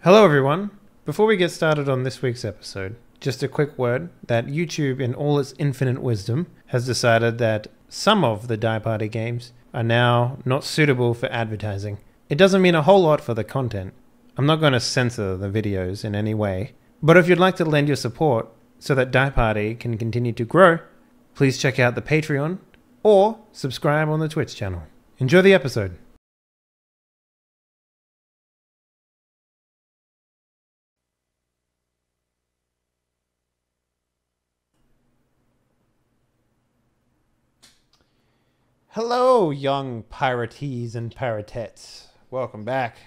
Hello, everyone. Before we get started on this week's episode, just a quick word that YouTube, in all its infinite wisdom, has decided that some of the Die Party games are now not suitable for advertising. It doesn't mean a whole lot for the content. I'm not going to censor the videos in any way, but if you'd like to lend your support so that Die Party can continue to grow, please check out the Patreon or subscribe on the Twitch channel. Enjoy the episode. Hello, young piratees and piratettes. Welcome back.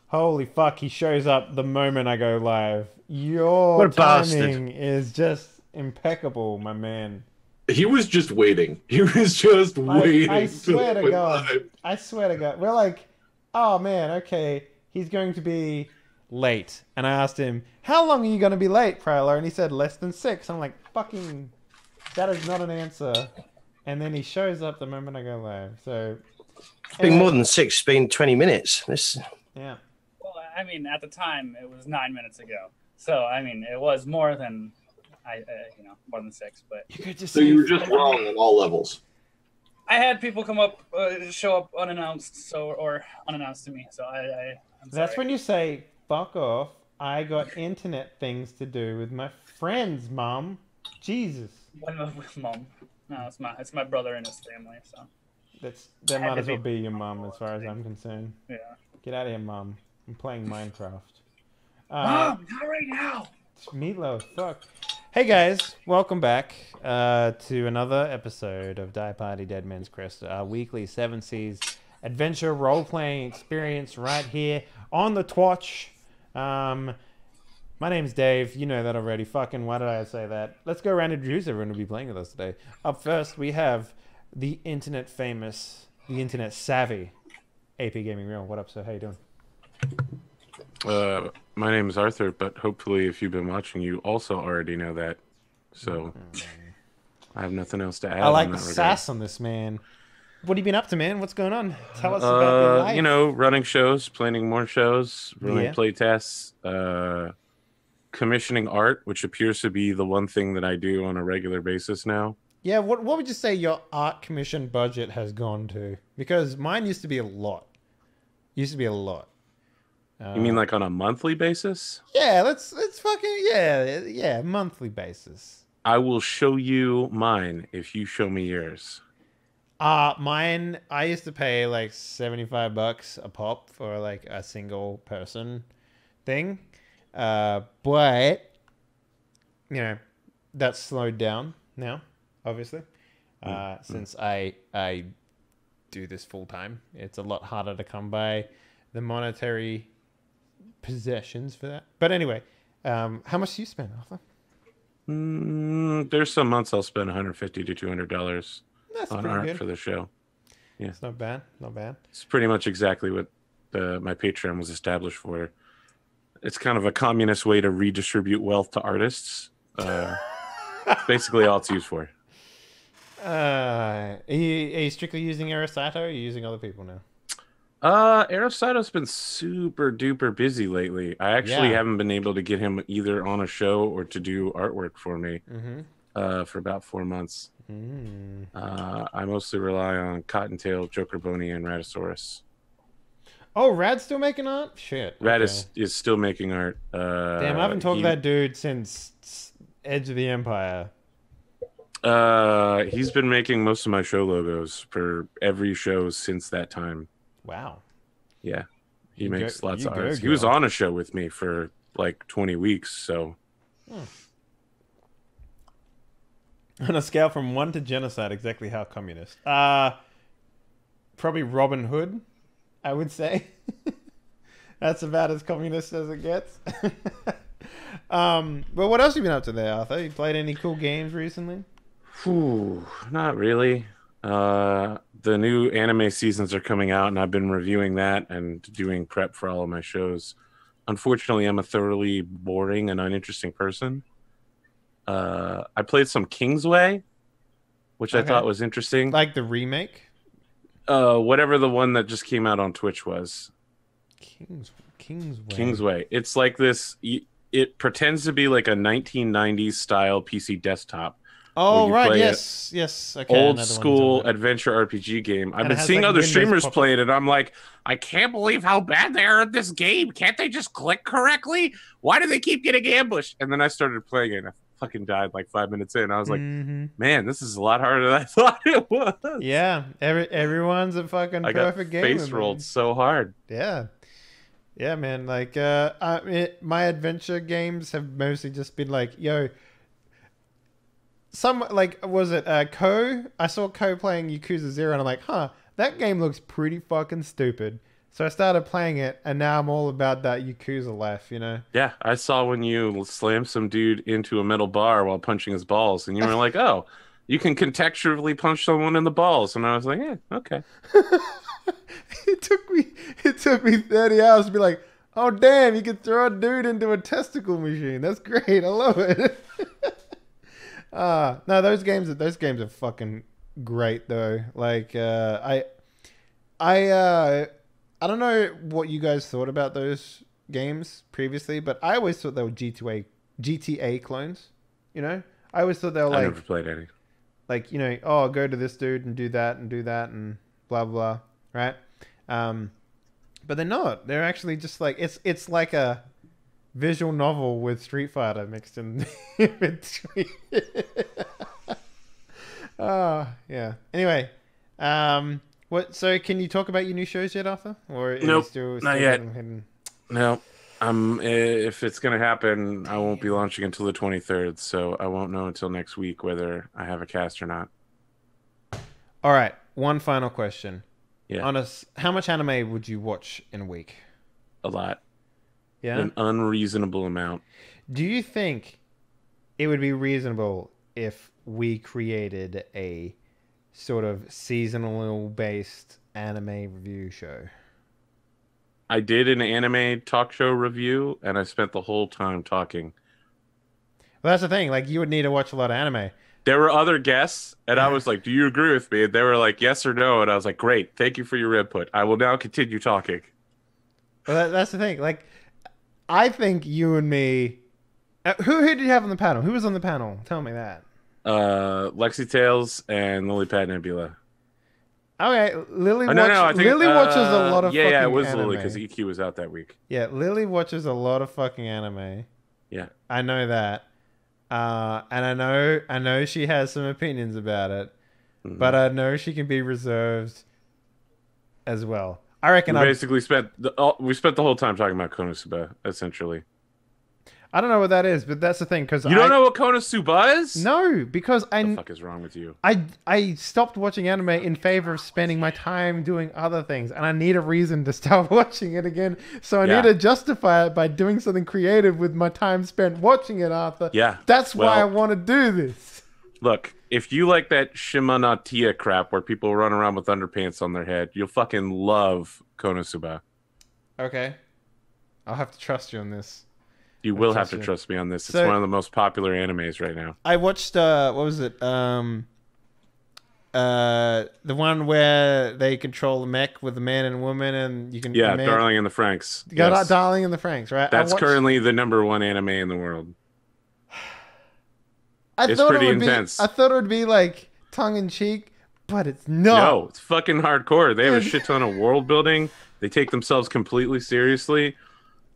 Holy fuck, he shows up the moment I go live. Your What a timing bastard. is just impeccable, my man. He was just waiting. He was just waiting. I swear till to it God. went live. I swear to God. We're like, oh man, okay, he's going to be late. And I asked him, how long are you going to be late, Prowler? And he said, less than 6. I'm like, fucking, that is not an answer. And then he shows up the moment I go live. So, It's been more than 6. It's been 20 minutes. yeah. Well, I mean, at the time, it was 9 minutes ago. So, I mean, it was more than, more than 6. But You could just So say, you were just wrong on all levels. I had people come up, show up unannounced, or unannounced to me. So I'm that's sorry. when you say, fuck off. I got internet things to do with my friends, Mom. Jesus. With mom. No, it's my brother and his family. So That Had might to as well be- be your mom as far as I'm concerned. yeah. Get out of here, Mom. I'm playing Minecraft. Mom, not right now. Meatloaf, fuck. Hey guys, welcome back to another episode of Die Party Dead Man's Crest, our weekly 7 Seas adventure role-playing experience right here on the Twitch. My name's Dave. You know that already. Fucking, why did I say that? Let's go around and introduce everyone who'll be playing with us today. Up first, we have the internet famous, the internet savvy, AP Gaming Real. What up, sir? How you doing? My name is Arthur, but hopefully if you've been watching, you also already know that. So I have nothing else to add. I like in the that regard. sass on this, man. What have you been up to, man? What's going on? Tell us about your life. You know, running shows, planning more shows, running Yeah. play tests, commissioning art, which appears to be the one thing that I do on a regular basis now. Yeah, what would you say your art commission budget has gone to? Because mine used to be a lot. Used to be a lot. You mean like on a monthly basis? Yeah, let's fucking yeah, monthly basis. I will show you mine if you show me yours. Mine, I used to pay like $75 a pop for like a single person thing. But you know, that's slowed down now, obviously. Since I do this full time. It's a lot harder to come by the monetary possessions for that. But anyway, how much do you spend, Arthur? There's some months I'll spend $150 to $200 That's on pretty art good. for the show. It's not bad. Not bad. It's pretty much exactly what my Patreon was established for. It's kind of a communist way to redistribute wealth to artists. Basically all it's used for. Are you strictly using Aristotle, or are you using other people now? Aristoto's been super duper busy lately. I actually Yeah. haven't been able to get him either on a show or to do artwork for me for about 4 months. I mostly rely on Cottontail, Joker Boney, and Radisaurus. Oh, Rad's still making art? Shit. Rad okay. is still making art. Damn, I haven't talked to that dude since Edge of the Empire. He's been making most of my show logos for every show since that time. Wow. Yeah, he You makes go- lots you of go, arts. He was girl. on a show with me for like 20 weeks, so On a scale from 1 to genocide, exactly how communist? Probably Robin Hood, I would say. That's about as communist as it gets. But what else have you been up to there, Arthur? You played any cool games recently? Whew, not really. The new anime seasons are coming out, and I've been reviewing that and doing prep for all of my shows. Unfortunately, I'm a thoroughly boring and uninteresting person. I played some Kingsway, which I Okay. thought was interesting. Like the remake? Whatever the one that just came out on Twitch was. Kingsway. Kingsway. It's like this. It pretends to be like a 1990s style PC desktop. Oh you right, play yes. Okay, Old another one school talking about. adventure RPG game. I've And it been has, seeing like, other windows streamers pop play up. it, and I'm like, I can't believe how bad they are at this game. Can't they just click correctly? Why do they keep getting ambushed? And then I started playing it, and I fucking died like 5 minutes in. I was like, man, this is a lot harder than I thought it was. Yeah, everyone's a fucking I got perfect gamer. face rolled so hard. Yeah, man. Like, my adventure games have mostly just been like, yo. Was it Ko? I saw Ko playing Yakuza 0 and I'm like, that game looks pretty fucking stupid. So I started playing it and now I'm all about that Yakuza life, you know? Yeah, I saw when you slammed some dude into a metal bar while punching his balls, and you were like, oh, you can contextually punch someone in the balls. And I was like, yeah, okay. It took me 30 hours to be like, oh damn, you can throw a dude into a testicle machine. That's great. I love it. No, those games are fucking great though. Like, I don't know what you guys thought about those games previously, but I always thought they were GTA clones. You know, I always thought they were I like, never played any. like, you know, oh, go to this dude and do that and blah blah, right? But they're not. They're actually just like it's like a visual novel with Street Fighter mixed in between. Yeah. Anyway, what? So, can you talk about your new shows yet, Arthur? Or is Nope, you still not yet. hidden? No, if it's gonna happen, I won't be launching until the 23rd, so I won't know until next week whether I have a cast or not. All right. One final question. Yeah, How much anime would you watch in a week? a lot, Yeah. an unreasonable amount. Do you think it would be reasonable if we created a sort of seasonal based anime review show? I did an anime talk show review, and I spent the whole time talking. Well, that's the thing. Like, you would need to watch a lot of anime. There were other guests, and I was like, do you agree with me? And they were like, yes or no. And I was like, great. Thank you for your input. I will now continue talking. Well, that's the thing. Like, I think you and me... who did you have on the panel? Who was on the panel? Tell me that. Lexi Tales and Lilypad Nebula. Okay, Lily I think, Lily watches a lot of fucking it was anime. Lily because EQ was out that week. Yeah, Lily watches a lot of fucking anime. Yeah. I know that. And I know she has some opinions about it, but I know she can be reserved as well. I reckon we basically spent the whole time talking about Konosuba, essentially. I don't know what that is, but that's the thing, because You don't know what Konosuba is? No, because What the fuck is wrong with you? I stopped watching anime in favor of spending my time doing other things, and I need a reason to start watching it again. So I need to justify it by doing something creative with my time spent watching it, Arthur. Yeah. That's why I want to do this. Look, if you like that Shimanatia crap where people run around with underpants on their head, you'll fucking love Konosuba. Okay. I'll have to trust you on this. You will have to trust me on this. It's So- one of the most popular animes right now. I watched what was it? The one where they control the mech with a man and a woman, and you can Darling in the Franxx. You got Yes. Darling in the Franxx, right? That's currently the #1 anime in the world. It's pretty intense. I thought it would be like tongue in cheek, but it's not. No, it's fucking hardcore. They have a shit ton of world building. They take themselves completely seriously.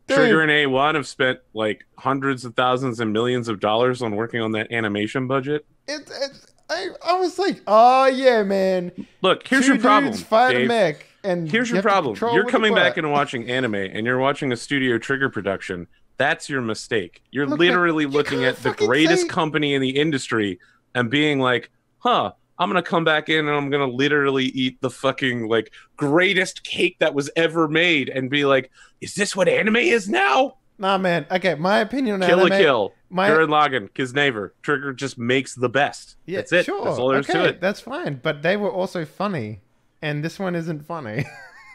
Dude. Trigger and A1 have spent like hundreds of thousands and millions of dollars on working on that animation budget. I was like, oh yeah, man. Look, here's Two your problem, dudes fight Dave. a mech, and Here's you your have to problem. control You're with coming the back butt. and watching anime, and you're watching a Studio Trigger production. That's your mistake. You're Look, literally man, you looking can't at the fucking greatest say- company in the industry and being like, huh, I'm going to come back in and I'm going to literally eat the fucking like greatest cake that was ever made and be like, is this what anime is now? Nah, man. Okay, my opinion on Kill anime. a kill. my- Gurren Lagann, Kisnaver. Trigger just makes the best. Yeah, That's it. Sure. That's all there is to it. That's fine. But they were also funny, and this one isn't funny.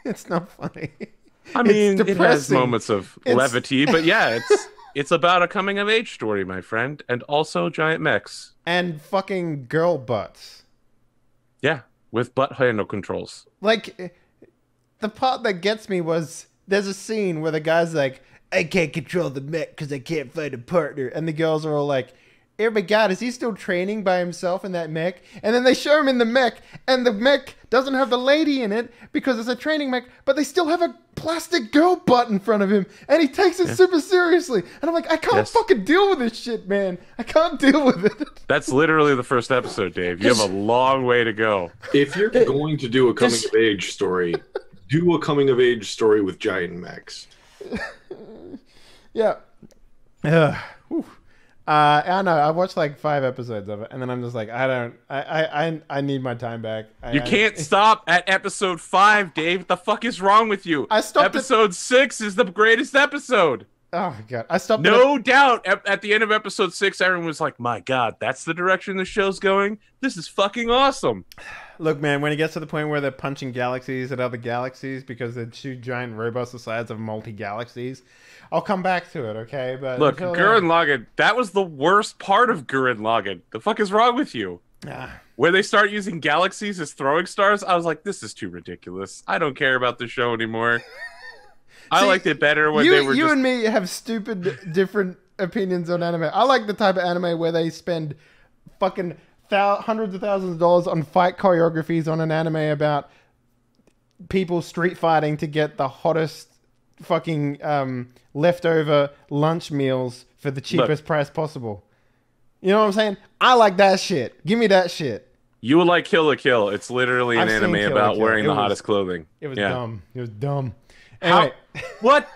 It's not funny. I mean, It's it has depressing. moments of It's- levity, but yeah, it's about a coming of age story, my friend, and also giant mechs. And fucking girl butts. Yeah, with butt handle controls. Like, the part that gets me was there's a scene where the guy's like, I can't control the mech because I can't find a partner. And the girls are all like, oh my God, is he still training by himself in that mech? And then they show him in the mech, and the mech doesn't have the lady in it because it's a training mech, but they still have a plastic girl butt in front of him, and he takes it super seriously. And I'm like, I can't fucking deal with this shit, man. I can't deal with it. That's literally the first episode, Dave. You have a long way to go. If you're going to do a coming of age story, do a coming of age story with giant mechs. Yeah. I know. I watched like 5 episodes of it, and then I'm just like, I need my time back. You can't stop at episode 5, Dave. What the fuck is wrong with you? I stopped. Episode 6 is the greatest episode. Oh my God, I stopped. No doubt. At the end of episode 6, everyone was like, "My God, that's the direction the show's going. This is fucking awesome." Look, man, when it gets to the point where they're punching galaxies at other galaxies because they're 2 giant robots the size of multi-galaxies, I'll come back to it, okay? But look, Gurren Lagann, that was the worst part of Gurren Lagann. The fuck is wrong with you? Where they start using galaxies as throwing stars, I was like, this is too ridiculous. I don't care about the show anymore. I liked it better when they were You and me have stupid different opinions on anime. I like the type of anime where they spend fucking hundreds of thousands of dollars on fight choreographies on an anime about people street fighting to get the hottest fucking leftover lunch meals for the cheapest price possible. You know what I'm saying? I like that shit. Give me that shit. You would like Kill la Kill. It's literally an anime about wearing the hottest clothing. It was dumb. It was dumb. Anyway. What?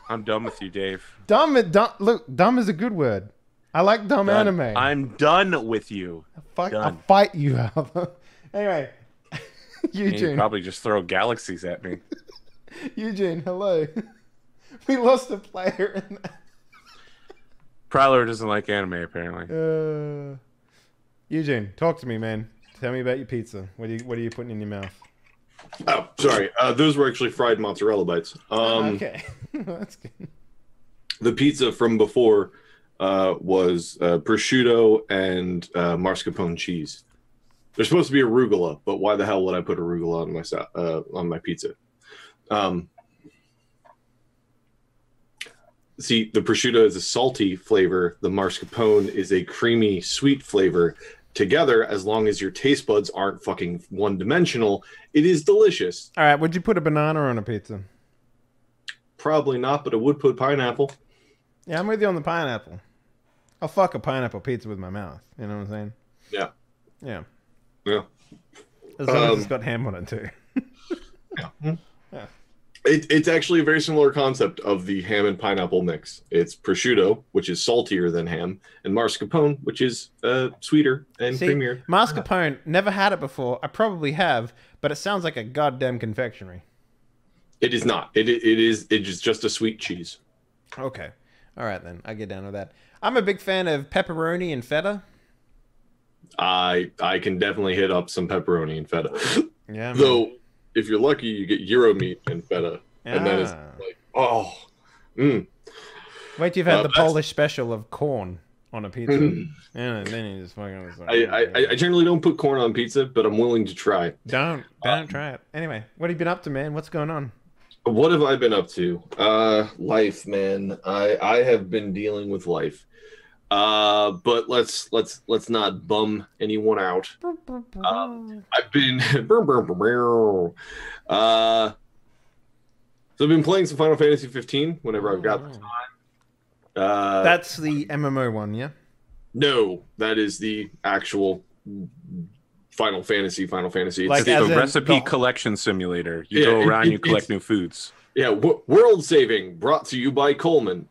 I'm done with you, Dave. Dumb. Look, dumb is a good word. I like dumb anime. I'm done with you. I'll fight you, Alpha. Anyway, Eugene. You probably just throw galaxies at me. Eugene, hello. We lost a player in that. Prowler doesn't like anime, apparently. Eugene, talk to me, man. Tell me about your pizza. What are you putting in your mouth? Oh, sorry. Those were actually fried mozzarella bites. Okay. That's good. The pizza from before was prosciutto and mascarpone cheese. There's supposed to be arugula, but why the hell would I put arugula on my pizza? See, the prosciutto is a salty flavor. The mascarpone is a creamy, sweet flavor. Together, as long as your taste buds aren't fucking one-dimensional, it is delicious. All right, would you put a banana on a pizza? Probably not, but I would put pineapple. Yeah, I'm with you on the pineapple. I'll fuck a pineapple pizza with my mouth. You know what I'm saying? Yeah. Yeah. Yeah. As long as it's got ham on it, too. Yeah. It's actually a very similar concept of the ham and pineapple mix. It's prosciutto, which is saltier than ham, and mascarpone, which is sweeter and creamier. Mascarpone, never had it before. I probably have, but it sounds like a goddamn confectionery. It is not. It is just a sweet cheese. Okay. All right, then. I get down with that. I'm a big fan of pepperoni and feta. I can definitely hit up some pepperoni and feta. Yeah. Though, if you're lucky, you get gyro meat and feta. And then it's like, oh. Wait till you've had the Polish special of corn on a pizza. And then you just fucking... I generally don't put corn on pizza, but I'm willing to try. Don't try it. Anyway, what have you been up to, man? What's going on? What have I been up to? Life, man. I have been dealing with life. But let's not bum anyone out. I've been so I've been playing some Final Fantasy 15 whenever I've got the time. That's the MMO one, yeah? No, that is the actual Final Fantasy. Like it's the recipe collection simulator. You go around, you collect new foods. Yeah, world saving brought to you by Coleman.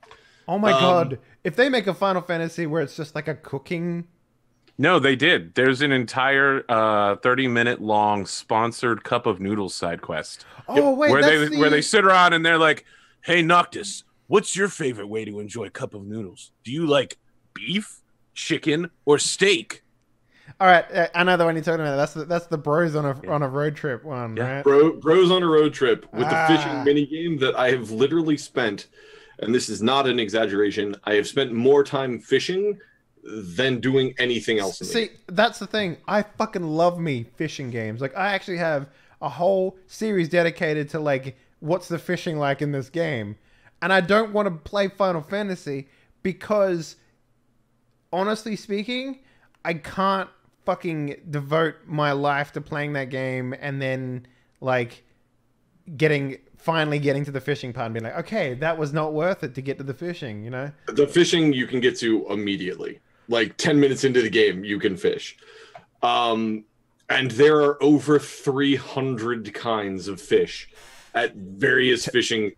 Oh my god. If they make a Final Fantasy where it's just like a cooking... No, they did. There's an entire 30-minute long sponsored Cup of Noodles side quest. Oh, wait, where they sit around and they're like, hey, Noctis, what's your favorite way to enjoy Cup of Noodles? Do you like beef, chicken, or steak? All right, I know the one you're talking about. That's the bros on a road trip one, right? Bros on a road trip with the fishing mini game that I have literally spent, and this is not an exaggeration, I have spent more time fishing than doing anything else in the game. That's the thing. I fucking love me fishing games. Like, I actually have a whole series dedicated to, like, what's the fishing like in this game? And I don't want to play Final Fantasy because, honestly speaking, I can't fucking devote my life to playing that game and then, like, finally getting to the fishing part and being like, okay, that was not worth it to get to the fishing, you know? The fishing you can get to immediately. Like 10 minutes into the game, you can fish. And there are over 300 kinds of fish at various fishing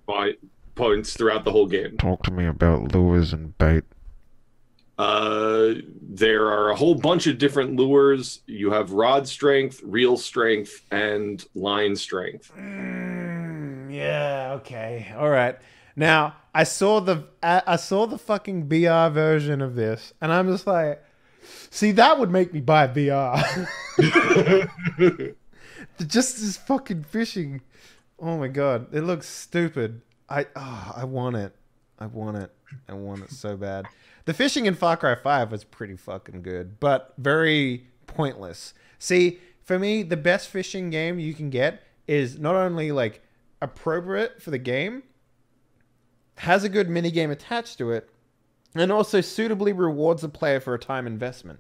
points throughout the whole game. Talk to me about lures and bait. There are a whole bunch of different lures. You have rod strength, reel strength, and line strength. Yeah, okay. All right. Now, I saw the fucking VR version of this, and I'm just like, see, that would make me buy VR. Just this fucking fishing. Oh my god, it looks stupid. I want it. I want it. I want it so bad. The fishing in Far Cry 5 was pretty fucking good, but very pointless. See, for me, the best fishing game you can get is not only like appropriate for the game, has a good minigame attached to it, and also suitably rewards the player for a time investment.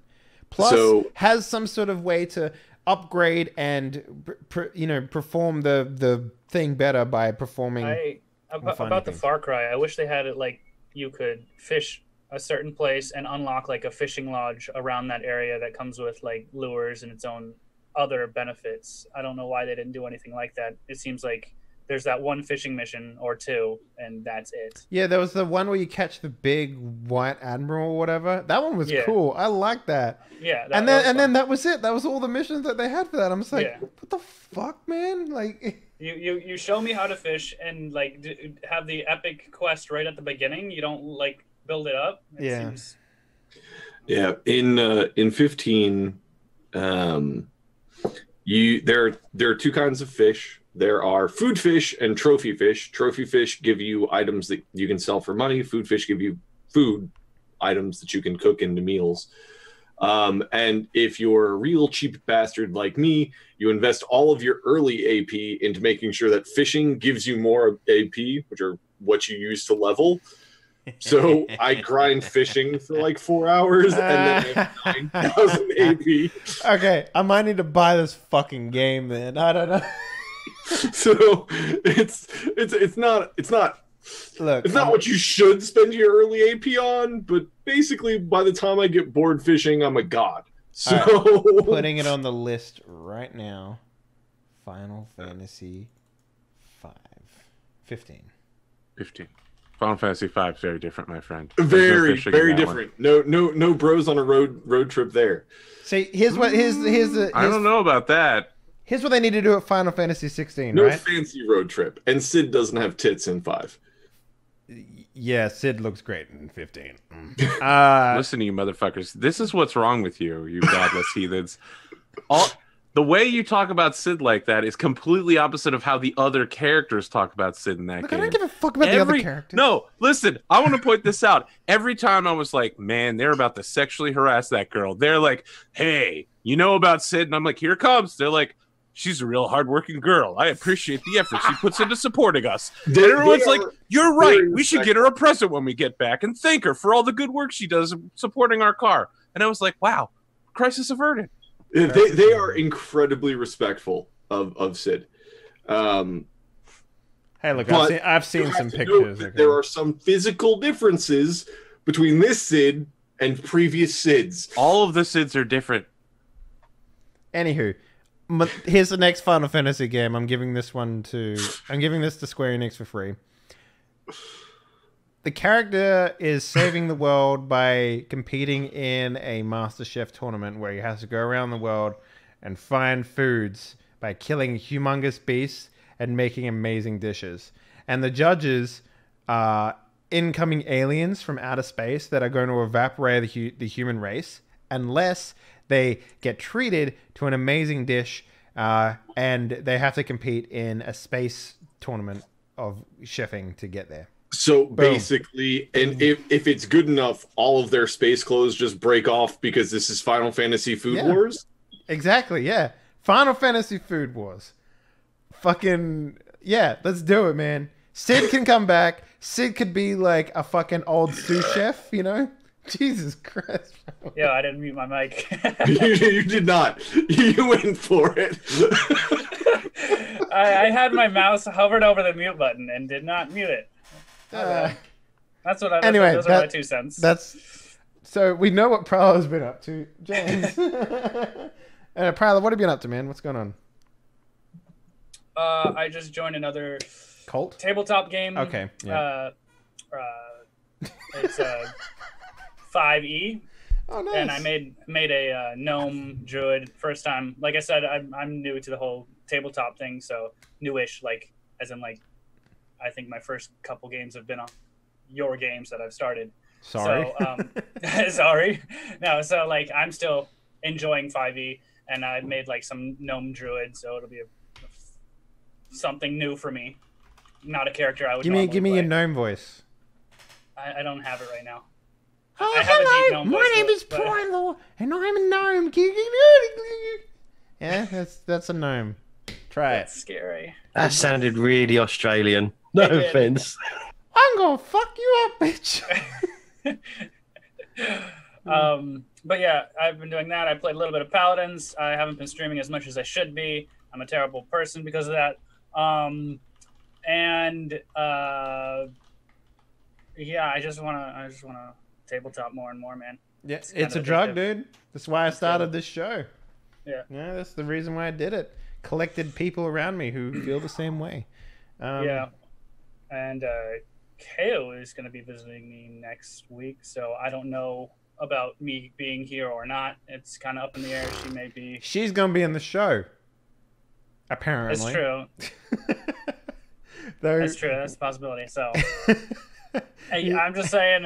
Plus, has some sort of way to upgrade and perform the thing better by performing. About the Far Cry, I wish they had it like you could fish a certain place and unlock like a fishing lodge around that area that comes with like lures and its own other benefits. I don't know why they didn't do anything like that. It seems like there's that one fishing mission or two, and that's it. Yeah, there was the one where you catch the big white admiral or whatever. That one was cool. I like that. Yeah, and then that was it. That was all the missions that they had for that. I'm just like, what the fuck, man? Like, you show me how to fish and like have the epic quest right at the beginning. You don't like build it up. It seems... Yeah, in 15, there are two kinds of fish. There are food fish and trophy fish. Trophy fish give you items that you can sell for money. Food fish give you food items that you can cook into meals. And if you're a real cheap bastard like me, you invest all of your early AP into making sure that fishing gives you more AP, which are what you use to level. So I grind fishing for like 4 hours and then I have 9,000 AP. Okay, I might need to buy this fucking game then. I don't know. So it's not Look, it's not what you should spend your early AP on, but basically by the time I get bored fishing, I'm a god. So right, putting it on the list right now. Final Fantasy 15. Final Fantasy 5 is very different, my friend. Very different. No bros on a road trip there. See, here's the I don't know about that. Here's what they need to do at Final Fantasy 16, no right? Fancy road trip. And Sid doesn't have tits in 5. Yeah, Sid looks great in 15. Listen to you motherfuckers. This is what's wrong with you, you godless heathens. The way you talk about Sid like that is completely opposite of how the other characters talk about Sid in that game. I don't give a fuck about the other characters. No, listen, I want to point this out. Every time I was like, man, they're about to sexually harass that girl. They're like, hey, you know about Sid? And I'm like, here it comes. They're like, she's a real hardworking girl. I appreciate the effort she puts into supporting us. And everyone's like, you're right. We should get her a present when we get back and thank her for all the good work she does supporting our car. And I was like, wow, crisis averted. They are incredibly respectful of Sid. Hey, look, I've seen some pictures. Okay. There are some physical differences between this Sid and previous Sids. All of the Sids are different. Anywho, here's the next Final Fantasy game. I'm giving this to Square Enix for free. The character is saving the world by competing in a MasterChef tournament where he has to go around the world and find foods by killing humongous beasts and making amazing dishes. And the judges are incoming aliens from outer space that are going to evaporate the human race unless they get treated to an amazing dish, and they have to compete in a space tournament of chefing to get there. So basically, and if it's good enough, all of their space clothes just break off because this is Final Fantasy Food Wars? Exactly, yeah. Final Fantasy Food Wars. Fucking, Yeah, let's do it, man. Sid can come back. Sid could be like a fucking old sous chef, you know? Jesus Christ. Bro. Yeah, I didn't mute my mic. You did not. You went for it. I had my mouse hovered over the mute button and did not mute it. That's what I. Anyway, those are my 2 cents. That's so we know what Prowler's been up to, James. Prowler, what have you been up to, man? What's going on? I just joined another Cult tabletop game. Okay. Yeah. It's 5e. Oh, nice. And I made a gnome druid first time. Like I said, I'm new to the whole tabletop thing, so newish. Like as in like, I think my first couple games have been on your games that I've started. Sorry. So, sorry. No, so like I'm still enjoying 5e, and I made like some gnome druid, so it'll be something new for me. Not a character I would. Give me play. your gnome voice. I don't have it right now. Oh, I have a deep hello. gnome My voice, name is but- Prylor, and I'm a gnome. Yeah, that's a gnome. Try it. That's scary. That sounded really Australian. No It did. offense. I'm gonna fuck you up, bitch. But yeah, I've been doing that. I played a little bit of Paladins. I haven't been streaming as much as I should be. I'm a terrible person because of that. Yeah, I just wanna tabletop more and more, man. Yeah, It's it's a kinda drug, addictive. dude. That's why I started this show. Yeah. Yeah, that's the reason why I did it. Collected people around me who feel the same way. Yeah. And KO is going to be visiting me next week, so I don't know about me being here or not. It's kind of up in the air. She may be. She's gonna be in the show. Apparently. It's true. Though... That's true. That's a possibility. So hey, I'm just saying,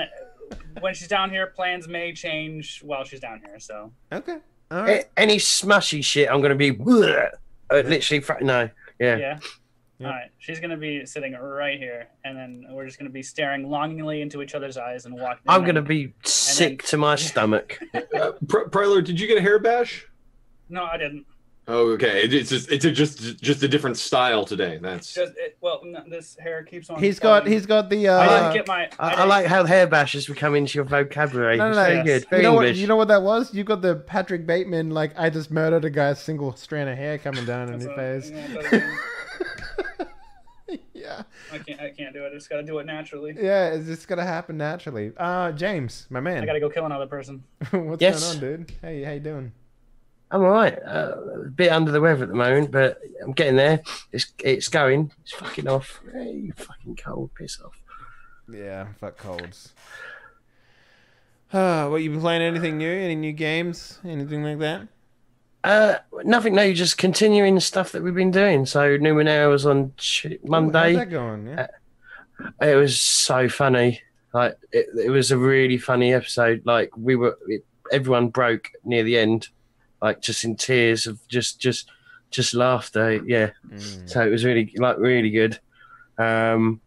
when she's down here, plans may change while she's down here. So Okay. All right. Any smushy shit, I'm going to be literally. No. Yeah. yeah. Yeah. All right. She's going to be sitting right here, and then we're just going to be staring longingly into each other's eyes and walking. I'm going to be sick to my stomach. Prowler, did you get a hair bash? No, I didn't. Oh, okay. It's just a different style today. That's Just no, this hair keeps on. He's got falling. the I didn't get my. I like how hair bash has become into your vocabulary. No, It's no, very yes. good. you Very know English. you know what that was? You got the Patrick Bateman, like, I just murdered a guy's single strand of hair coming down in his face. Yeah. I can't do it. I just got to do it naturally. Yeah, it's just gonna happen naturally. James, my man. I got to go kill another person. What's Yes. going on, dude? Hey, how you doing? I'm all right. A bit under the weather at the moment, but I'm getting there. It's going. It's fucking off. Hey, fucking cold. Piss off. Yeah, fuck colds. What, you been playing anything new? Any new games? Anything like that? Nothing new. Just continuing the stuff that we've been doing. So Numenera was on Monday. How's that going? Yeah. It was so funny. Like it was a really funny episode. Like everyone broke near the end, like just in tears of just laughter. Yeah. So it was really good. And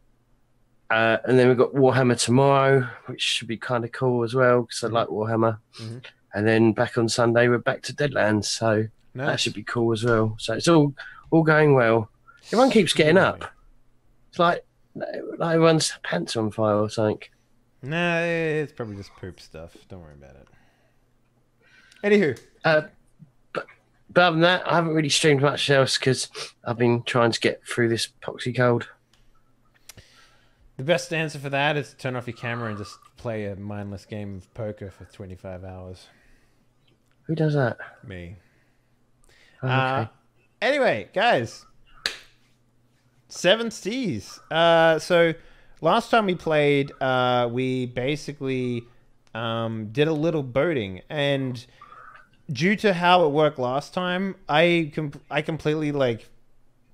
then we've got Warhammer tomorrow, which should be kind of cool as well because I like Warhammer. Mm-hmm. And then back on Sunday we're back to Deadlands, so that Nice. should be cool as well. So it's all going well. Everyone keeps getting up. It's like everyone's pants on fire or something. Nah, it's probably just poop stuff. Don't worry about it. Anywho, But other than that, I haven't really streamed much else because I've been trying to get through this poxy cold. the best answer for that is to turn off your camera and just play a mindless game of poker for 25 hours. Who does that? Me. Oh, okay. Anyway, guys. 7 Seas. So last time we played, we basically did a little boating, and due to how it worked last time, I completely, like,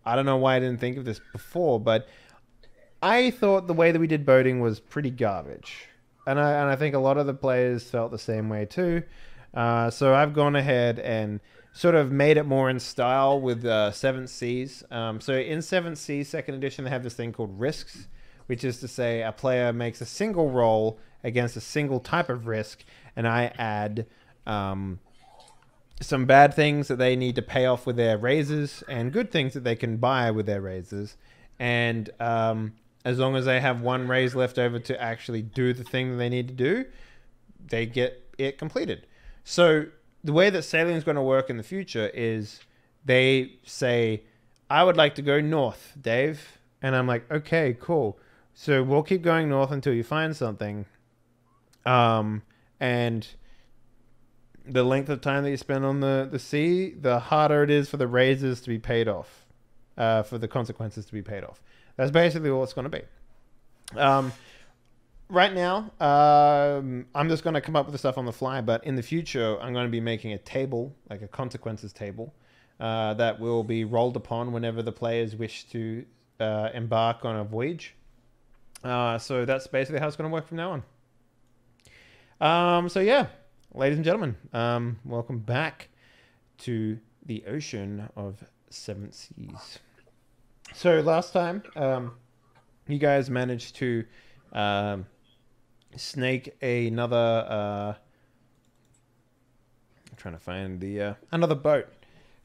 I don't know why I didn't think of this before, but I thought the way that we did boating was pretty garbage, and I think a lot of the players felt the same way too. So I've gone ahead and sort of made it more in style with 7th Seas. So in 7th Seas 2nd edition, they have this thing called risks, which is to say a player makes a single roll against a single type of risk, and I add some bad things that they need to pay off with their raises and good things that they can buy with their raises. and as long as they have one raise left over to actually do the thing that they need to do, they get it completed. So the way that sailing is going to work in the future is they say, I would like to go north, Dave. And I'm like, okay, cool. So we'll keep going north until you find something. And the length of time that you spend on the sea, the harder it is for the raises to be paid off, for the consequences to be paid off. That's basically all it's going to be. Right now, I'm just going to come up with the stuff on the fly, but in the future, I'm going to be making a table, like a consequences table, that will be rolled upon whenever the players wish to embark on a voyage. So that's basically how it's going to work from now on. So yeah, ladies and gentlemen, welcome back to the Ocean of Seven Seas. So last time, you guys managed to snake another. I'm trying to find the another boat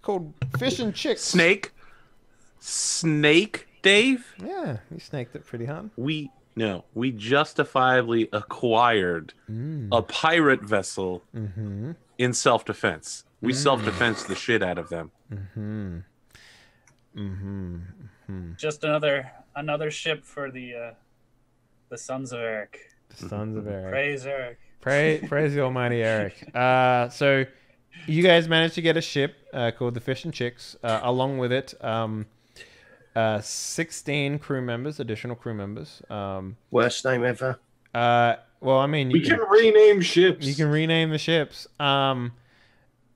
called Fish and Chicks. Snake, Dave? Yeah, you snaked it pretty hard. We justifiably acquired a pirate vessel in self-defense. We self-defense the shit out of them. Just another ship for the Sons of Eric. The Sons of Eric. Praise Eric. Praise the almighty Eric. So you guys managed to get a ship called the Fish and Chicks. Along with it, 16 crew members, additional crew members. Worst name ever. Well, I mean, We can rename ships. you can rename the ships.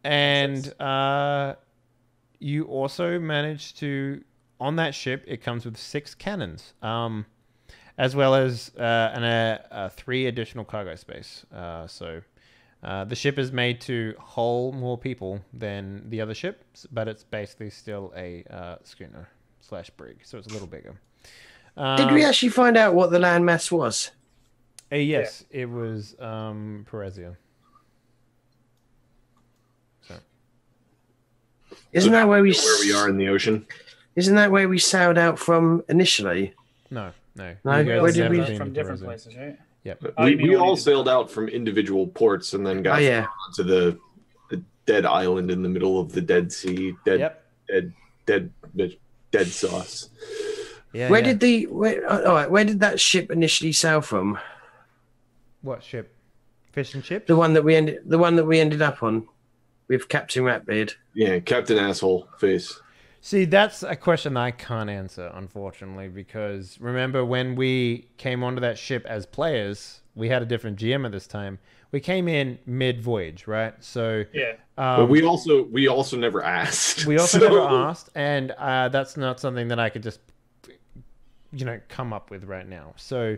And you also managed to, on that ship, it comes with 6 cannons, as well as 3 additional cargo space. So the ship is made to hold more people than the other ships, but it's basically still a schooner/brig, so it's a little bigger. Did we actually find out what the landmass was? Yes, it was Perezia. So. Isn't that where we are in the ocean? Isn't that where we sailed out from initially? No. No, You where guys did have we- never been From to different Perezia. places, right? Yep. Oh, you mean We when all you did sailed that? out from individual ports and then got to the dead island in the middle of the Dead Sea. Dead sauce. Yeah, Where yeah. where did that ship initially sail from? What ship? Fish and chips? The one that we ended up on with Captain Ratbeard. Yeah, Captain Asshole Face. See, that's a question I can't answer, unfortunately, because remember when we came onto that ship as players, we had a different GM at this time. We came in mid-voyage, right? So Yeah. But we also never asked. we also never asked, and that's not something that I could just, come up with right now. So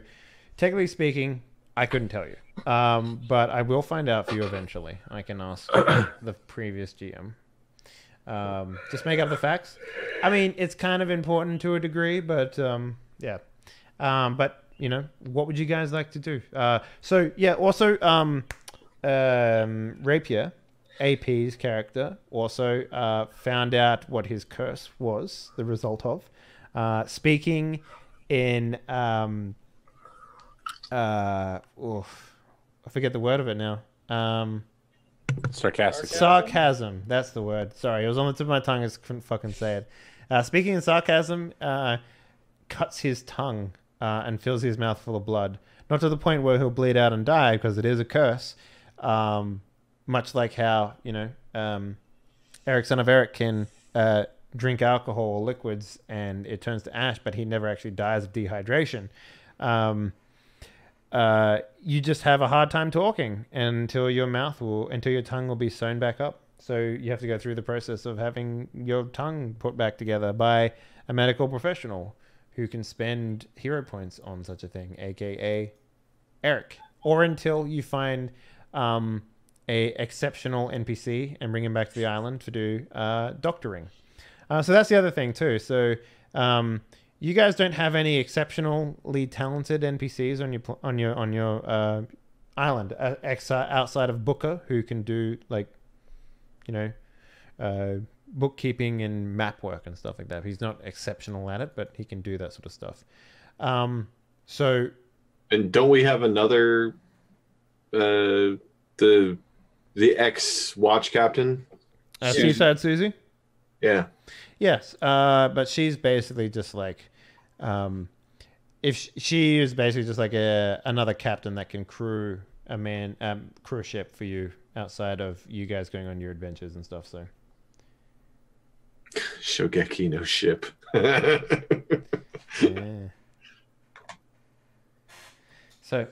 technically speaking, I couldn't tell you. But I will find out for you eventually. I can ask the previous GM. Just make up the facts. I mean, it's kind of important to a degree, but yeah. But what would you guys like to do? So yeah. Also, Rapier, AP's character, also found out what his curse was the result of. Speaking in I forget the word of it now. Sarcastic. Sarcasm. That's the word. Sorry, it was on the tip of my tongue. I just couldn't fucking say it. Speaking in sarcasm, cuts his tongue and fills his mouth full of blood. Not to the point where he'll bleed out and die, because it is a curse. Much like how, Eric, son of Eric, can drink alcohol or liquids and it turns to ash, but he never actually dies of dehydration. You just have a hard time talking until your tongue will be sewn back up. So you have to go through the process of having your tongue put back together by a medical professional who can spend hero points on such a thing, aka Eric, or until you find a exceptional NPC and bring him back to the island to do doctoring. So that's the other thing too. So you guys don't have any exceptionally talented NPCs on your island outside of Booker, who can do bookkeeping and map work and stuff like that. He's not exceptional at it, but he can do that sort of stuff. So, and don't we have another the ex watch captain? Seaside Susie? Yeah. Yes, but she's basically just like, if she is basically just like another captain that can crew a ship for you outside of you guys going on your adventures and stuff. So, Shogeki no ship. yeah. So,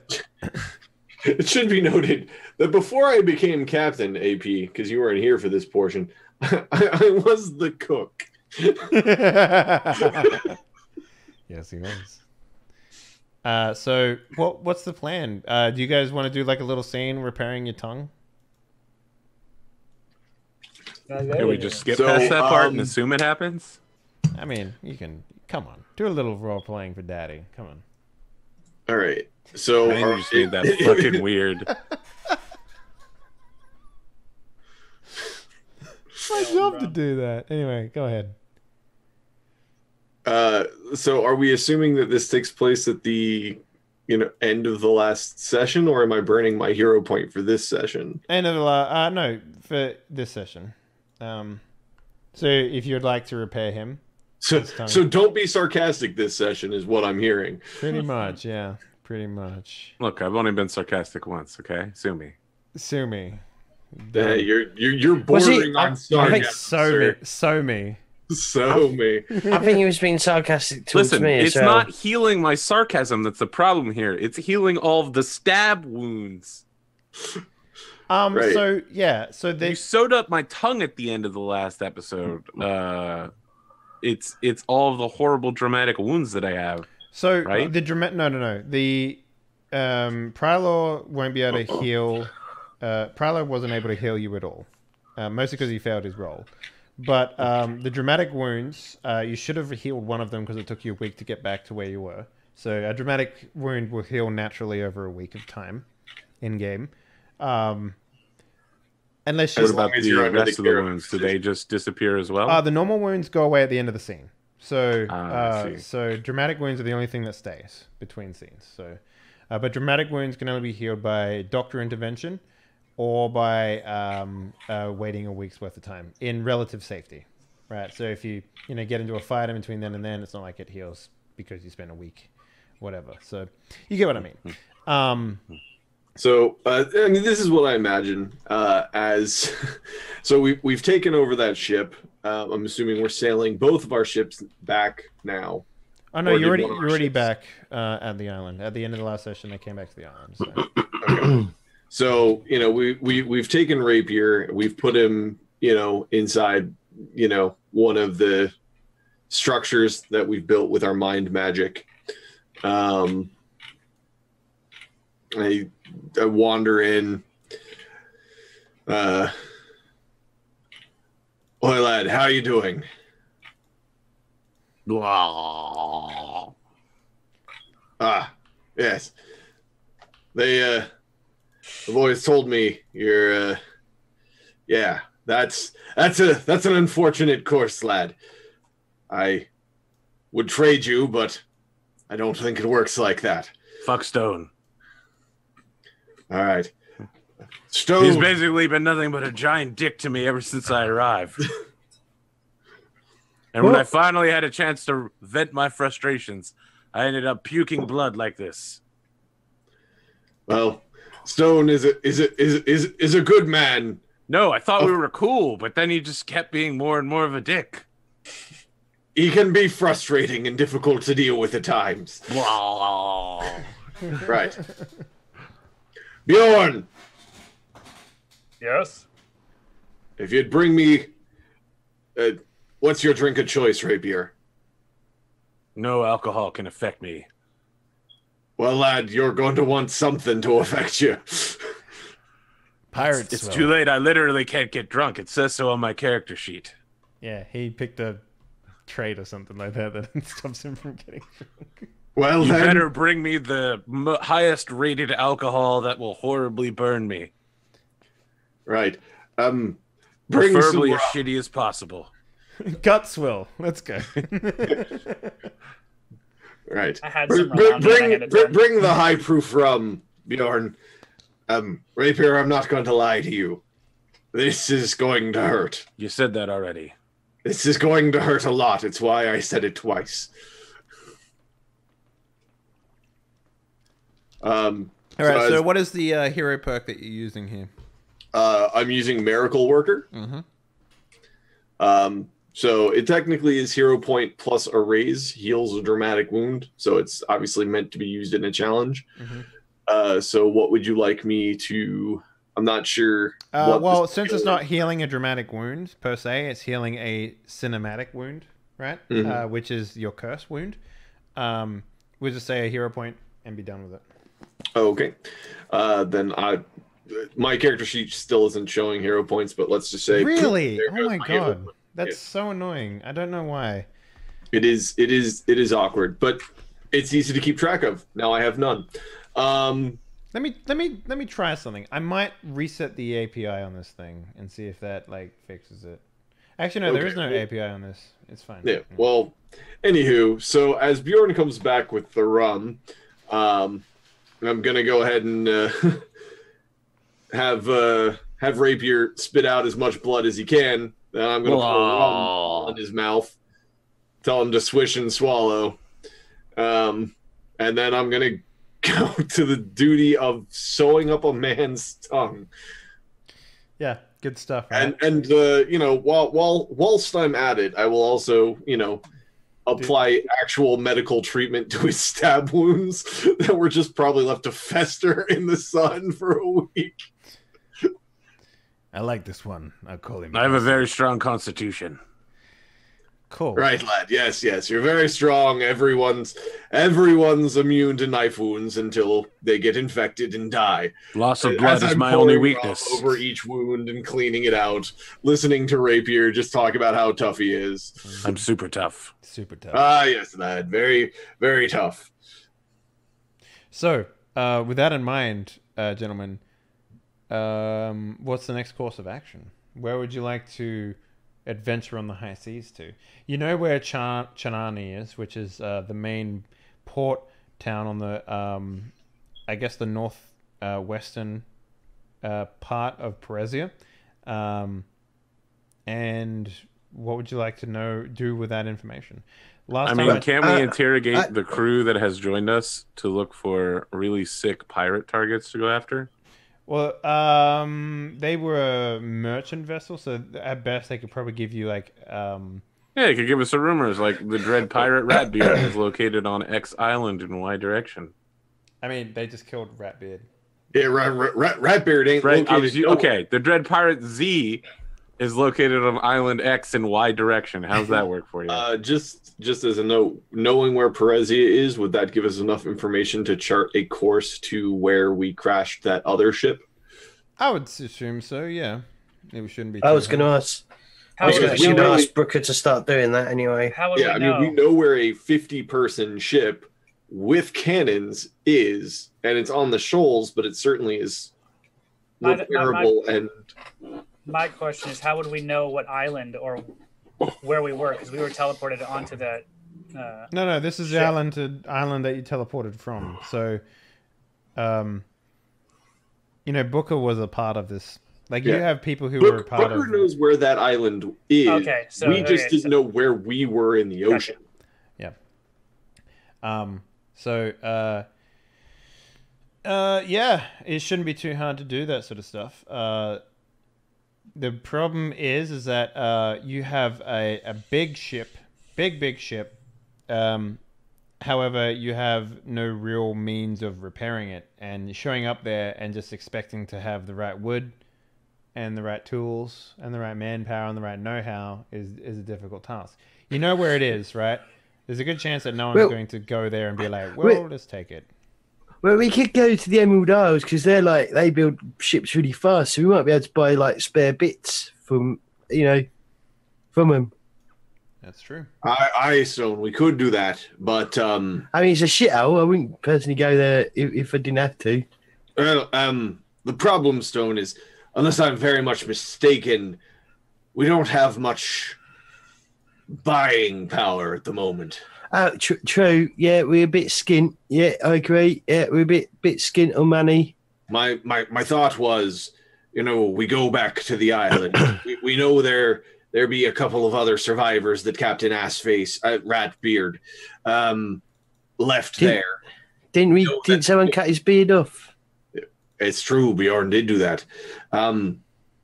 it should be noted that before I became captain, AP, because you weren't here for this portion, I was the cook. Yes, he was. So what's the plan? Do you guys want to do like a little scene repairing your tongue? Can we just skip past that part and assume it happens? I mean, you can. Come on, do a little role playing for Daddy. Come on. All right. So I think you just made that fucking weird. I'd love to do that. Anyway, go ahead. So are we assuming that this takes place at the end of the last session, or am I burning my hero point for this session? End of the no, for this session. So if you'd like to repair him. So don't be sarcastic this session is what I'm hearing. Pretty much, yeah. Pretty much. Look, I've only been sarcastic once, okay? Sue me. Sue me. You're bordering on sarcasm. So me. I think he was being sarcastic towards Listen, me as it's well. not healing my sarcasm that's the problem here. It's healing all of the stab wounds. Right. So yeah, so they You sewed up my tongue at the end of the last episode. It's all of the horrible dramatic wounds that I have. So right? the no. The Prylor won't be able to heal. Prylor wasn't able to heal you at all, mostly because he failed his roll. But the dramatic wounds, you should have healed one of them because it took you a week to get back to where you were. So a dramatic wound will heal naturally over a week of time in game. Unless What about the rest of the wounds? Do they just disappear as well? the normal wounds go away at the end of the scene. So I see. so dramatic wounds are the only thing that stays between scenes. So, but dramatic wounds can only be healed by doctor intervention or by waiting a week's worth of time in relative safety, right? So if you get into a fight in between then and then, it's not like it heals because you spent a week, whatever. So you get what I mean. So this is what I imagine as. So we've taken over that ship. I'm assuming we're sailing both of our ships back now. Oh no, you're already back at the island. At the end of the last session, they came back to the island. So. Okay. So we've taken Rapier. We've put him inside one of the structures that we've built with our mind magic. I wander in. Oi, lad, how you doing? Blah. Ah, yes. The boys told me you're. Yeah, that's an unfortunate course, lad. I would trade you, but I don't think it works like that. Fuck Stone. All right. Stone. He's basically been nothing but a giant dick to me ever since I arrived. And when I finally had a chance to vent my frustrations, I ended up puking blood like this. Well, Stone is a good man. No, I thought we were cool, but then he just kept being more and more of a dick. He can be frustrating and difficult to deal with at times. Blah. Right. Bjorn, Yes. if you'd bring me, what's your drink of choice, Rapier? No alcohol can affect me. Well, lad, you're going to want something to affect you. Pirates. It's too late. I literally can't get drunk. It says so on my character sheet. Yeah, he picked a trait or something like that stops him from getting drunk. Well, You then, better bring me the highest rated alcohol that will horribly burn me. right. Bring Preferably some as shitty as possible. Gutswill. Let's go. Right. I had some rum on me and I had to turn. Bring the high proof rum, Bjorn. Rapier, I'm not going to lie to you. This is going to hurt. You said that already. This is going to hurt a lot. It's why I said it twice. All right, so what is the hero perk that you're using here? I'm using Miracle Worker. Mm-hmm. So it technically is hero point plus a raise, heals a dramatic wound. So it's obviously meant to be used in a challenge. Mm-hmm. So what would you like me to... I'm not sure. Well, since it's not healing a dramatic wound per se, it's healing a cinematic wound, right? Mhm. Which is your curse wound. We'll just say a hero point and be done with it. Okay. Then my character sheet still isn't showing hero points, but let's just say... Really? there Oh goes my hero god. point. That's so annoying. I don't know why. It is awkward, but it's easy to keep track of. Now I have none. Let me try something. I might reset the API on this thing and see if that like fixes it. Actually, no, there is no API on this. It's fine. Yeah. Well, anywho, so as Bjorn comes back with the rum, I'm gonna go ahead and have Rapier spit out as much blood as he can. Then I'm gonna pour rum in his mouth, tell him to swish and swallow, and then I'm gonna go to the duty of sewing up a man's tongue. Yeah, good stuff. Right? And you know, whilst I'm at it, I will also, you know, apply actual medical treatment to his stab wounds that were just probably left to fester in the sun for a week. I like this one. I'll call him. I have a very strong constitution. Cool. Right, lad. Yes, you're very strong. Everyone's immune to knife wounds until they get infected and die. Loss of blood As is I'm my only pouring weakness. rum over each wound and cleaning it out, listening to Rapier just talk about how tough he is. I'm super tough. Super tough. Ah, yes, lad. Very, very tough. So, with that in mind, gentlemen, what's the next course of action? Where would you like to adventure on the high seas to? You know where Chanani is, which is the main port town on the, I guess, the north western part of Perezia. And what would you like to do with that information? Can we interrogate the crew that has joined us to look for really sick pirate targets to go after? Well, they were a merchant vessel, so at best they could probably give you like. Yeah, they could give us some rumors, like the dread pirate Ratbeard is located on X Island in Y direction. I mean, they just killed Ratbeard. Yeah, Ratbeard ain't Right, located. okay, the dread pirate Z is located on Island X in Y direction. How's that work for you? Just as a note, knowing where Perezia is, would that give us enough information to chart a course to where we crashed that other ship? I would assume so. Yeah, it shouldn't be. I was going to ask. How would we actually know? ask Brooker to start doing that anyway. How would Yeah, I we know? mean, we know where a 50-person ship with cannons is, and it's on the shoals, but it certainly is repairable and. My question is, how would we know what island or where we were? Because we were teleported onto that. No, this is the ship. island that you teleported from. So, you know, Booker was a part of this. Like, you have people who were a part Booker of. knows where that island is. Okay, so we just didn't know where we were in the ocean. Yeah. Yeah, it shouldn't be too hard to do that sort of stuff. The problem is that you have a big ship, big ship. However, you have no real means of repairing it, and showing up there and just expecting to have the right wood and the right tools and the right manpower and the right know-how is a difficult task. You know where it is, right? There's a good chance that no one's going to go there and be like, well, let's take it. Well, we could go to the Emerald Isles because they build ships really fast, so we might be able to buy like spare bits from them. That's true. Aye, Stone, we could do that, but I mean, it's a shithole. I wouldn't personally go there if I didn't have to. well, the problem, Stone, is unless I'm very much mistaken, we don't have much buying power at the moment. True. Yeah, we're a bit skint. Yeah, I agree. Yeah, we're a bit skint on money. My thought was, we go back to the island. we know there be a couple of other survivors that Captain Assface, Ratbeard, left there. Didn't someone cut his beard off? It's true. Bjorn did do that.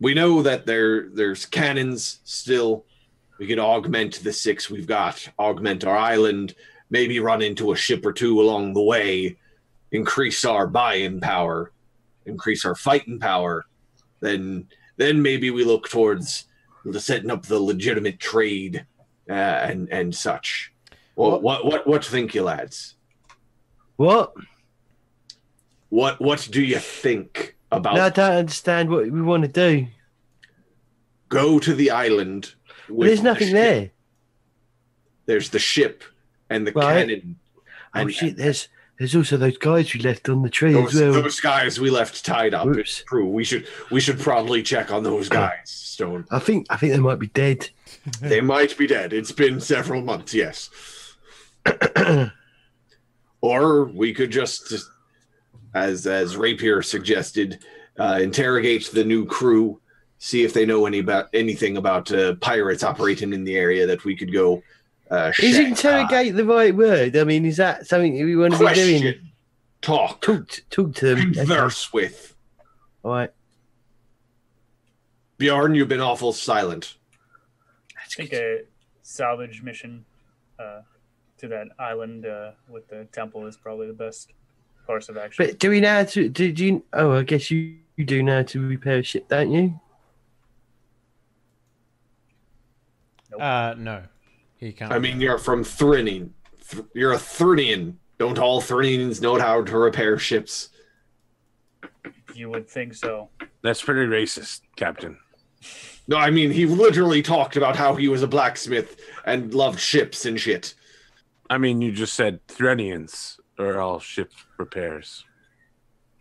We know that there's cannons still. We could augment the 6 we've got, augment our island, maybe run into a ship or 2 along the way, increase our buying power, increase our fighting power. Then maybe we look towards setting up the legitimate trade and such. Well, what think you, lads? What? What do you think about? No, I don't understand what we want to do. Go to the island. There's nothing there. There's the ship and the cannon. And shit, there's also those guys we left on the tree as well. Those guys we left tied up. It's true. We should probably check on those guys, Stone. I think they might be dead. They might be dead. It's been several months, yes. Or we could just, as Rapier suggested, interrogate the new crew. See if they know anything about pirates operating in the area that we could go. Is interrogate the right word? I mean, is that something we want to be doing? Talk to them. Converse with. All right. Bjorn, you've been awful silent. I think a salvage mission to that island with the temple is probably the best course of action. But do we know how to? Do you? Oh, I guess you do know how to repair a ship, don't you? Nope. No. He can't. I mean, you're from Thrynin. You're a Thrynian. Don't all Thrynians know how to repair ships? You would think so. That's pretty racist, Captain. No, I mean, he literally talked about how he was a blacksmith and loved ships and shit. I mean, you just said Thrynians are all ship repairs.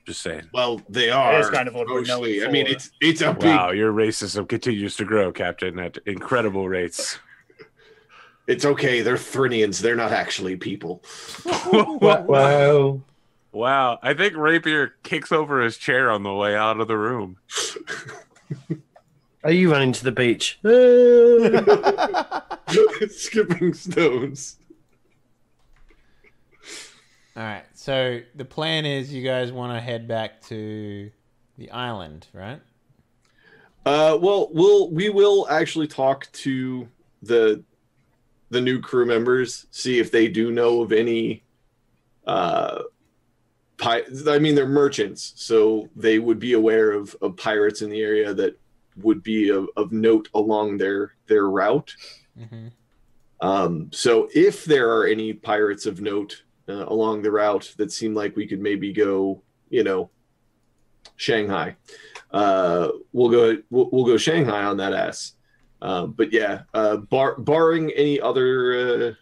Just saying. Well, they are. That is kind of what we're known for. I mean, it's a big... Wow, your racism continues to grow, Captain, at incredible rates. It's okay. They're Thrynians. They're not actually people. Wow. Wow. I think Rapier kicks over his chair on the way out of the room. Are you running to the beach? Skipping stones. All right. So the plan is you guys want to head back to the island, right? Well, we will actually talk to the new crew members, see if they do know of any. I mean, they're merchants, so they would be aware of pirates in the area that would be of note along their route. Mm-hmm. So if there are any pirates of note along the route that seem like we could maybe go, Shanghai, we'll go Shanghai on that ass. But yeah, barring any other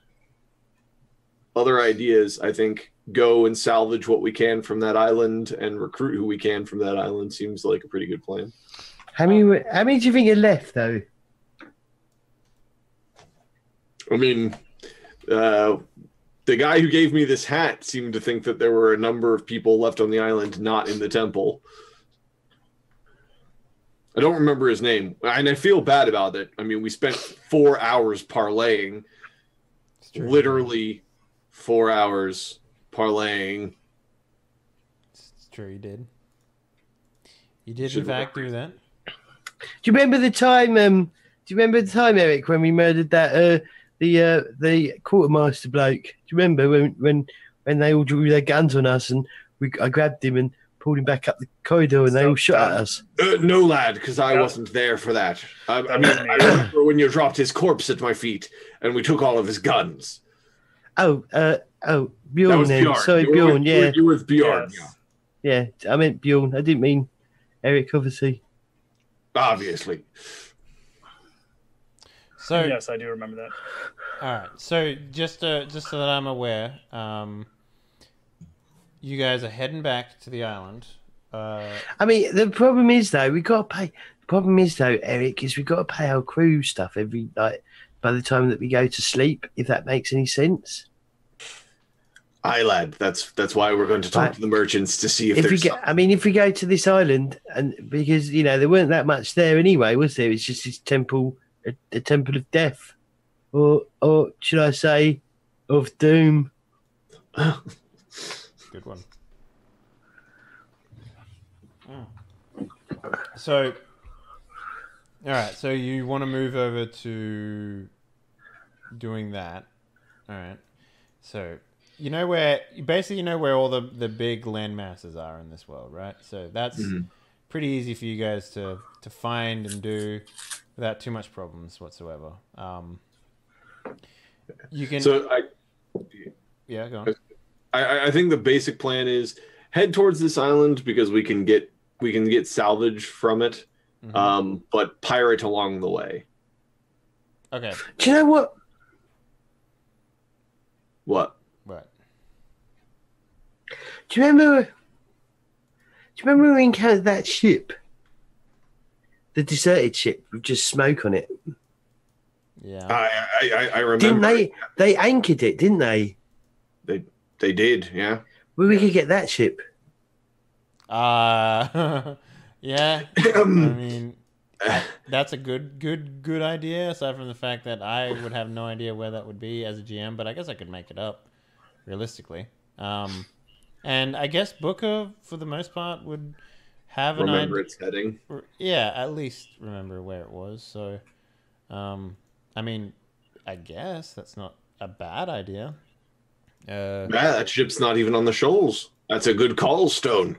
ideas, I think go and salvage what we can from that island and recruit who we can from that island seems like a pretty good plan. How many do you think are left, though? I mean, the guy who gave me this hat seemed to think that there were a number of people left on the island not in the temple. I don't remember his name, and I feel bad about it. I mean, we spent 4 hours parlaying. Literally 4 hours parlaying. It's true, you did. You did, in fact, do that. Do you remember the time? Eric, when we murdered that the quartermaster bloke? Do you remember when they all drew their guns on us and I grabbed him and pulled him back up the corridor and they all shot at us? No, lad, because I wasn't there for that. I remember when you dropped his corpse at my feet and we took all of his guns. Oh, Bjorn then. Bjorn. Sorry, Bjorn. Yeah, you were with Bjorn. Yes. Yeah, I meant Bjorn. I didn't mean Eric, obviously. Obviously. So yes, I do remember that. All right. So just so that I'm aware, you guys are heading back to the island. I mean, the problem is though, we got to pay. The problem is though, Eric, is we got to pay our crew stuff every by the time that we go to sleep, if that makes any sense. Aye, lad. That's why we're going to talk to the merchants to see if there's. If we go to this island, and because there weren't that much there anyway, was there? It's just this temple, a temple of death, or should I say, of doom? Good one. So, all right. So you want to move over to doing that. All right. So you know where all the big land masses are in this world, right? So that's pretty easy for you guys to find and do without too much problems whatsoever. You can. Yeah, go on. I think the basic plan is head towards this island because we can get salvage from it, but pirate along the way. Okay. Do you know what? What? Right. Do you remember when we encountered that ship? The deserted ship with just smoke on it. Yeah. I remember. Didn't they anchored it, didn't they? They did, yeah. Well, we could get that ship. Yeah. I mean, that's a good idea. Aside from the fact that I would have no idea where that would be as a GM, but I guess I could make it up, realistically. And I guess Booker, for the most part, would have remember its heading. Yeah, at least remember where it was. So, I mean, I guess that's not a bad idea. That ship's not even on the shoals. That's a good call, Stone.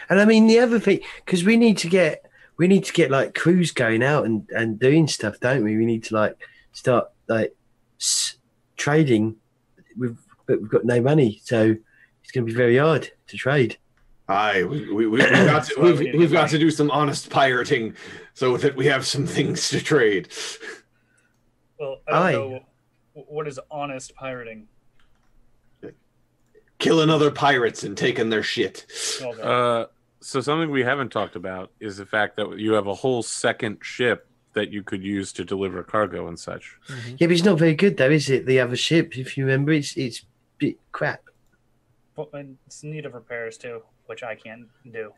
And I mean the other thing, because we need to get like crews going out and doing stuff, don't we? We need to start trading, but we've got no money, so it's going to be very hard to trade. Aye, we've got to do some honest pirating so that we have some things to trade. Well, I don't know. What is honest pirating? Killing other pirates and taking their shit. So something we haven't talked about is the fact that you have a whole second ship that you could use to deliver cargo and such. Mm-hmm. Yeah, but it's not very good though, is it? The other ship, if you remember, it's a bit crap. Well, it's in need of repairs too, which I can't do.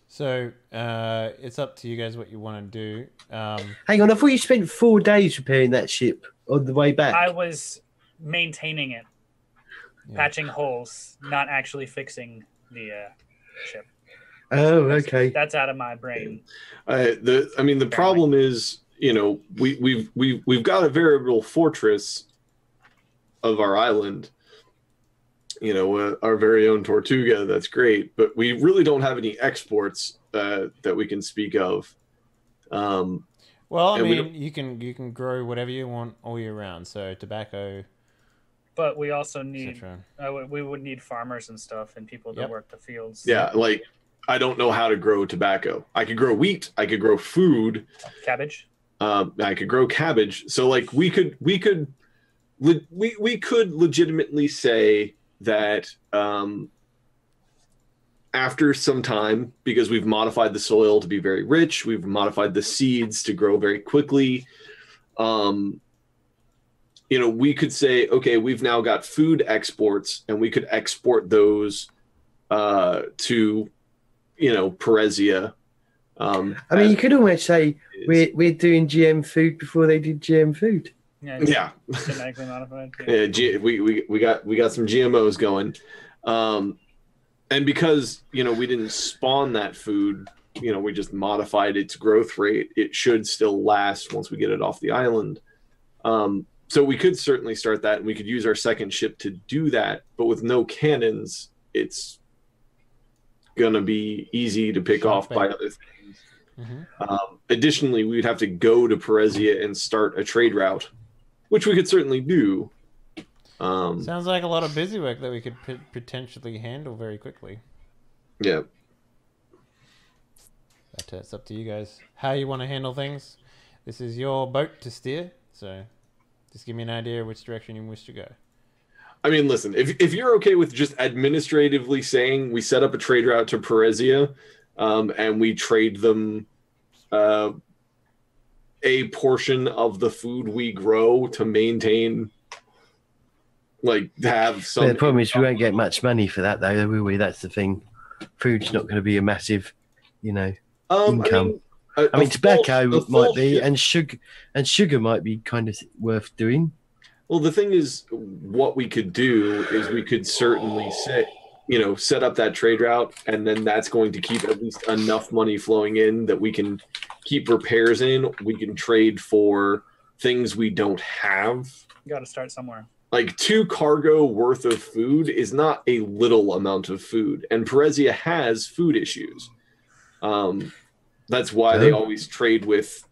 So it's up to you guys what you want to do. Hang on, I thought you spent 4 days repairing that ship on the way back. I was maintaining it, patching holes, not actually fixing the ship. Oh, okay. That's out of my brain. The problem is, we've got a variable fortress of our island. Our very own Tortuga. That's great, but we really don't have any exports that we can speak of. Well, I mean, you can grow whatever you want all year round. So tobacco. But we also need we would need farmers and stuff and people that work the fields. Yeah, I don't know how to grow tobacco. I could grow wheat. I could grow food. Cabbage. I could grow cabbage. So we could legitimately say that after some time, because we've modified the soil to be very rich, we've modified the seeds to grow very quickly. We could say, okay, we've now got food exports, and we could export those to, Peresia. You could almost say we're doing GM food before they did GM food. Yeah. Genetically modified. Yeah, we got some GMOs going. And because, we didn't spawn that food, we just modified its growth rate, it should still last once we get it off the island. So we could certainly start that, and we could use our second ship to do that. But with no cannons, it's going to be easy to pick off by other things. Mm-hmm. Additionally, we'd have to go to Peresia and start a trade route, which we could certainly do. Sounds like a lot of busy work that we could potentially handle very quickly. Yeah. But it's up to you guys how you want to handle things. This is your boat to steer, so just give me an idea which direction you wish to go. I mean, listen, if you're okay with just administratively saying we set up a trade route to Peresia, and we trade them a portion of the food we grow to maintain, like, have some. But the problem is we won't get much money for that, though, will we? That's the thing. Food's not going to be a massive, income. I mean, tobacco might be, and sugar might be kind of worth doing. Well, the thing is, what we could do is we could certainly set up that trade route, and then that's going to keep at least enough money flowing in that we can keep repairs in. We can trade for things we don't have. You got to start somewhere. Like 2 cargo worth of food is not a little amount of food, and Perezia has food issues. That's why they always trade with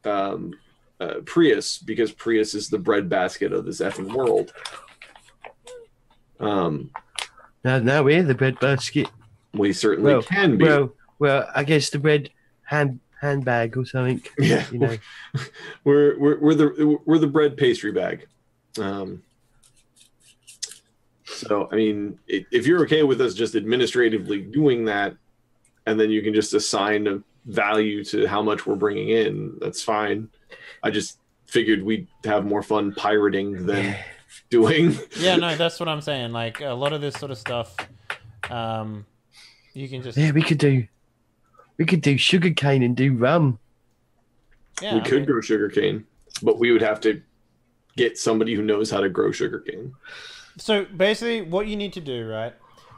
Prius, because Prius is the breadbasket of this effing world. Now we're the breadbasket. We certainly can be. Well, I guess the bread handbag or something. Yeah, we're the bread pastry bag. So, I mean, if you're okay with us just administratively doing that, and then you can just assign a value to how much we're bringing in, that's fine. I just figured we'd have more fun pirating than doing. Yeah, no, that's what I'm saying. Like, a lot of this sort of stuff, you can just... Yeah, we could do sugarcane and do rum. Yeah, we could grow sugarcane, but we would have to get somebody who knows how to grow sugarcane. So basically what you need to do,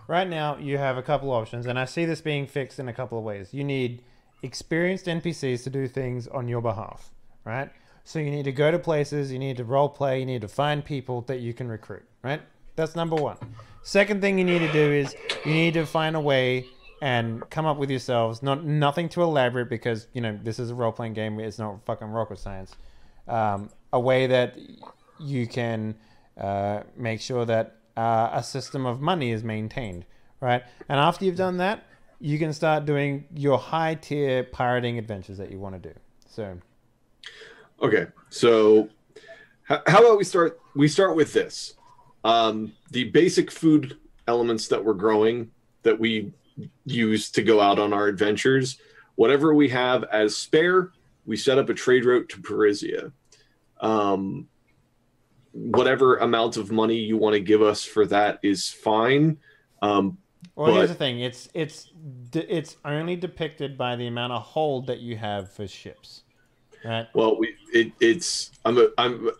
right now you have a couple options, and I see this being fixed in a couple of ways. You need experienced NPCs to do things on your behalf, right? So you need to go to places, you need to role play, you need to find people that you can recruit, right? That's number one. Second thing you need to do is you need to find a way and come up with yourselves, nothing too elaborate, because this is a role-playing game, it's not fucking rocket science. A way that you can make sure that a system of money is maintained, right? And after you've done that, you can start doing your high-tier pirating adventures that you want to do. So, okay, so how about we start? We start with this: the basic food elements that we're growing that we use to go out on our adventures. Whatever we have as spare, we set up a trade route to Perezia. Whatever amount of money you want to give us for that is fine. Here's the thing: it's only depicted by the amount of hold that you have for ships, right? Well, I'm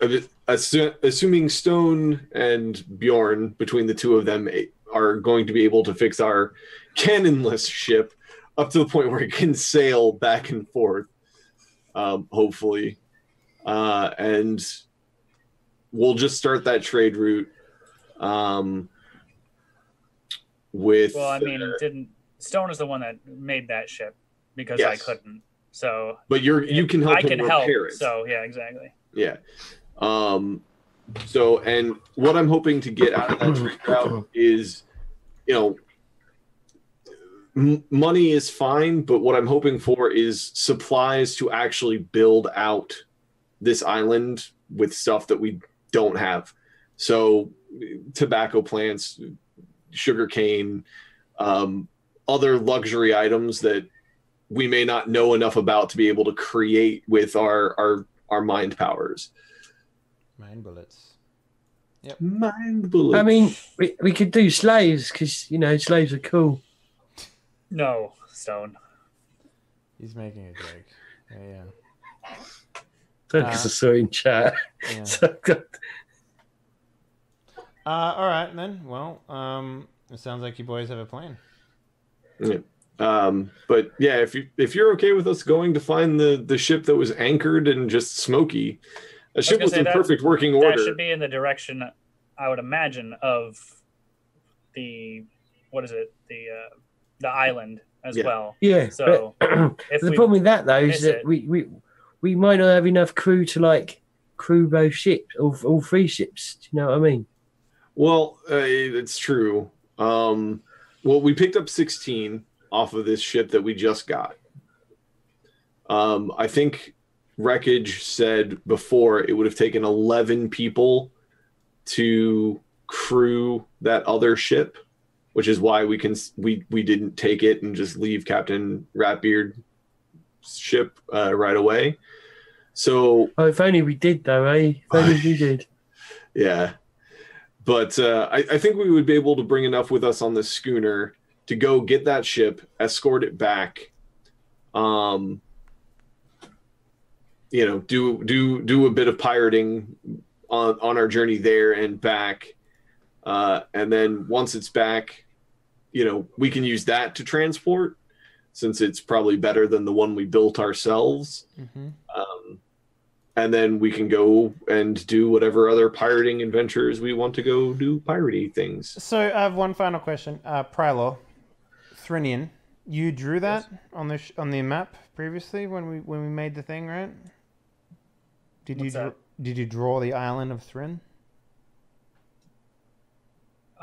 assuming Stone and Bjorn, between the two of them, are going to be able to fix our cannonless ship up to the point where it can sail back and forth, hopefully, and we'll just start that trade route. Stone is the one that made that ship, because yes. I couldn't. So, but you can help him repair it. So yeah, exactly. Yeah. So, and what I'm hoping to get out of that trade route is, money is fine, but what I'm hoping for is supplies to actually build out this island with stuff that we don't have. So, tobacco plants, sugarcane, other luxury items that we may not know enough about to be able to create with our mind powers. Mind bullets. Yep. Mind bullets. I mean, we could do slaves, because slaves are cool. No, Stone. He's making a joke. Yeah. Because I saw it in chat. Yeah. So, all right then. Well, it sounds like you boys have a plan. Yeah. But yeah, if you're okay with us going to find the ship that was anchored and just smoky, a ship was in perfect working order. That should be in the direction, I would imagine, of the island as well. Yeah. So the problem with that though is that we might not have enough crew to crew both ships, all 3 ships. Do you know what I mean? Well, it's true. Well, we picked up 16 off of this ship that we just got. I think Wreckage said before it would have taken 11 people to crew that other ship, which is why we didn't take it and just leave Captain Ratbeard's ship right away. So, if only we did, though, eh? If only we did. Yeah. But I think we would be able to bring enough with us on this schooner to go get that ship, escort it back, do a bit of pirating on our journey there and back. And then once it's back, we can use that to transport, since it's probably better than the one we built ourselves. Mm-hmm. And then we can go and do whatever other pirating adventures we want to go do piratey things. So I have one final question. Prylor, Thrinian, you drew that on the map previously when we made the thing, right? Did you draw the island of Thrin?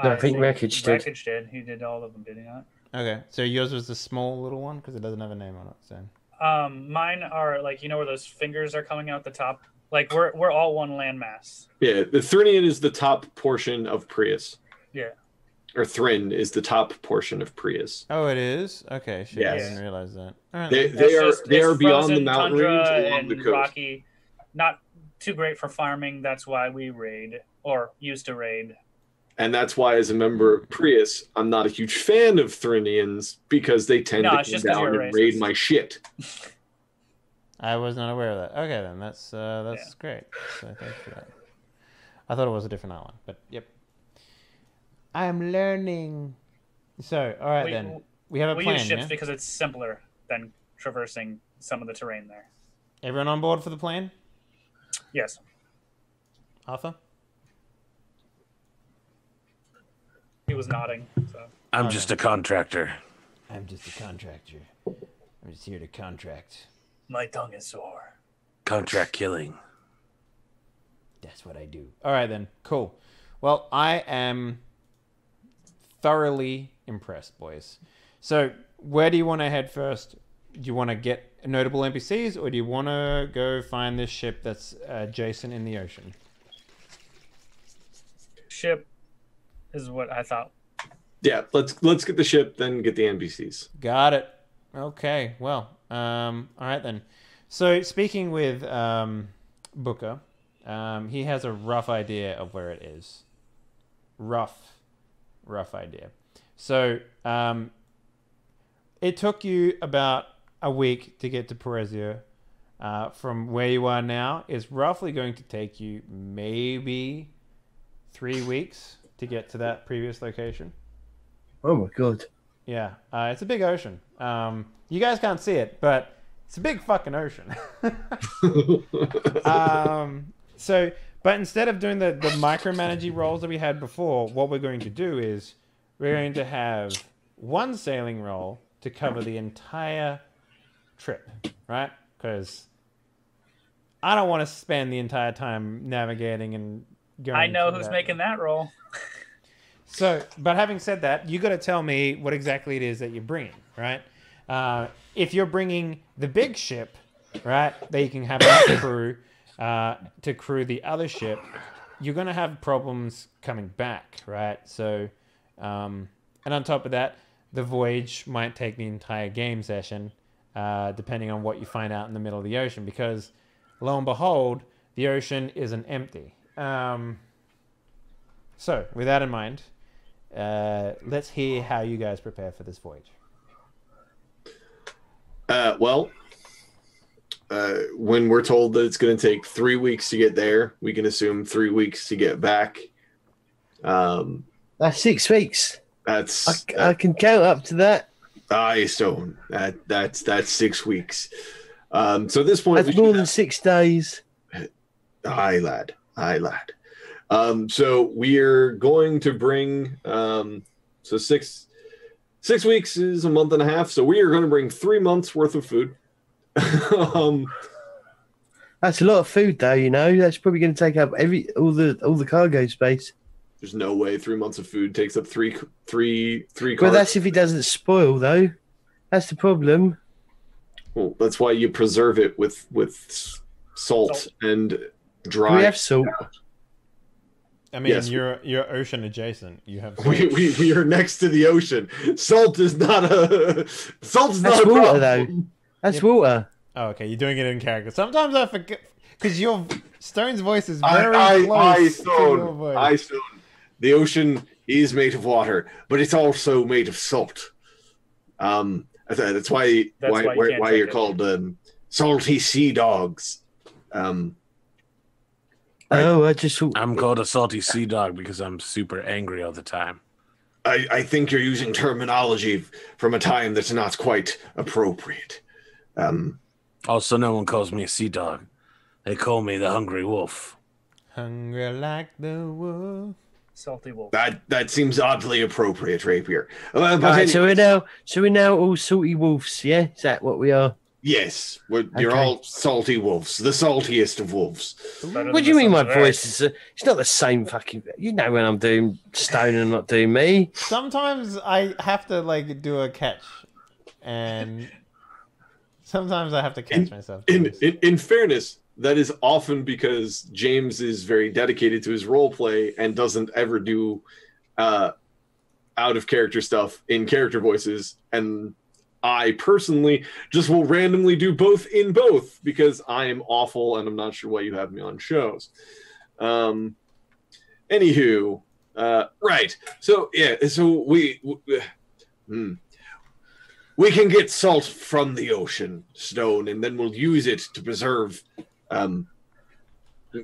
No, I think Wreckage did. Wreckage did. He did all of them, did he not? Okay, so yours was the small little one because it doesn't have a name on it. So. Mine are like, where those fingers are coming out the top. Like we're all one landmass. Yeah, the Thrinian is the top portion of Prius. Yeah. Or Thrin is the top portion of Prius. Oh, it is? Okay, shit, Yes. I didn't realize that. All right. They are beyond the frozen mountain tundra range along the and coast. rocky, not too great for farming. That's why we raid or used to raid. And that's why, as a member of Prius, I'm not a huge fan of Thrinians, because they tend to come down and raid my shit. I was not aware of that. Okay, then that's great. So thanks for that. I thought it was a different island, but yep. I am learning. So, all right then. We have a plan. We use ships yeah? because it's simpler than traversing some of the terrain there. Everyone on board for the plan? Yes. Arthur? He was nodding. So. I'm just a contractor. I'm just a contractor. I'm just here to contract. My tongue is sore. Contract killing. That's what I do. All right, then. Cool. Well, I am thoroughly impressed, boys. So, where do you want to head first? Do you want to get notable NPCs, or do you want to go find this ship that's adjacent in the ocean? Ship is what I thought. Yeah, let's get the ship, then get the NPCs. Got it. Okay. Well, all right then. So, speaking with Booker, he has a rough idea of where it is. Rough idea. So, it took you about a week to get to Perezio. From where you are now, is roughly going to take you maybe 3 weeks to get to that previous location. Oh my god. Yeah, it's a big ocean. You guys can't see it, but it's a big fucking ocean. But instead of doing the micromanaging roles that we had before, what we're going to do is we're going to have one sailing role to cover the entire trip, right? Because I don't want to spend the entire time navigating and going. I know who's making that role. So, but having said that, you got to tell me what exactly it is that you're bringing, right? If you're bringing the big ship, right, that you can have enough crew to crew the other ship, you're going to have problems coming back, right? So, and on top of that, the voyage might take the entire game session, depending on what you find out in the middle of the ocean, because lo and behold, the ocean isn't empty. So, with that in mind, let's hear how you guys prepare for this voyage. When we're told that it's going to take 3 weeks to get there, we can assume 3 weeks to get back. That's 6 weeks. I can count up to that. So that's 6 weeks. So at this point, that's more than 6 days. Aye, lad. So we're going to bring so 6 weeks is a month and a half. So we are going to bring 3 months worth of food. That's a lot of food, though. That's probably going to take up all the cargo space. There's no way 3 months of food takes up three cars. Well, that's if it doesn't spoil, though. That's the problem. Well, that's why you preserve it with salt and dry. Do we have salt? I mean, yes. you're ocean adjacent. You have salt. We are next to the ocean. Salt is not a That's water, water, though. That's water. Oh, okay, you're doing it in character. Sometimes I forget because your Stone's voice is very close to your voice. The ocean is made of water, but it's also made of salt. That's why you're called salty sea dogs. Oh, I just thought... I'm called a salty sea dog because I'm super angry all the time. I think you're using terminology from a time that's not quite appropriate. Also, no one calls me a sea dog. They call me the hungry wolf. Hungry like the wolf. Salty wolf. That seems oddly appropriate, Rapier. Right, so we're now all salty wolves, yeah? Is that what we are? Yes, you're all salty wolves, the saltiest of wolves. What do you mean my voice is... it's not the same fucking... You know when I'm doing Stone and not doing me. Sometimes I have to, like, do a catch. And sometimes I have to catch myself. In fairness, that is often because James is very dedicated to his role play and doesn't ever do out-of-character stuff in character voices, and... I personally just will randomly do both in both because I am awful and I'm not sure why you have me on shows. Anywho, right. So yeah, so we can get salt from the ocean, Stone, and then we'll use it to preserve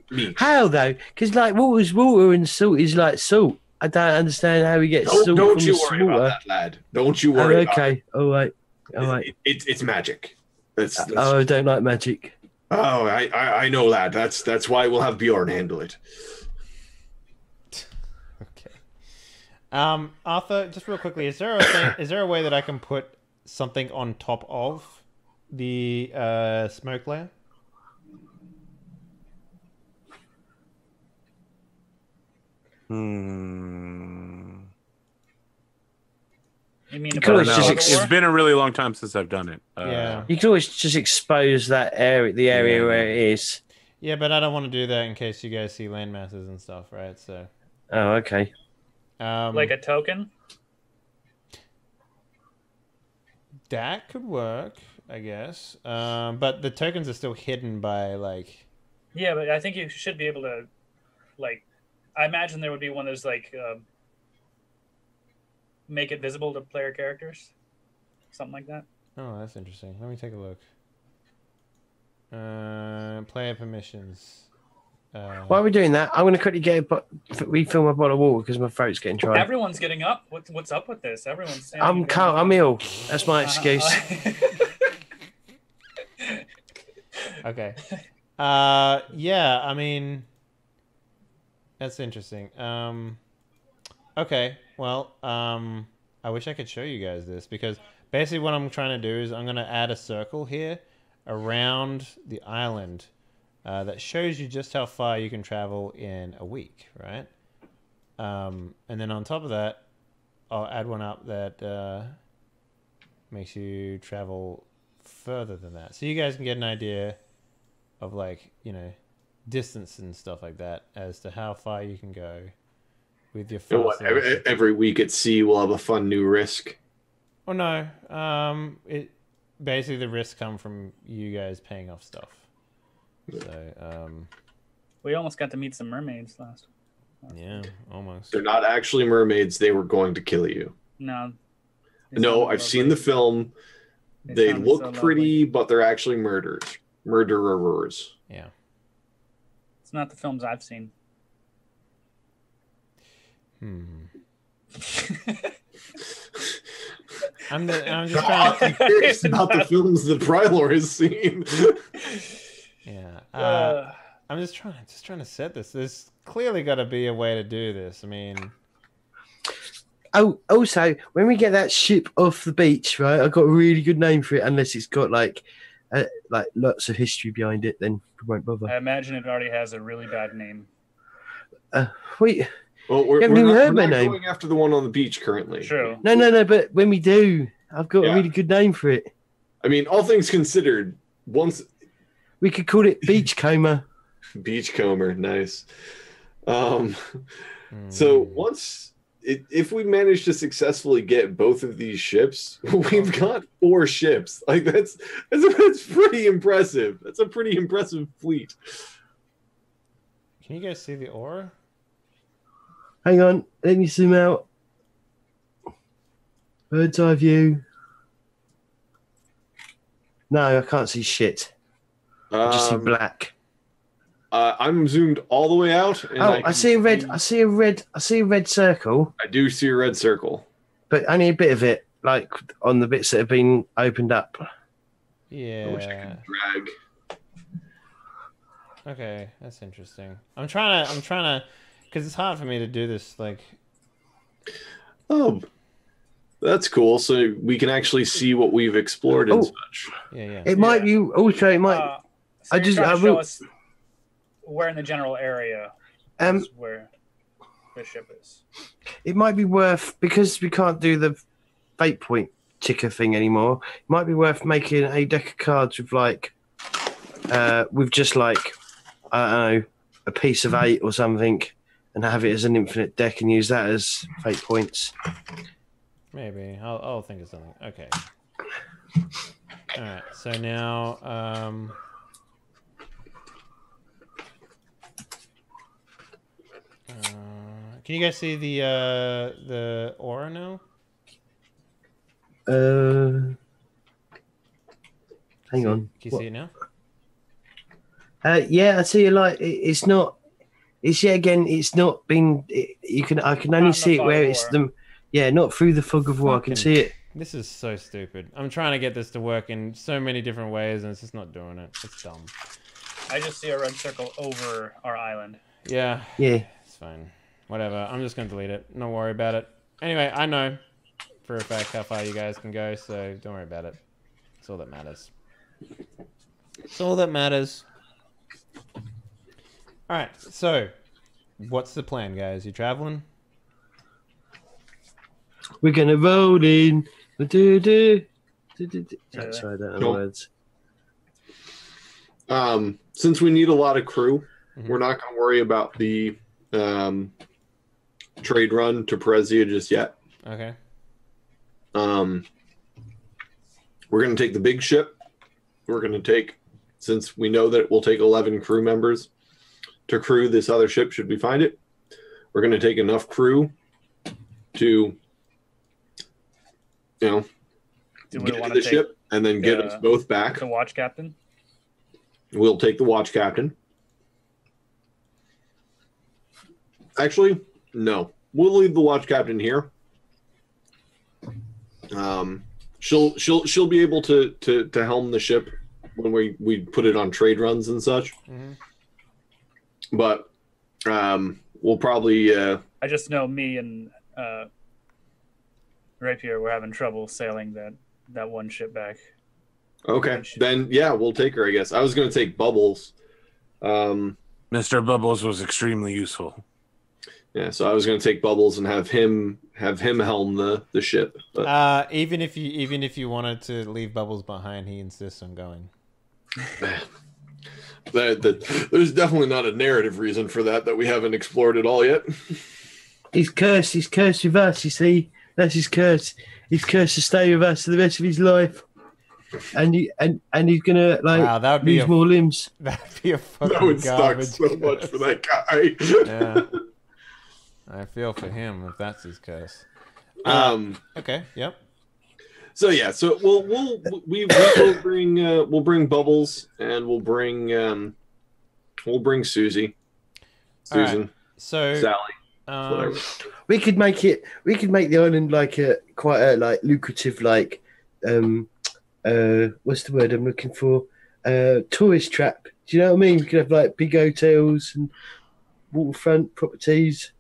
meat. How though? Because like water's water and salt is like salt. I don't understand how we get salt from the Don't you worry about that, lad. Don't you worry. Okay, all right. All right. It's magic. That's I don't like magic. Oh, I know, lad. That's why we'll have Bjorn handle it. Okay. Arthur, just real quickly, is there a way that I can put something on top of the smoke layer? You mean it's been a really long time since I've done it. Yeah. You can always just expose that area, the area where it is. Yeah, but I don't want to do that in case you guys see land masses and stuff, right? So. Oh, okay. Like a token? That could work, I guess. But the tokens are still hidden by like. Yeah, but I think you should be able to, like, I imagine there would be one that's like. Make it visible to player characters, something like that. Oh, that's interesting. Let me take a look. Player permissions. While we're doing that, I'm going to quickly refill my bottle of water because my throat's getting dry. Everyone's getting up. What's up with this? Everyone's. I'm ill. That's my excuse. Okay. Yeah. I mean, that's interesting. Okay. Well, I wish I could show you guys this because basically what I'm trying to do is I'm going to add a circle here around the island that shows you just how far you can travel in a week, right? And then on top of that, I'll add one up that makes you travel further than that. So you guys can get an idea of like, you know, distance and stuff like that as to how far you can go. With your every week at sea, we'll have a fun new risk. Oh no, it basically the risks come from you guys paying off stuff. So we almost got to meet some mermaids last. Yeah, almost. They're not actually mermaids. They were going to kill you. No. I've seen the film. They look pretty, but they're actually murderers. Yeah. It's not the films I've seen. I'm just trying to... It's not the films that Prylor has seen. Yeah. I'm just trying to set this. There's clearly got to be a way to do this. I mean... Oh, also, when we get that ship off the beach, right, I've got a really good name for it, unless it's got, like lots of history behind it, then we won't bother. I imagine it already has a really bad name. Wait... Well, we're not going after the one on the beach currently. True. No, but when we do, I've got a really good name for it. I mean, all things considered, once... We could call it Beachcomber. Beachcomber, nice. So once if we manage to successfully get both of these ships, we've got 4 ships. Like that's pretty impressive. That's a pretty impressive fleet. Can you guys see the aura? Hang on, let me zoom out. Bird's eye view. No, I can't see shit. I just see black. I'm zoomed all the way out. And I see a red. I see a red circle. I do see a red circle, but only a bit of it, like on the bits that have been opened up. Yeah. I wish I could drag. Okay, that's interesting. I'm trying to, because it's hard for me to do this. Like, oh, that's cool. So we can actually see what we've explored and such. Yeah. It might be also. It might. So I will. Us where in the general area is where the ship is. It might be worth, because we can't do the fate point ticker thing anymore. It might be worth making a deck of cards with just like, I don't know, a piece of 8 or something, and have it as an infinite deck and use that as fate points. Maybe I'll think of something. Okay. All right. So now, can you guys see the aura now? Hang on. Can you see it now? Yeah, I see. It's not. It's yet again. It's not been. I can only see it where it's the. Yeah, not through the fog of war. I can see it. This is so stupid. I'm trying to get this to work in so many different ways, and it's just not doing it. It's dumb. I just see a red circle over our island. Yeah. Yeah. It's fine. Whatever. I'm just gonna delete it. Don't worry about it. Anyway, I know for a fact how far you guys can go, so don't worry about it. It's all that matters. It's all that matters. All right. So, what's the plan, guys? You traveling? We're gonna roll in. Sorry, I don't know the words. Since we need a lot of crew, we're not going to worry about the trade run to Perezia just yet. Okay. We're going to take the big ship. We're going to take, since we know that it will take 11 crew members to crew this other ship should we find it, we're going to take enough crew to, get to the ship and then get us both back. The watch captain? We'll take the watch captain. Actually, no. We'll leave the watch captain here. She'll be able to helm the ship when we put it on trade runs and such. Mm-hmm. But we'll probably. I just know me and Rapier were having trouble sailing that one ship back. Okay, then yeah, we'll take her. I guess I was going to take Bubbles. Mr. Bubbles was extremely useful. Yeah, so I was going to take Bubbles and have him helm the ship. But... even if you wanted to leave Bubbles behind, he insists on going. There's definitely not a narrative reason for that we haven't explored at all yet. He's cursed. He's cursed with us. You see, that's his curse. He's cursed to stay with us for the rest of his life. And he's gonna that'd lose more limbs. That'd be a fucking that would garbage suck so much for that guy. Yeah, I feel for him if that's his curse. Okay. Yep. So yeah, so we'll bring Bubbles and we'll bring Susan, right. So Sally, whatever. We could make the island quite a lucrative what's the word I'm looking for? Tourist trap. Do you know what I mean? We could have big hotels and waterfront properties.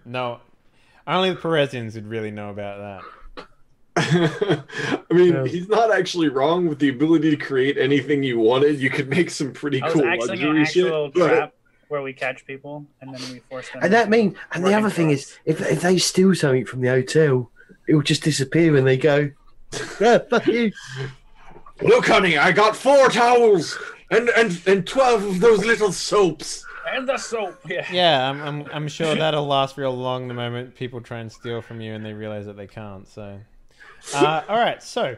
No, only the Perezians would really know about that. I mean, he's not actually wrong with the ability to create anything you wanted. You could make some pretty cool luxury shit. Trap where we catch people and then we force them. And the other thing is, if they steal something from the hotel, it will just disappear when they go. Yeah, fuck you. Look, honey, I got 4 towels and 12 of those little soaps. And the soap. Yeah. Yeah, I'm sure that'll last real long the moment people try and steal from you and they realize that they can't. So, all right. So,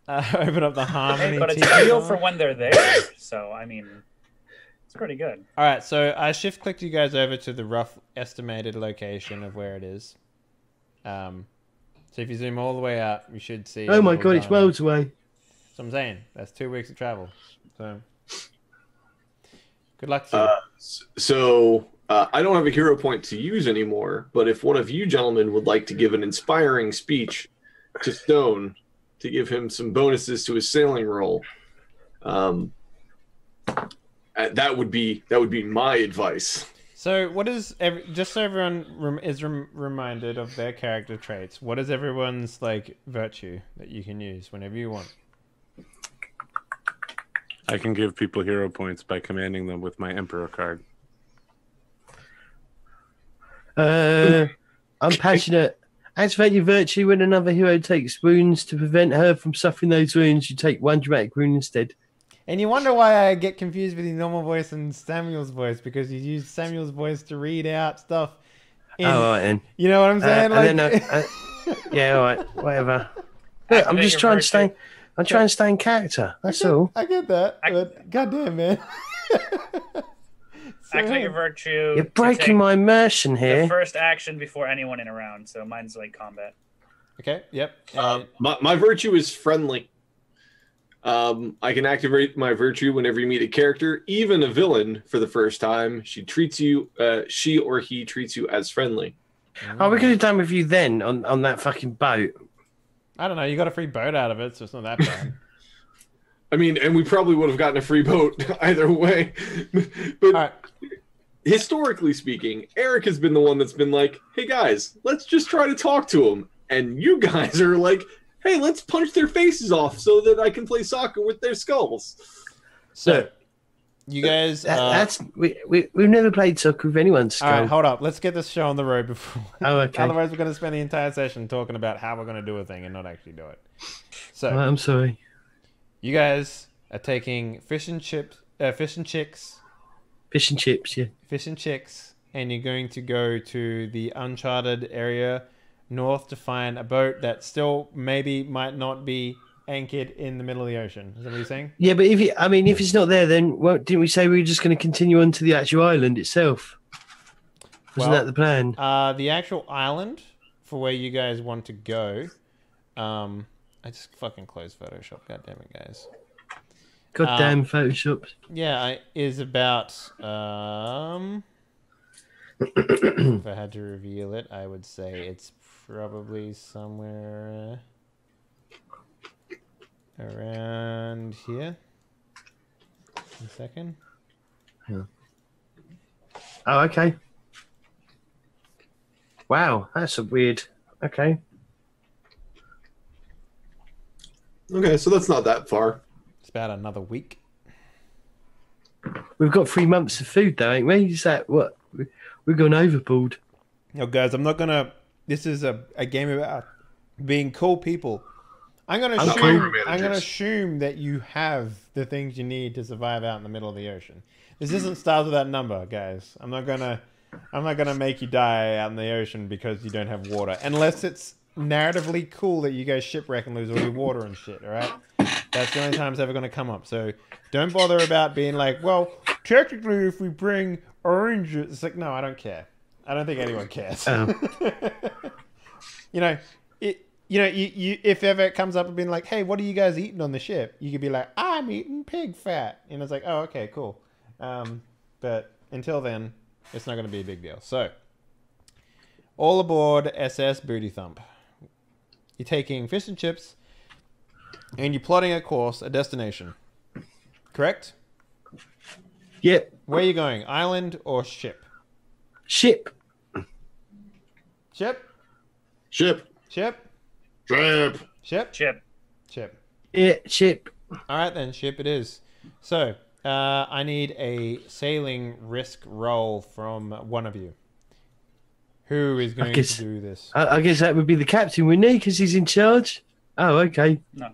open up the Harmony. Hey, but it's TV real bar. for when they're there. So I mean, it's pretty good. All right. So I shift clicked you guys over to the rough estimated location of where it is. So if you zoom all the way out, you should see. Oh my god, it's worlds away. So I'm saying that's 2 weeks of travel. So good luck to you. So I don't have a hero point to use anymore, but if one of you gentlemen would like to give an inspiring speech to Stone to give him some bonuses to his sailing roll, that would be my advice. So what is just so everyone is reminded of their character traits? What is everyone's like virtue that you can use whenever you want? I can give people hero points by commanding them with my Emperor card. I'm passionate. Activate your virtue when another hero takes wounds. To prevent her from suffering those wounds, you take one dramatic wound instead. And you wonder why I get confused with your normal voice and Samuel's voice, because you use Samuel's voice to read out stuff. Oh, all right then. You know what I'm saying? Yeah, all right, whatever. Look, I'm just trying to stay. I'm trying to stay in character. That's all. I get that. But goddamn, man. Activate your virtue. You're breaking my immersion here. The first action before anyone in a round, so mine's like combat. Okay. Yep. My virtue is friendly. I can activate my virtue whenever you meet a character, even a villain, for the first time. She or he treats you as friendly. Oh, we could have done with you then on that fucking boat. I don't know. You got a free boat out of it, so it's not that bad. I mean, and we probably would have gotten a free boat either way. But historically speaking, Eric has been the one that's been like, hey guys, let's just try to talk to him. And you guys are like, hey, let's punch their faces off so that I can play soccer with their skulls. So, you guys... we've never played soccer with anyone's skull. All right, hold up. Let's get this show on the road before... Oh, okay. Otherwise, we're going to spend the entire session talking about how we're going to do a thing and not actually do it. So, I'm sorry. You guys are taking fish and chicks. Fish and chips, yeah. Fish and chicks, and you're going to go to the uncharted area north to find a boat that still might not be anchored in the middle of the ocean. Is that what you're saying? Yeah, but if it's not there, then didn't we say we were just going to continue on to the actual island itself? Wasn't that the plan? The actual island for where you guys want to go. I just fucking closed Photoshop. God damn it, guys. Goddamn Photoshop. Yeah, is about if I had to reveal it, I would say it's probably somewhere around here. A second. Yeah. Oh, okay. Wow, that's a weird. Okay. Okay, so that's not that far. It's about another week. We've got 3 months of food, though, ain't we? Is that what? We're going overboard. No, guys, I'm not gonna. This is a game about being cool people. I'm gonna assume that you have the things you need to survive out in the middle of the ocean. This isn't Stars Without Number, guys. I'm not gonna make you die out in the ocean because you don't have water, unless it's narratively cool that you guys shipwreck and lose all your water and shit. All right, that's the only time it's ever gonna come up. So don't bother about being like, well, technically, if we bring oranges, it's like, no, I don't care. I don't think anyone cares. Oh. If ever it comes up and being like, hey, what are you guys eating on the ship? You could be like, I'm eating pig fat. And it's like, oh, okay, cool. But until then, it's not going to be a big deal. So, all aboard SS Booty Thump. You're taking fish and chips, and you're plotting a course, a destination. Correct? Yep. Where are you going? Island or ship? Ship. Ship? Ship. Ship? Ship. Ship? Chip. Ship. Yeah, ship. All right, then. Ship it is. So, I need a sailing risk roll from one of you. Who is going to do this? I guess that would be the captain, wouldn't he? Because he's in charge. Oh, okay. No.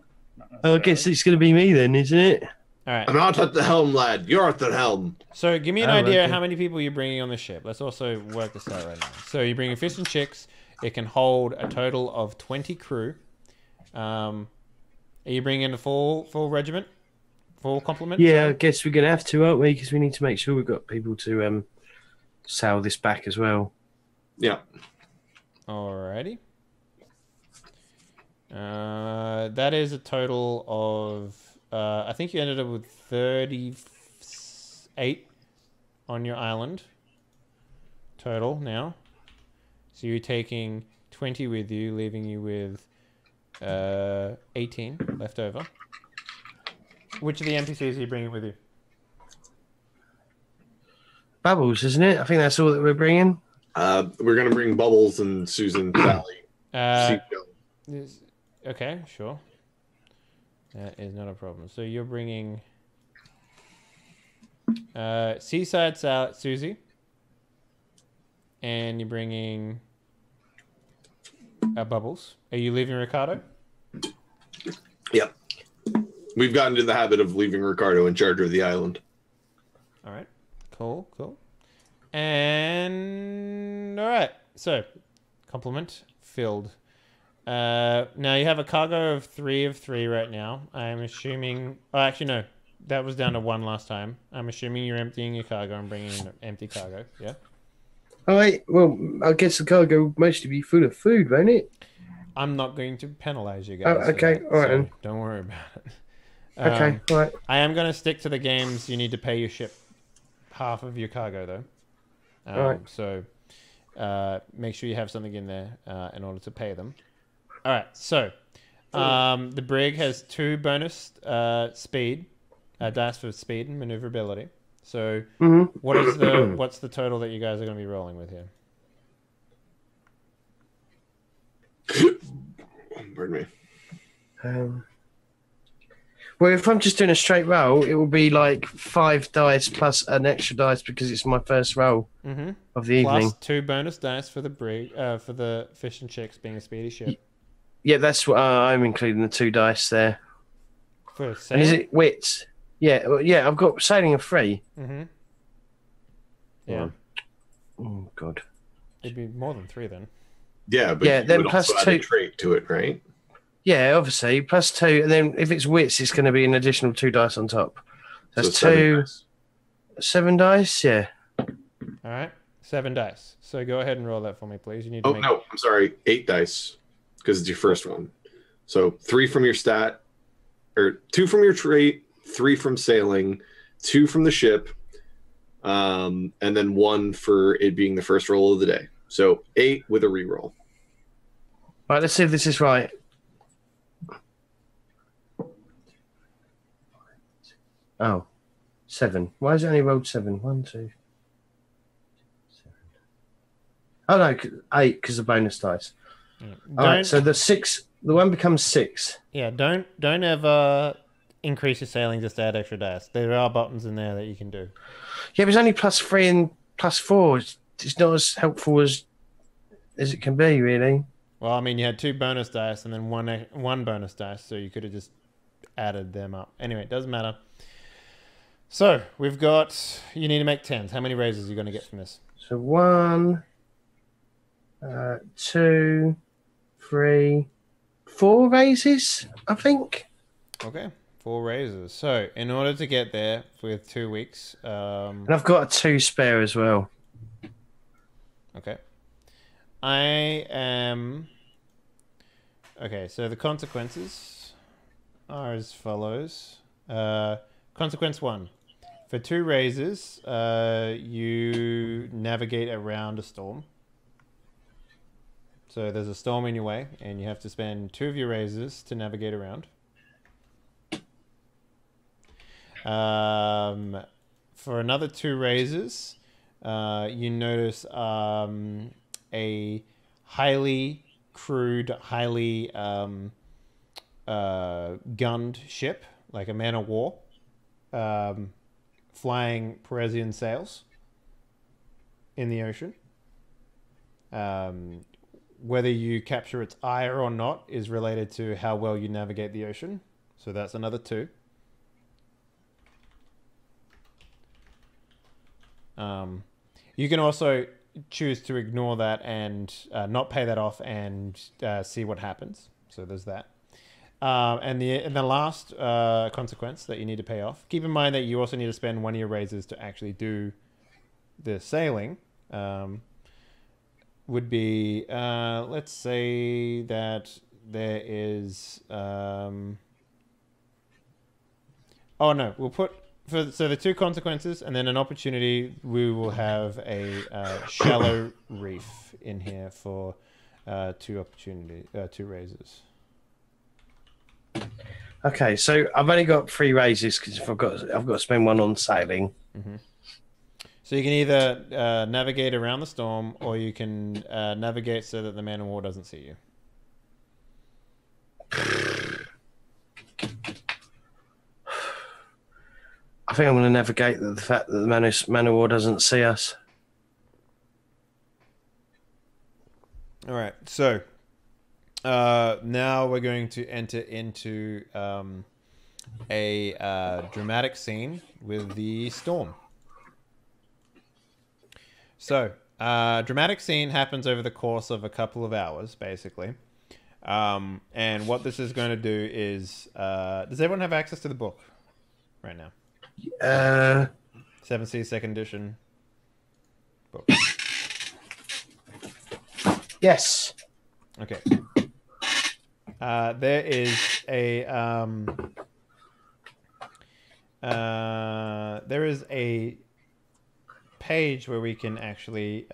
Oh, I guess it's going to be me then, isn't it? All right. I'm not at the helm, lad. You're at the helm. So give me an idea okay. how many people you're bringing on the ship. Let's also work this out right now. So you're bringing fish and chicks. It can hold a total of 20 crew. Are you bringing in a full regiment? Full complement? Yeah, sorry? I guess we're gonna have to, aren't we? Because we need to make sure we've got people to sail this back as well. Yeah. Alrighty. That is a total of... I think you ended up with 38 on your island. Total now. So you're taking 20 with you, leaving you with 18 left over. Which of the NPCs are you bringing with you? Bubbles, isn't it? I think that's all that we're bringing. We're gonna bring Bubbles and Susan, Sally. Seagull. Okay, sure. That is not a problem. So you're bringing Seaside Susie, and you're bringing Bubbles. Are you leaving Ricardo? Yep. We've gotten into the habit of leaving Ricardo in charge of the island. All right. Cool. And all right. So, complement filled. Now you have a cargo of 3 of 3 right now. I'm assuming... Oh, actually, no. That was down to 1 last time. I'm assuming you're emptying your cargo and bringing in an empty cargo. Yeah? All right. Well, I guess the cargo will mostly be full of food, won't it? I'm not going to penalize you guys. Oh, okay. For that, All right. so don't worry about it. Okay. All right. I am going to stick to the games. You need to pay your ship half of your cargo, though. All right. So make sure you have something in there in order to pay them. All right. So the brig has 2 bonus speed dice for speed and maneuverability. So what's the total that you guys are going to be rolling with here? Pardon me. Well, if I'm just doing a straight roll, it will be like 5 dice plus an extra dice because it's my first roll of the evening. Plus 2 bonus dice for the brig, for the fish and chicks being a speedy ship. Yeah, that's what I'm including the 2 dice there. For And sailing? is it wits? Yeah, yeah. I've got sailing of 3. Yeah. Oh God. It'd be more than 3 then. Yeah, but Yeah, you then would plus also add 2 a trait to it, right? Yeah, obviously plus 2, and then if it's wits, it's going to be an additional 2 dice on top. That's So 7 dice. 7 dice. Yeah. All right. 7 dice. So go ahead and roll that for me, please. You need to Oh, no, I'm sorry. 8 dice, because it's your first one. So 3 from your stat, or 2 from your trait, 3 from sailing, 2 from the ship, and then 1 for it being the first roll of the day. So 8 with a reroll. Right. Let's see if this is right. Oh, 7. Why has it only rolled 7? 1, 2, 7. Oh no, 8 because of bonus dice. All right, so the 1 becomes 6. Yeah, don't ever increase your sailing just to add extra dice. There are buttons in there that you can do. Yeah, but it's only plus 3 and plus 4. It's not as helpful as it can be, really. Well, I mean, you had 2 bonus dice and then one bonus dice, so you could have just added them up. Anyway, it doesn't matter. So we've got. You need to make 10s. How many raises are you going to get from this? So 1, 2, 3, 4 raises, I think. Okay, 4 raises. So in order to get there with 2 weeks, And I've got a 2 spare as well. okay, I am. Okay, so the consequences are as follows. Consequence 1. For 2 raises, you navigate around a storm. So there's a storm in your way, and you have to spend 2 of your raises to navigate around. For another 2 raises, you notice a highly crewed, highly gunned ship, like a man of war, flying Parisian sails in the ocean. Whether you capture its ire or not is related to how well you navigate the ocean. So that's another 2. You can also choose to ignore that and not pay that off and see what happens. So there's that. And the last consequence that you need to pay off. Keep in mind that you also need to spend one of your raises to actually do the sailing. Would be let's say that there is. Oh no, we'll put. So the two consequences and then an opportunity, we will have a shallow reef in here for two raises. Okay, so I've only got 3 raises because I've got to spend one on sailing. Mm-hmm. So you can either navigate around the storm, or you can navigate so that the man of war doesn't see you. I think I'm going to navigate the fact that the man of war doesn't see us. All right, so now we're going to enter into a dramatic scene with the storm. So, dramatic scene happens over the course of a couple of hours, basically. And what this is going to do is... does everyone have access to the book right now? 7C 2nd edition book. Yes. Okay. There is a page where we can actually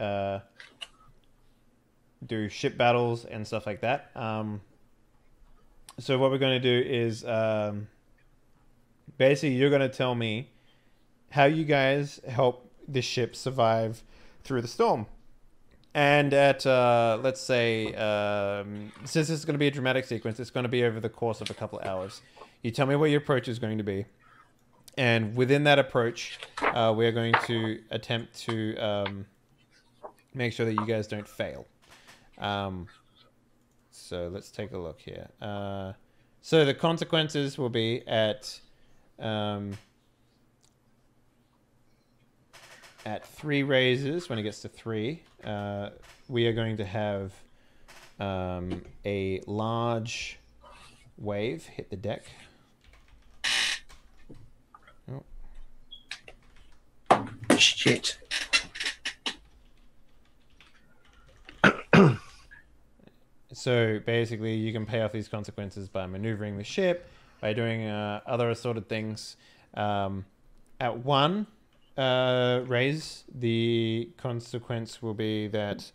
do ship battles and stuff like that. So what we're going to do is basically you're going to tell me how you guys help the ship survive through the storm. And at, let's say, since this is going to be a dramatic sequence, it's going to be over the course of a couple of hours. You tell me what your approach is going to be. And within that approach, we're going to attempt to make sure that you guys don't fail. So let's take a look here. So the consequences will be at 3 raises, when it gets to 3, we are going to have a large wave hit the deck. Oh. Shit. So basically, you can pay off these consequences by maneuvering the ship, by doing other assorted things. At 1 raise, the consequence will be that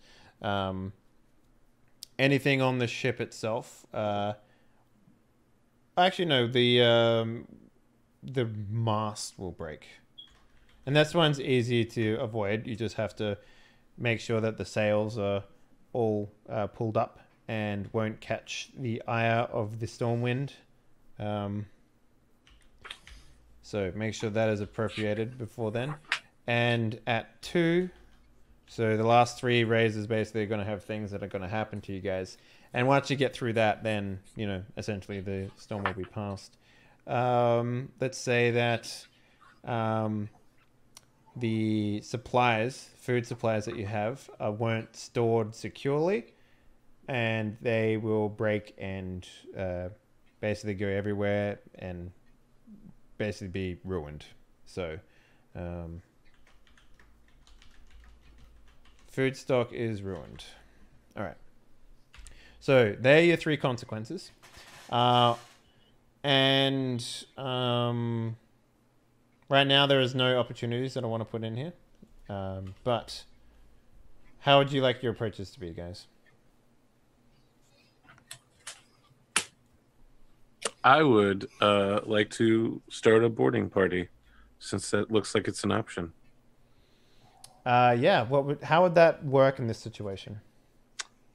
anything on the ship itself... actually, no, the mast will break. And this one's easy to avoid. You just have to make sure that the sails are all pulled up and won't catch the ire of the storm wind. So make sure that is appropriated before then. And at 2, so the last 3 raises basically are going to have things that are going to happen to you guys. And once you get through that, then, you know, essentially the storm will be past. Let's say that the supplies, food supplies that you have, weren't stored securely, and they will break and basically go everywhere and basically be ruined. So food stock is ruined. All right. So there are your 3 consequences. And right now there is no opportunities that I want to put in here. But how would you like your approaches to be, guys? I would like to start a boarding party, since that looks like it's an option. Yeah. How would that work in this situation?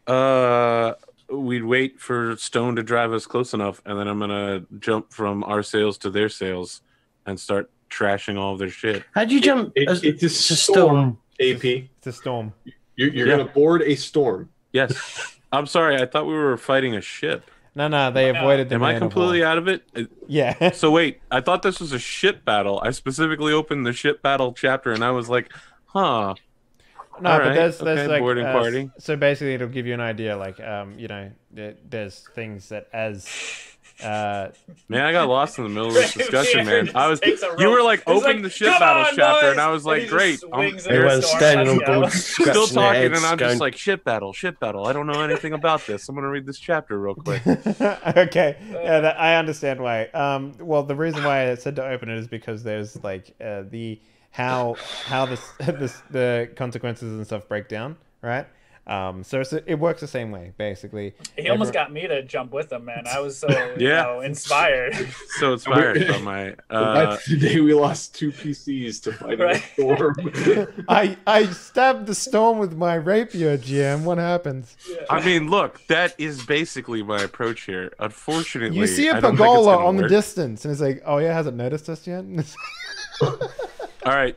We'd wait for Stone to drive us close enough, and then I'm gonna jump from our sails to their sails and start trashing all of their shit. How'd you jump? It's a storm, AP. It's a storm. You're going to board a storm. Yes. I'm sorry. I thought we were fighting a ship. No, they avoided the Am I completely out of it? Yeah. So wait, I thought this was a ship battle. I specifically opened the ship battle chapter, and I was like, Huh. No, All but right, there's okay, like boarding party. so basically it'll give you an idea, like you know, there's things that as Man, I got lost in the middle of this discussion, man. You were like, He's open like, the ship "Come battle on, chapter, boys!" and I was And he like, just great. swings into Everyone's the storm. standing on Let's go. board, Still scratching their talking, heads, and I'm going, just like, ship battle, ship battle. I don't know anything about this. I'm gonna read this chapter real quick. okay, yeah, I understand why. Well, the reason why I said to open it is because there's like the how the consequences and stuff break down, right? So it works the same way, basically. He almost got me to jump with him, man. I was so inspired. So inspired by my. That's the day we lost 2 PCs to fight a storm. I stabbed the storm with my rapier, GM. What happens? I mean, look, that is basically my approach here. Unfortunately, You see a I don't think it's pergola gonna on the work. distance, and it's like, oh yeah, hasn't noticed us yet. All right,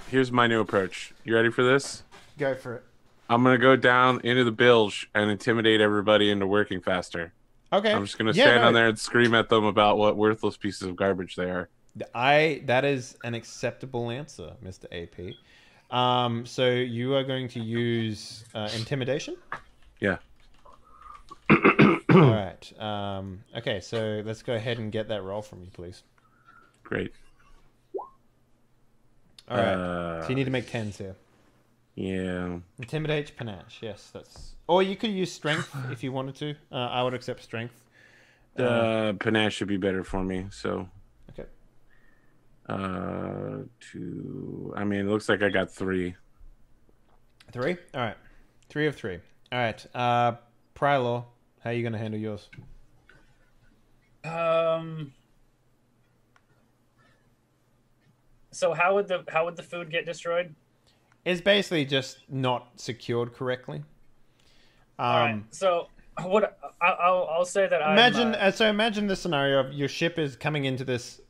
here's my new approach. You ready for this? Go for it. I'm gonna go down into the bilge and intimidate everybody into working faster. Okay. I'm just gonna stand on there and scream at them about what worthless pieces of garbage they are. That is an acceptable answer, Mr. AP. So you are going to use intimidation? Yeah. All right. Okay, so let's go ahead and get that roll from you, please. Great. All right. So you need to make 10s here. Yeah. Intimidate, panache. Yes, that's. Or you could use strength if you wanted to. I would accept strength. Panache should be better for me. So. Okay. I mean, it looks like I got 3. 3? All right. 3 of 3. All right. Prior law, how are you going to handle yours? So how would the food get destroyed? It's basically just not secured correctly. All right. So what I'll say that imagine the scenario of your ship is coming into this,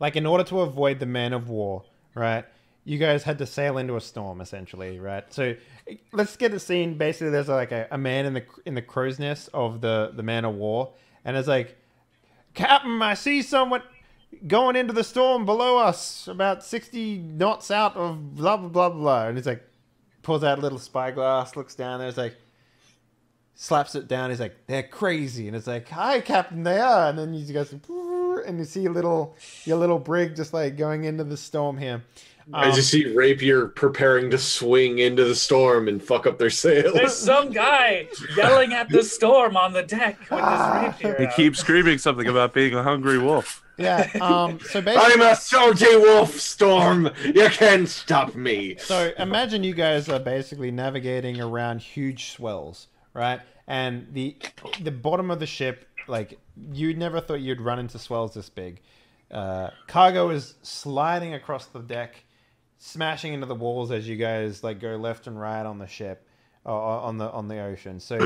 like in order to avoid the man of war, right? You guys had to sail into a storm essentially, right? So let's get a scene. Basically, there's like a man in the crow's nest of the man of war, and it's like, Captain, I see someone going into the storm below us, about 60 knots out of blah, blah, blah, blah. And he's like, pulls out a little spyglass, looks down there, it's like, slaps it down. He's like, they're crazy. And it's like, hi, Captain, they are. And then you guys, and you see your little brig just like going into the storm here. I just see Rapier preparing to swing into the storm and fuck up their sails. There's some guy yelling at the storm on the deck with his rapier. He out. keeps screaming something about being a hungry wolf. Yeah. So basically, I'm a salty wolf, Storm. You can't stop me. So imagine you guys are basically navigating around huge swells, right? And the bottom of the ship, like, you never thought you'd run into swells this big. Cargo is sliding across the deck, smashing into the walls as you guys like go left and right on the ship, on the ocean. So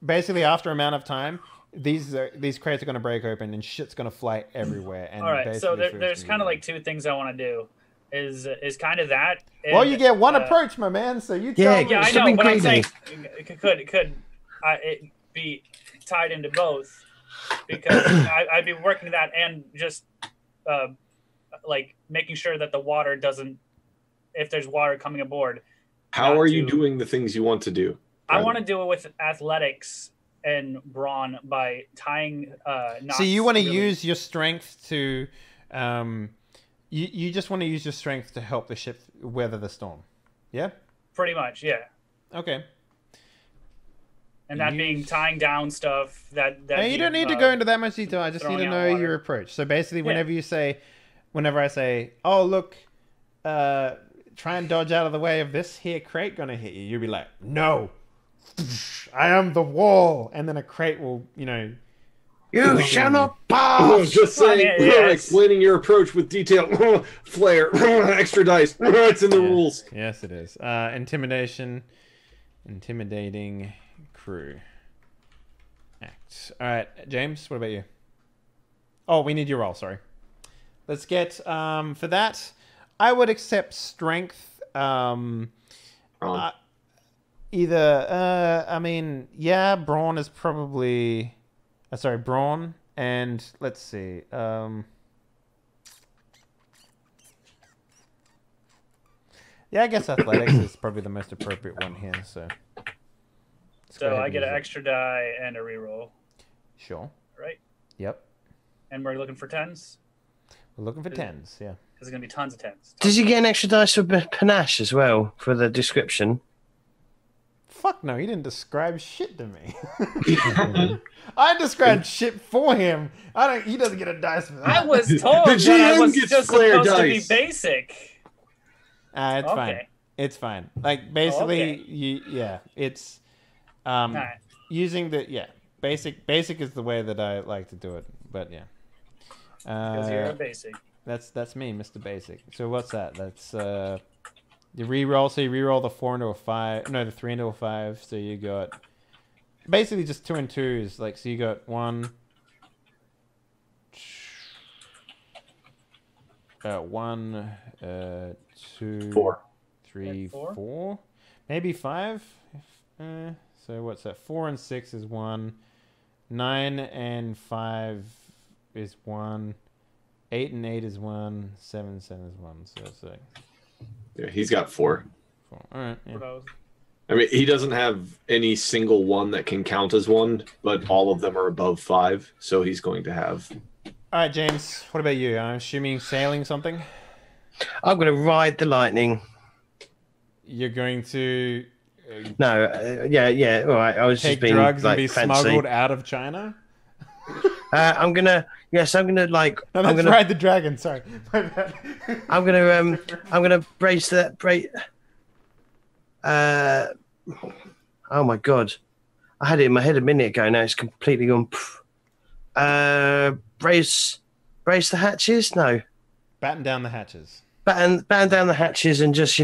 basically, after amount of time, these crates are going to break open and shit's going to fly everywhere. And all right, so there's kind of like 2 things I want to do. Is kind of that. And, well, you get one approach, my man. So you tell me. Yeah, I know, but I'm saying could it be tied into both? Because I'd be working that and just like making sure that the water doesn't, if there's water coming aboard. How are you doing the things you want to do? I want to do it with athletics and brawn by tying knots. So you want to use your strength to you just want to use your strength to help the ship weather the storm. Yeah? Pretty much, yeah. Okay. And that being tying down stuff that you don't need to go into that much detail. I just need to know water. your approach. So basically, whenever I say, "Oh, look, try and dodge out of the way of this here crate gonna hit you," you'll be like, "No, I am the wall," and then a crate will, you shall not pass. Just saying, explaining your approach with detail. Flare, extra dice. It's in the rules. Yes, it is. Intimidating crew act. All right, James, what about you? Oh, we need your roll. Sorry. Let's get for that. I would accept strength. Brawn, is probably. Brawn, and let's see. Yeah, I guess athletics is probably the most appropriate one here. So So I get an extra die and a reroll. Sure. Right. Yep. And we're looking for 10s. We're looking for 10s. Yeah. There's gonna be tons of 10s. Does he get an extra dice for panache as well for the description? Fuck no, he didn't describe shit to me. I described shit for him. He doesn't get a dice for that. I was told that I was just supposed to be basic. It's fine. It's fine. Like basically, it's using the basic. Basic is the way that I like to do it. But yeah, because you're a basic. That's me, Mr. Basic. So what's that? That's you re-roll. So you re-roll the 4 into a 5. No, the 3 into a 5. So you got basically just 2 and 2s. Like so, you got 1, 2, 4, 3, 4, maybe 5. So what's that? 4 and 6 is 1. 9 and 5 is 1. 8 and 8 is 1. 7 and 7 is 1. So it's like... Yeah, he's got 4. 4. All right. Yeah. I mean, he doesn't have any single one that can count as 1, but all of them are above 5, so he's going to have... All right, James, what about you? I'm assuming sailing something? I'm going to ride the lightning. You're going to... No, yeah, all right. I was take just being drugs like, and be fancy. smuggled out of China? I'm gonna like. No, I'm gonna ride the dragon. Sorry, my bad. I'm gonna brace that. Oh my god, I had it in my head a minute ago. Now it's completely gone. Brace the hatches. No, batten down the hatches. Batten down the hatches and just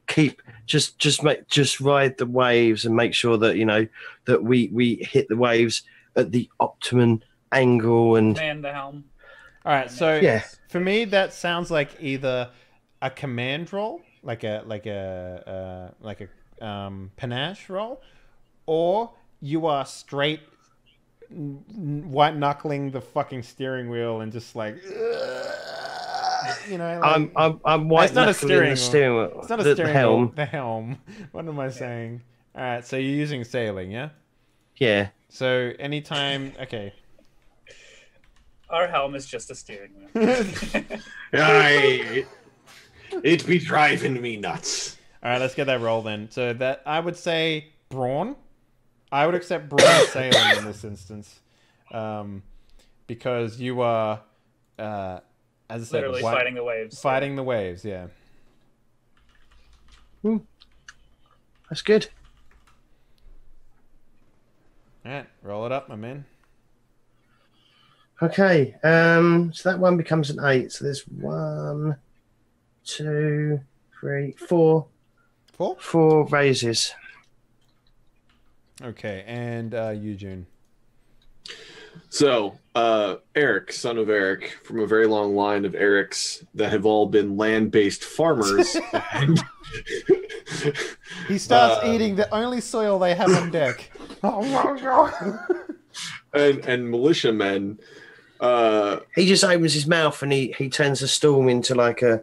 keep. Just ride the waves and make sure that that we hit the waves at the optimum angle and man the helm. All right, so for me that sounds like either a command roll, like a panache roll, or you are straight white knuckling the fucking steering wheel and just like. I'm white knuckling the steering wheel. It's not a steering wheel. The helm. What am I saying? All right, so you're using sailing, yeah? Yeah. So anytime, okay. Our helm is just a steering wheel. It be driving me nuts. All right, let's get that roll then. So that I would say brawn. I would accept brawn sailing in this instance, because you are. As I said, literally fighting the waves. Fighting the waves, yeah. That's good. All right, roll it up, my man. Okay, so that one becomes an 8. So there's 1, 2, 3, 4. 4? 4 raises. Okay, and you, June. So, Eric, son of Eric, from a very long line of Erics that have all been land-based farmers. He starts eating the only soil they have on deck. and militiamen. He just opens his mouth and he turns the storm into like an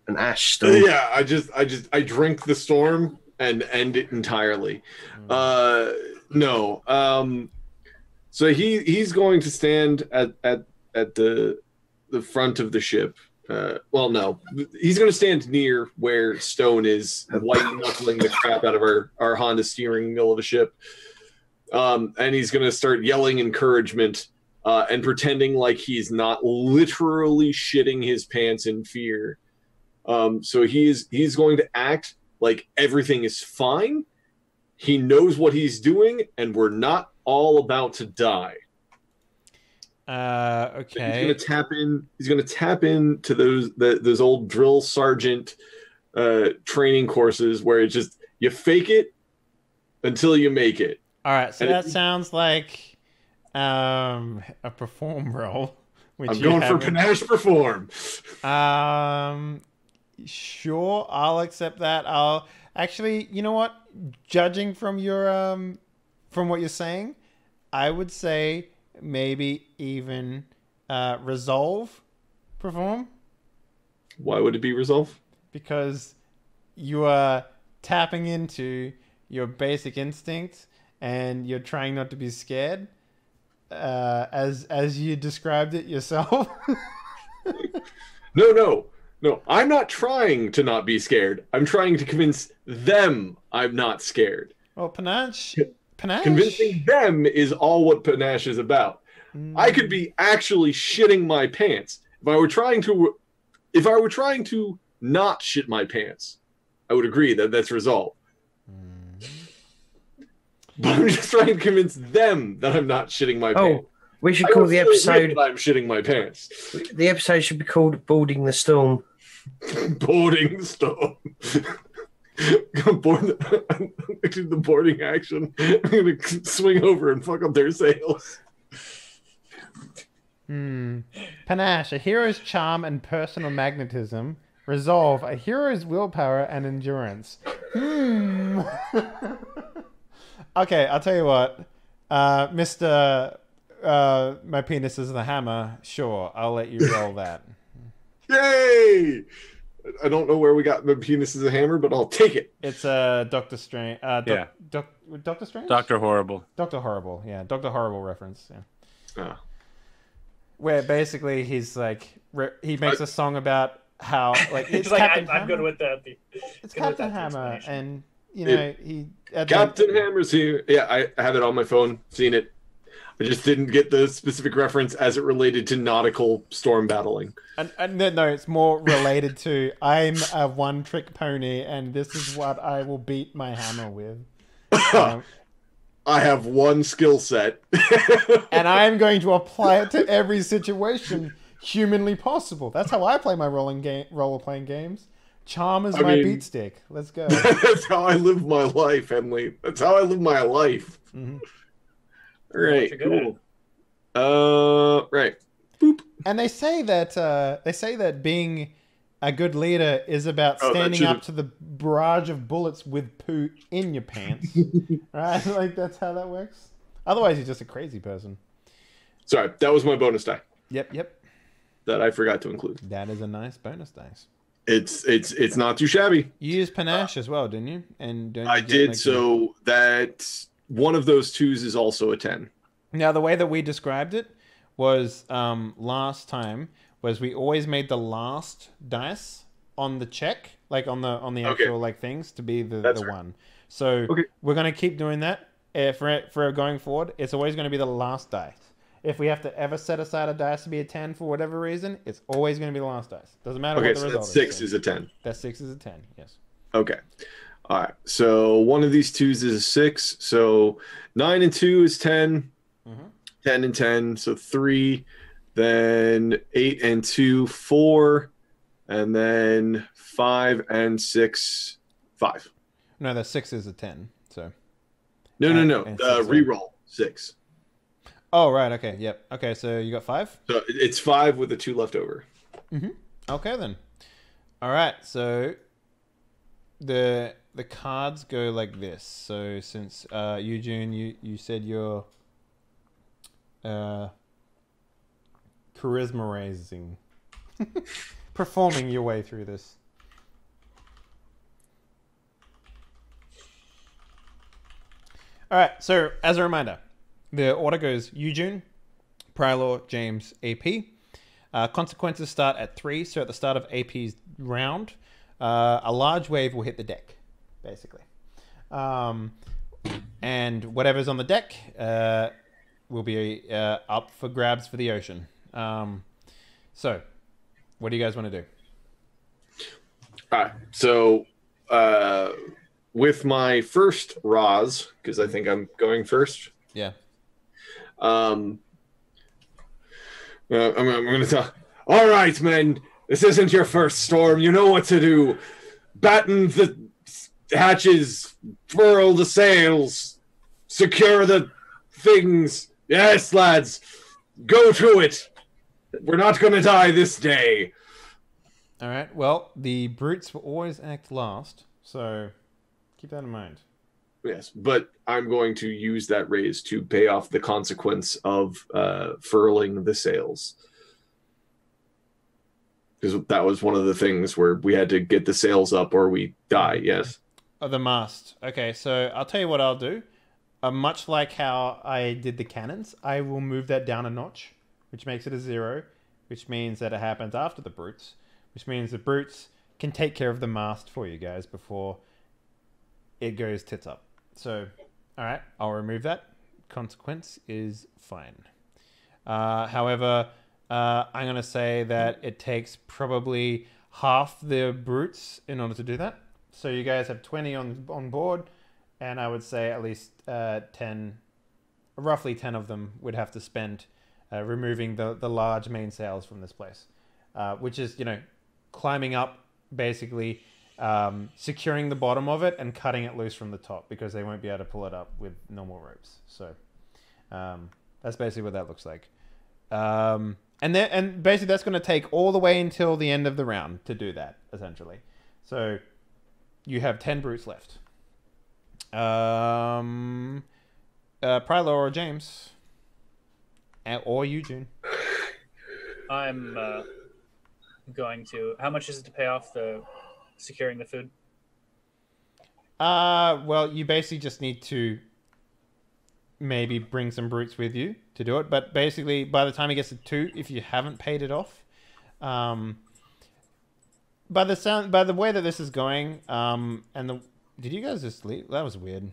ash storm. Yeah, I drink the storm and end it entirely. No. So he's going to stand at the front of the ship. Well, no, he's going to stand near where Stone is, white knuckling the crap out of our Honda steering wheel of a ship, and he's going to start yelling encouragement and pretending like he's not literally shitting his pants in fear. So he's going to act like everything is fine. He knows what he's doing, and we're not all about to die. Okay. He's gonna tap into those old drill sergeant training courses where it's just you fake it until you make it. All right, so that sounds like a perform role. I'm going for panache perform. Sure, I'll accept that. I'll actually, you know what? Judging from your from what you're saying, I would say maybe even resolve perform. Why would it be resolve? Because you are tapping into your basic instincts, and you're trying not to be scared, as you described it yourself. No. I'm not trying to not be scared. I'm trying to convince them I'm not scared. Well, panache. Convincing them is all what panache is about. I could be actually shitting my pants. If I were trying to not shit my pants, I would agree that that's resolved. But I'm just trying to convince them that I'm not shitting my pants. Oh, we should call the episode. That I'm shitting my pants. The episode should be called "Boarding the Storm." Boarding the storm. The boarding action. I'm gonna swing over and fuck up their sails. Panache, a hero's charm and personal magnetism. Resolve, a hero's willpower and endurance. Okay, I'll tell you what. Mr. My penis is the hammer. Sure, I'll let you roll that. Yay! I don't know where we got my penis is a hammer, but I'll take it. It's Doctor Strange. Doctor Strange? Dr. Horrible. Dr. Horrible, yeah. Dr. Horrible reference, yeah. Oh. Where basically he's like, he makes a song about how, like, it's like, Captain I'm Hammer. good with that. It's Captain Hammer, and, you know, Captain Hammer's here. Yeah, I have it on my phone, seen it. I just didn't get the specific reference as it related to nautical storm battling. And no, it's more related to, I'm a one-trick pony, and this is what I will beat my hammer with. I have one skill set. And I'm going to apply it to every situation humanly possible. That's how I play my role-playing games. Charm is my beat stick. Let's go. That's how I live my life, Emily. That's how I live my life. Mm-hmm. All right, cool. Right. Boop. And they say that being a good leader is about standing up to the barrage of bullets with poo in your pants. Right? Like, that's how that works. Otherwise, you're just a crazy person. Sorry, that was my bonus die. Yep. That I forgot to include. That is a nice bonus dice. It's not too shabby. You used panache as well, didn't you? And don't I did. So that one of those twos is also a 10. Now, the way that we described it was last time was we always made the last dice on the check, like on the actual like things, to be the right. one. So we're gonna keep doing that for going forward. It's always going to be the last dice. If we have to ever set aside a dice to be a 10 for whatever reason, it's always going to be the last dice. Doesn't matter what the result is. Okay, so 6 is a 10. That 6 is a 10, yes. Okay. All right. So one of these twos is a 6. So 9 and 2 is 10. 10 and 10. So 3. Then 8 and 2, 4. And then 5 and 6, 5. No, the 6 is a 10. So No. Reroll 6. Oh, right. Okay. Yep. Okay. So you got 5? So it's 5 with the 2 left over. Okay, then. All right. So the cards go like this. So since Eugene, you said you're charisma raising, performing your way through this. All right. So as a reminder, the order goes Eugene, Prylor, James, AP. Consequences start at 3, so at the start of AP's round, a large wave will hit the deck, basically. And whatever's on the deck will be up for grabs for the ocean. So, what do you guys want to do? All right. So, with my first Roz, because I think I'm going first. Yeah. I'm going to tell. All right, men. This isn't your first storm. You know what to do. Batten the hatches, furl the sails, secure the things. Yes, lads. Go to it. We're not going to die this day. All right. Well, the brutes will always act last, so keep that in mind. Yes, but I'm going to use that raise to pay off the consequence of furling the sails. Because that was one of the things where we had to get the sails up or we die. Yes. Oh, the mast. Okay, so I'll tell you what I'll do. Much like how I did the cannons, I will move that down a notch, which makes it a 0, which means that it happens after the brutes, which means the brutes can take care of the mast for you guys before it goes tits up. So, all right, I'll remove that. Consequence is fine. However, I'm going to say that it takes probably half the brutes in order to do that. So you guys have 20 on board, and I would say at least 10, roughly 10 of them would have to spend removing the large main sails from this place, which is, climbing up, basically securing the bottom of it and cutting it loose from the top, because they won't be able to pull it up with normal ropes. So that's basically what that looks like. And basically that's going to take all the way until the end of the round to do that, essentially. So you have 10 brutes left. Prylar or James, or you, June. I'm going to. How much is it to pay off the securing the food? Well, you basically just need to maybe bring some brutes with you to do it. But basically, by the time it gets to 2, if you haven't paid it off, by the way that this is going, did you guys just leave? That was weird.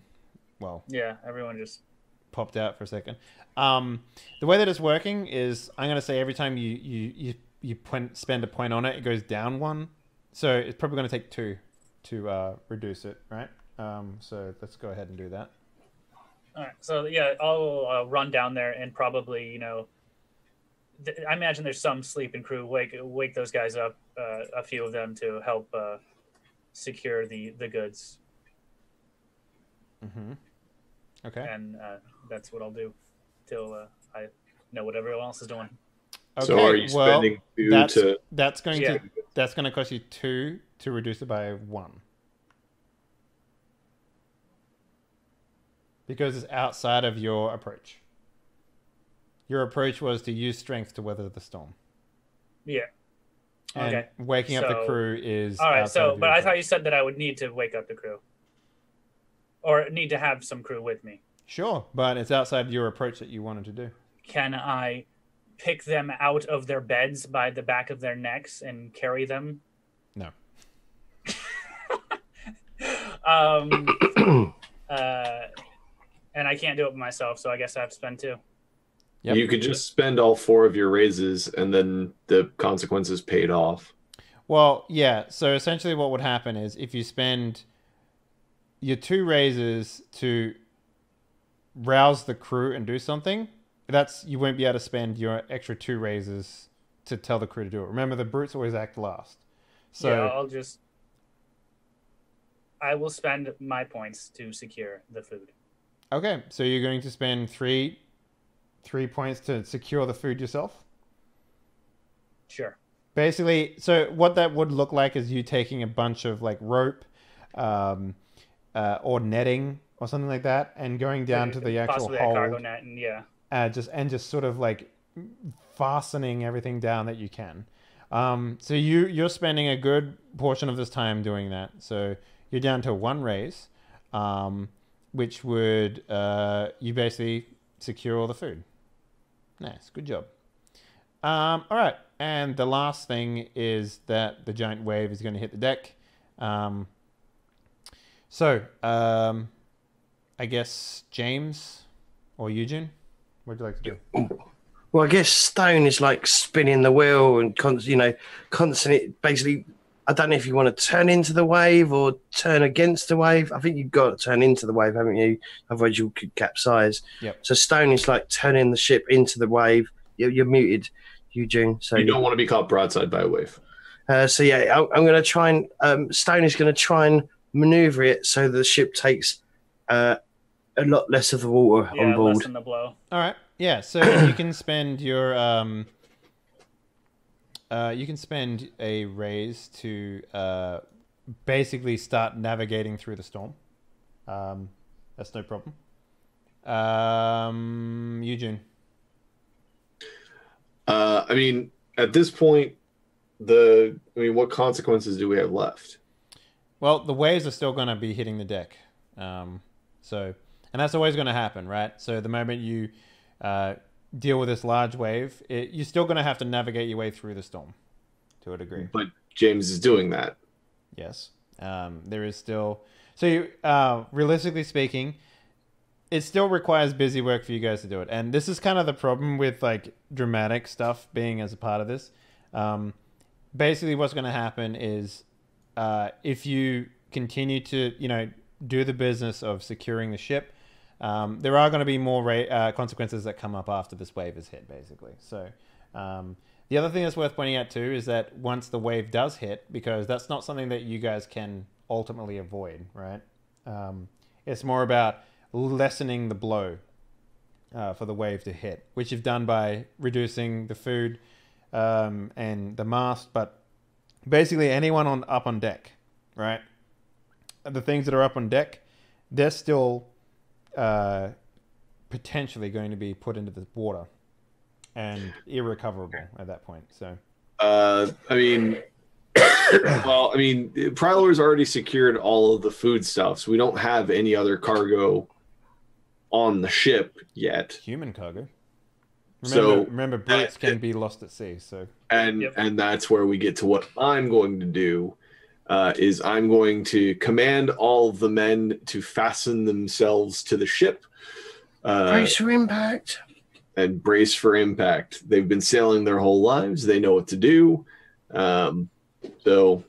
Well, yeah, everyone just popped out for a second. The way that it's working is, I'm gonna say every time you spend a point on it, it goes down 1. So it's probably gonna take 2 to reduce it, right? So let's go ahead and do that. All right. So yeah, I'll run down there and probably, I imagine there's some sleeping crew. Wake those guys up, a few of them, to help secure the goods. Mm-hmm. Okay. And that's what I'll do till I know what everyone else is doing. Okay. So are you spending 2 to? That's going to cost you 2 to reduce it by 1. Because it's outside of your approach. Your approach was to use strength to weather the storm. Yeah. And okay. Waking up the crew is all right. So, but I approach. thought you said that I would need to wake up the crew, or need to have some crew with me. Sure, but it's outside your approach that you wanted to do. Can I pick them out of their beds by the back of their necks and carry them? No. And I can't do it by myself, so I guess I have to spend 2. Yep. You could just spend all 4 of your raises and then the consequences paid off. Well, yeah. So essentially what would happen is if you spend your 2 raises to rouse the crew and do something, you won't be able to spend your extra 2 raises to tell the crew to do it. Remember, the brutes always act last. So yeah, I will spend my points to secure the food. Okay, so you're going to spend 3 points to secure the food yourself? Sure. Basically, so what that would look like is you taking a bunch of like rope or netting or something like that and going down to the actual possibly hold. A cargo net, and yeah. Just sort of like fastening everything down that you can. So you're spending a good portion of this time doing that. So you're down to 1 raise, which would you basically secure all the food. Nice, good job. All right, and the last thing is that the giant wave is going to hit the deck. I guess James or Eugene, what would you like to do? Well, I guess Stone is like spinning the wheel and constantly. Basically, I don't know if you want to turn into the wave or turn against the wave. I think you've got to turn into the wave, haven't you? Otherwise, you could capsize. Yep. So Stone is like turning the ship into the wave. You're muted, Eugene. So you don't want to be caught broadside by a wave. So yeah, I'm going to try and Stone is going to try and maneuver it so the ship takes a lot less of the water on board. Lessen the blow. All right. Yeah. So you can spend your you can spend a raise to basically start navigating through the storm. That's no problem. Eugene. I mean, at this point, what consequences do we have left? Well, the waves are still going to be hitting the deck. And that's always going to happen, right? So the moment you deal with this large wave, you're still going to have to navigate your way through the storm to a degree. But James is doing that. Yes. There is still... So realistically speaking, it still requires busy work for you guys to do it. And this is kind of the problem with like dramatic stuff being as a part of this. Basically what's going to happen is if you continue to, do the business of securing the ship, there are going to be more consequences that come up after this wave is hit, basically. So the other thing that's worth pointing out too is that once the wave does hit, because that's not something that you guys can ultimately avoid, right? It's more about lessening the blow for the wave to hit, which you've done by reducing the food and the mast, but basically anyone up on deck, right? The things that are up on deck, they're still potentially going to be put into the water and irrecoverable at that point. So, Prowler's already secured all of the foodstuffs. We don't have any other cargo on the ship yet. Human cargo. Remember, brutes can be lost at sea. So, and that's where we get to what I'm going to do. Is I'm going to command all of the men to fasten themselves to the ship. Brace for impact. And brace for impact. They've been sailing their whole lives. They know what to do. So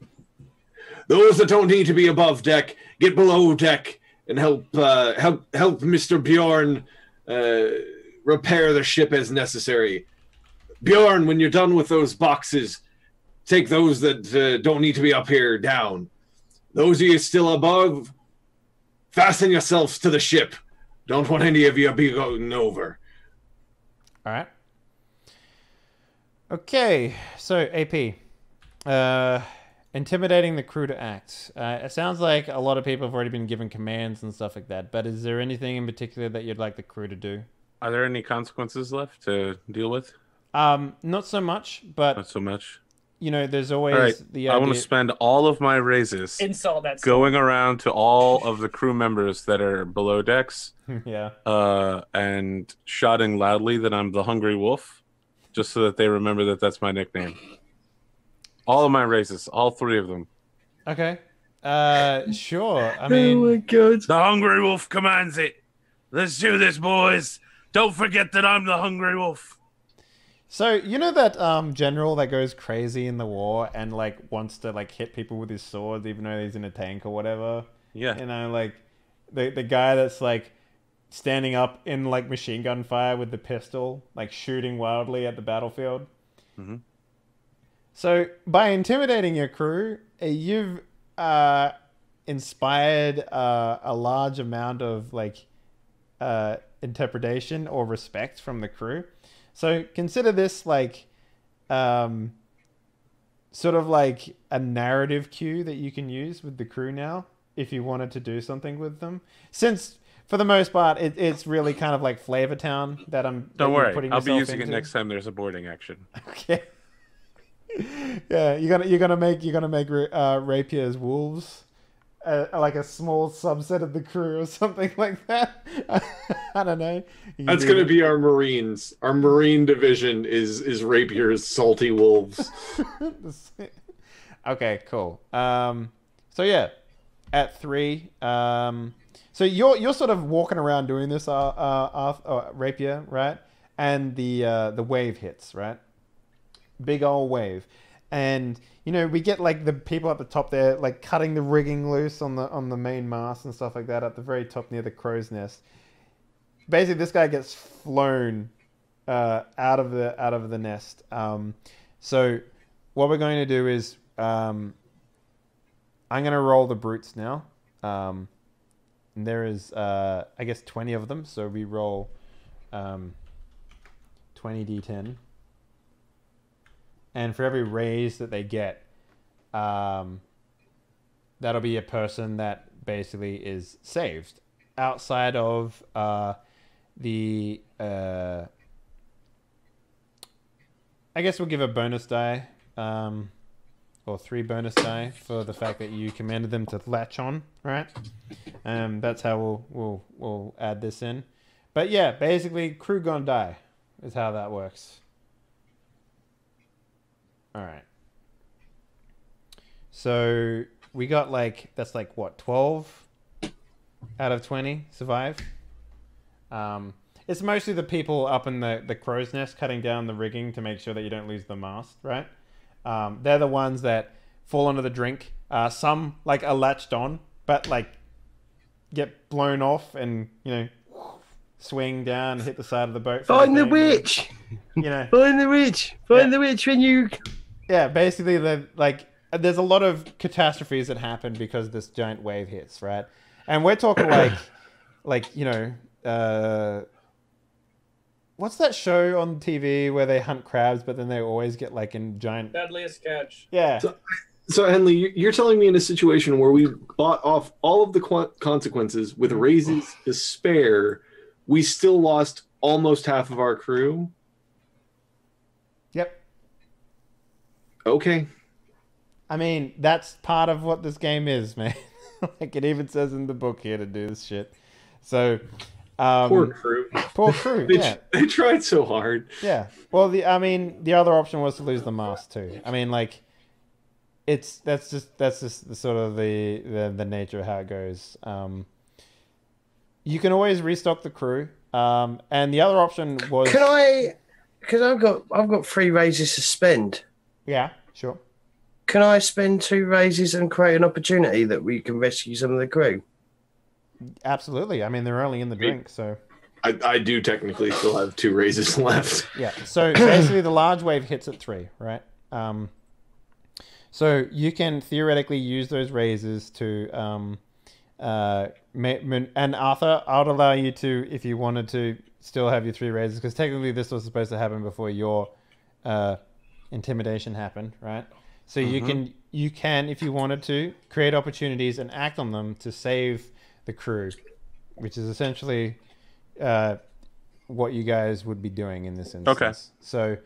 those that don't need to be above deck, get below deck and help Mr. Bjorn repair the ship as necessary. Bjorn, when you're done with those boxes, take those that don't need to be up here down. Those of you still above, fasten yourselves to the ship. Don't want any of you be going over. All right. Okay, so AP. Intimidating the crew to act. It sounds like a lot of people have already been given commands and stuff like that, but is there anything in particular that you'd like the crew to do? Are there any consequences left to deal with? Not so much, but... Not so much. There's always the idea... I want to spend all of my raises going around to all of the crew members that are below decks. Yeah. And shouting loudly that I'm the Hungry Wolf, just so that they remember that that's my nickname. All of my raises, all 3 of them. Okay. Sure. I mean... Oh my God. The Hungry Wolf commands it. Let's do this, boys. Don't forget that I'm the Hungry Wolf. So, that general that goes crazy in the war and, wants to, hit people with his sword even though he's in a tank or whatever? Yeah. The guy that's, standing up in, machine gun fire with the pistol, shooting wildly at the battlefield. Mm-hmm. So, by intimidating your crew, you've inspired a large amount of, interpretation or respect from the crew. So consider this sort of like a narrative cue that you can use with the crew now if you wanted to do something with them. Since for the most part it's really kind of like Flavor Town that Don't worry, putting I'll be using into. it next time there's a boarding action. Okay. Yeah, you're gonna make rapiers wolves. Like a small subset of the crew or something like that. I don't know. That's going to be our Marines. Our Marine division is Rapier's salty wolves. Okay, cool. So yeah, at 3. So you're sort of walking around doing this, Rapier, right? And the wave hits, right? Big old wave. And we get the people at the top there cutting the rigging loose on the main mast and stuff like that at the very top near the crow's nest. Basically, this guy gets flown out of the nest. So what we're going to do is I'm going to roll the brutes now. And there is I guess 20 of them. So we roll 20 d10. And for every raise that they get, that'll be a person that basically is saved. Outside of the... I guess we'll give a bonus die. or 3 bonus die for the fact that you commanded them to latch on, right? That's how we'll add this in. But yeah, basically, crew gonna die is how that works. All right. So we got that's what, 12 out of 20 survive. It's mostly the people up in the crow's nest cutting down the rigging to make sure that you don't lose the mast, right? They're the ones that fall under the drink. Some are latched on, but get blown off and swing down, hit the side of the boat. Find the witch. Find the witch. Find the witch when you. Yeah, basically there's a lot of catastrophes that happen because this giant wave hits, right? And we're talking what's that show on TV where they hunt crabs, but then they always get in giant... Deadliest Catch. Yeah. So Henley, you're telling me in a situation where we bought off all of the consequences with raises to spare, we still lost almost half of our crew? Yep. Okay. I mean, that's part of what this game is, man. It even says in the book here to do this shit. So... poor crew. Poor crew. They tried so hard. Yeah. Well, the other option was to lose the mast too. I mean, that's just the sort of the nature of how it goes. You can always restock the crew. And the other option was. Can I? Because I've got 3 raises to spend. Yeah. Sure. Can I spend 2 raises and create an opportunity that we can rescue some of the crew? Absolutely. I mean, they're only in the drink, so... I do technically still have 2 raises left. Yeah, so basically the large wave hits at 3, right? So you can theoretically use those raises to... and Arthur, I'll allow you to, if you wanted to, still have your 3 raises, because technically this was supposed to happen before your intimidation happened, right? So you can, if you wanted to, create opportunities and act on them to save... the crew, which is essentially what you guys would be doing in this instance. Okay. So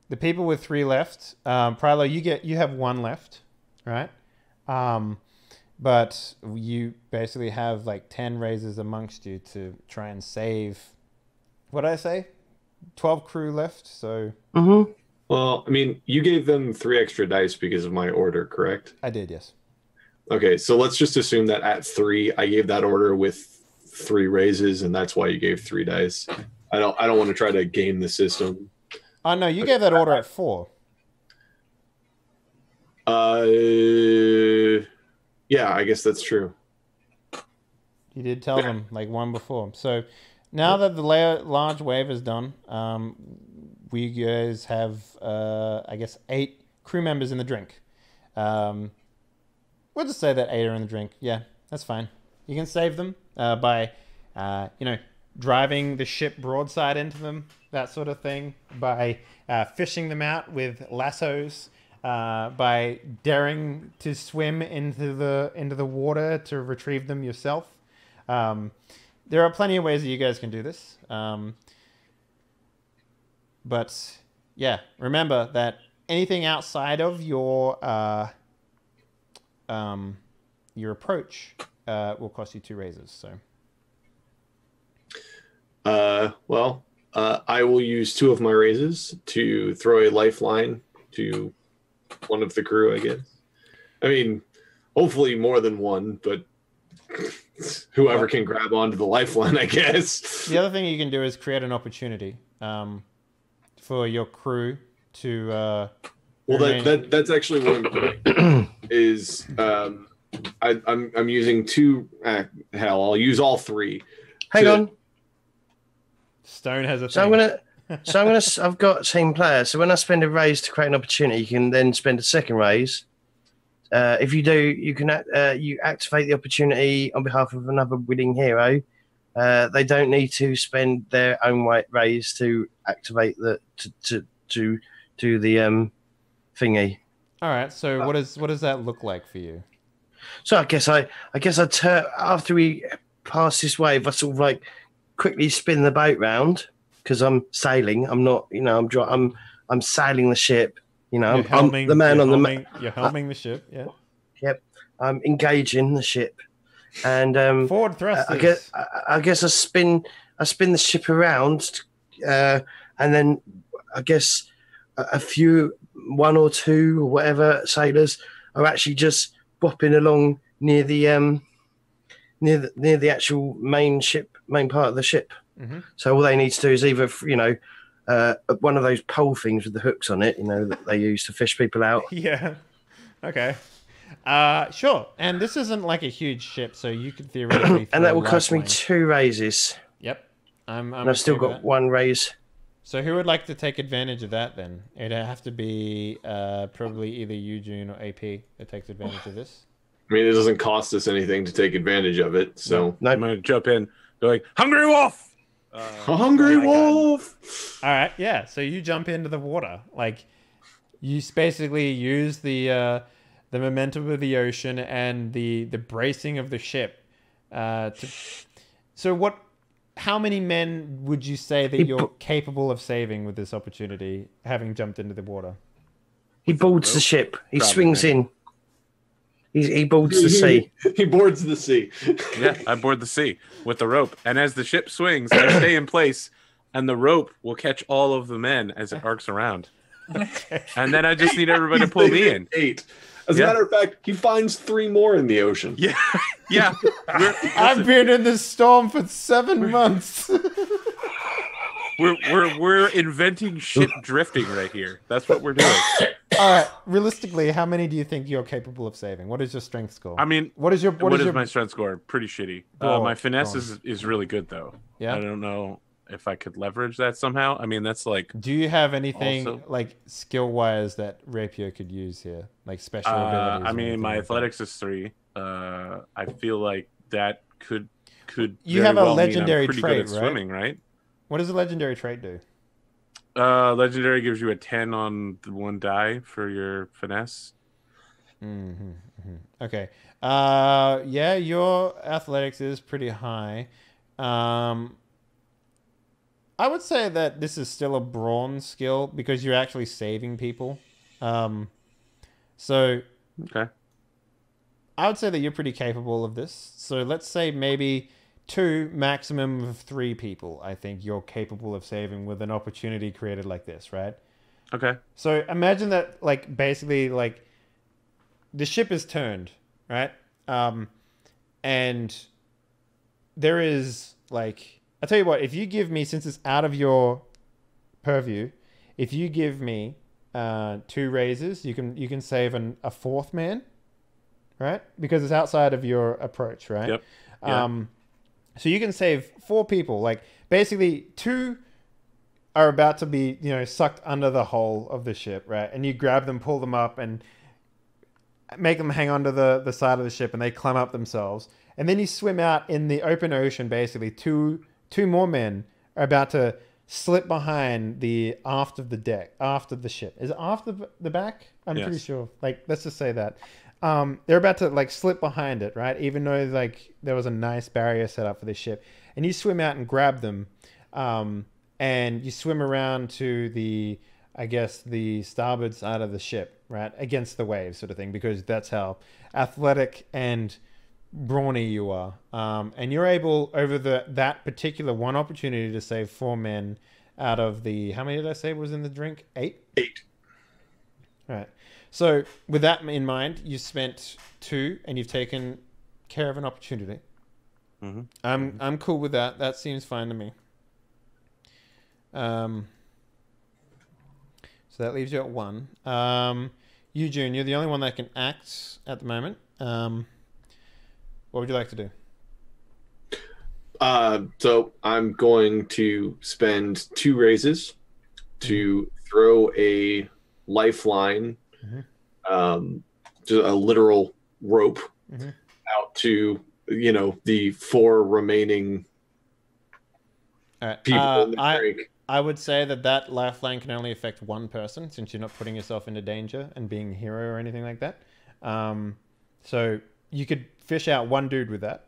the people with 3 left, Prilo, you have 1 left, right? But you basically have 10 raises amongst you to try and save, what did I say? 12 crew left, so... Mm-hmm. Well, I mean, you gave them 3 extra dice because of my order, correct? I did, yes. Okay, so let's just assume that at 3, I gave that order with 3 raises, and that's why you gave 3 dice. I don't want to try to game the system. Oh no, you gave that order at 4. Yeah, I guess that's true. You did tell them 1 before. So now that the large wave is done, we guys have I guess 8 crew members in the drink. We'll just say that 8 are in the drink. Yeah, that's fine. You can save them by, driving the ship broadside into them, that sort of thing. By fishing them out with lassos. By daring to swim into the water to retrieve them yourself. There are plenty of ways that you guys can do this. But yeah, remember that anything outside of your approach will cost you 2 raises. So, I will use 2 of my raises to throw a lifeline to one of the crew, I guess. I mean, hopefully more than 1, but whoever can grab onto the lifeline, I guess. The other thing you can do is create an opportunity for your crew to. Well, that's actually what I'm doing. Is I'm using 2. Hell, I'll use all 3. Hang on. Stone has a. I've got team player. So when I spend a raise to create an opportunity, you can then spend a second raise. If you do, you can you activate the opportunity on behalf of another winning hero. They don't need to spend their own raise to activate the to do the thingy. All right. So what does that look like for you? So I guess after we pass this wave, I sort of quickly spin the boat round because I'm sailing. I'm not, I'm sailing the ship You know, You're I'm the man on the. You're helming the ship. Yeah. Yep, I'm engaging the ship, and Forward thrusters. I guess I spin the ship around, and then I guess a few, one or two or whatever sailors are actually just bopping along near the near the actual main part of the ship. Mm-hmm. So all they need to do is either one of those pole things with the hooks on it, that they use to fish people out. Yeah. Okay. Sure. And this isn't like a huge ship, so you could theoretically. And that will cost me 2 raises. Yep. And I've still got 1 raise. So who would like to take advantage of that then? It'd have to be probably either you, June, or AP that takes advantage of this. I mean, it doesn't cost us anything to take advantage of it, so No. I'm gonna jump in, going, "Hungry wolf!" Hungry wolf. All right, yeah. So you jump into the water, like you basically use the momentum of the ocean and the bracing of the ship. So what? How many men would you say that you're capable of saving with this opportunity, having jumped into the water? He boards the ship. He swings in. He boards the sea. He boards the sea. Yeah, I board the sea with the rope. And as the ship swings, I stay in place, and the rope will catch all of the men as it arcs around. And then I just need everybody to pull me in. 8. As a matter of fact, he finds 3 more in the ocean. Yeah, yeah. I've been in this storm for 7 months. We're inventing ship drifting right here. That's what we're doing. All right. Realistically, how many do you think you're capable of saving? What is your strength score? I mean, what is my strength score? Pretty shitty. My finesse is really good though. Yeah. I don't know if I could leverage that somehow. I mean, that's like. Do you have anything also, like skill wise that Rapier could use here, like special abilities? I mean, my athletics is 3. I feel like that could. You have a legendary pretty trait, good at right? swimming, right? What does a legendary trait do? Legendary gives you a 10 on the 1 die for your finesse. Mm-hmm, mm-hmm. Okay. Yeah, your athletics is pretty high. I would say that this is still a brawn skill because you're actually saving people. So okay. I would say that you're pretty capable of this. So let's say maybe 2, maximum of 3 people, I think you're capable of saving with an opportunity created like this, right? Okay. So imagine that, like, basically, like, the ship is turned, right? And there is, like, I'll tell you what, if you give me, since it's out of your purview, if you give me 2 raises, you can save a 4th man, right? Because it's outside of your approach, right? Yep. Yeah. So you can save 4 people. Like, basically 2 are about to be, sucked under the hull of the ship, right? And you grab them, pull them up, and make them hang onto the side of the ship, and they climb up themselves. And then you swim out in the open ocean, basically. Two more men are about to slip behind the aft of the ship. Is it aft the back? I'm pretty sure. Like, let's just say that. They're about to, like, slip behind it, right? Even though, like, there was a nice barrier set up for this ship. And you swim out and grab them. And you swim around to the starboard side of the ship, right? Against the waves, sort of thing, because that's how athletic and brawny you are. And you're able, over that particular one opportunity, to save 4 men out of the, how many did I say was in the drink? 8? 8. All right. So with that in mind, you spent 2 and you've taken care of an opportunity. Mm-hmm. I'm cool with that. That seems fine to me. So that leaves you at 1. You, June, you're the only one that can act at the moment. What would you like to do? So I'm going to spend 2 raises to throw a lifeline, just a literal rope, out to the 4 remaining people in the drink. I would say that lifeline can only affect 1 person, since you're not putting yourself into danger and being a hero or anything like that. So you could fish out 1 dude with that.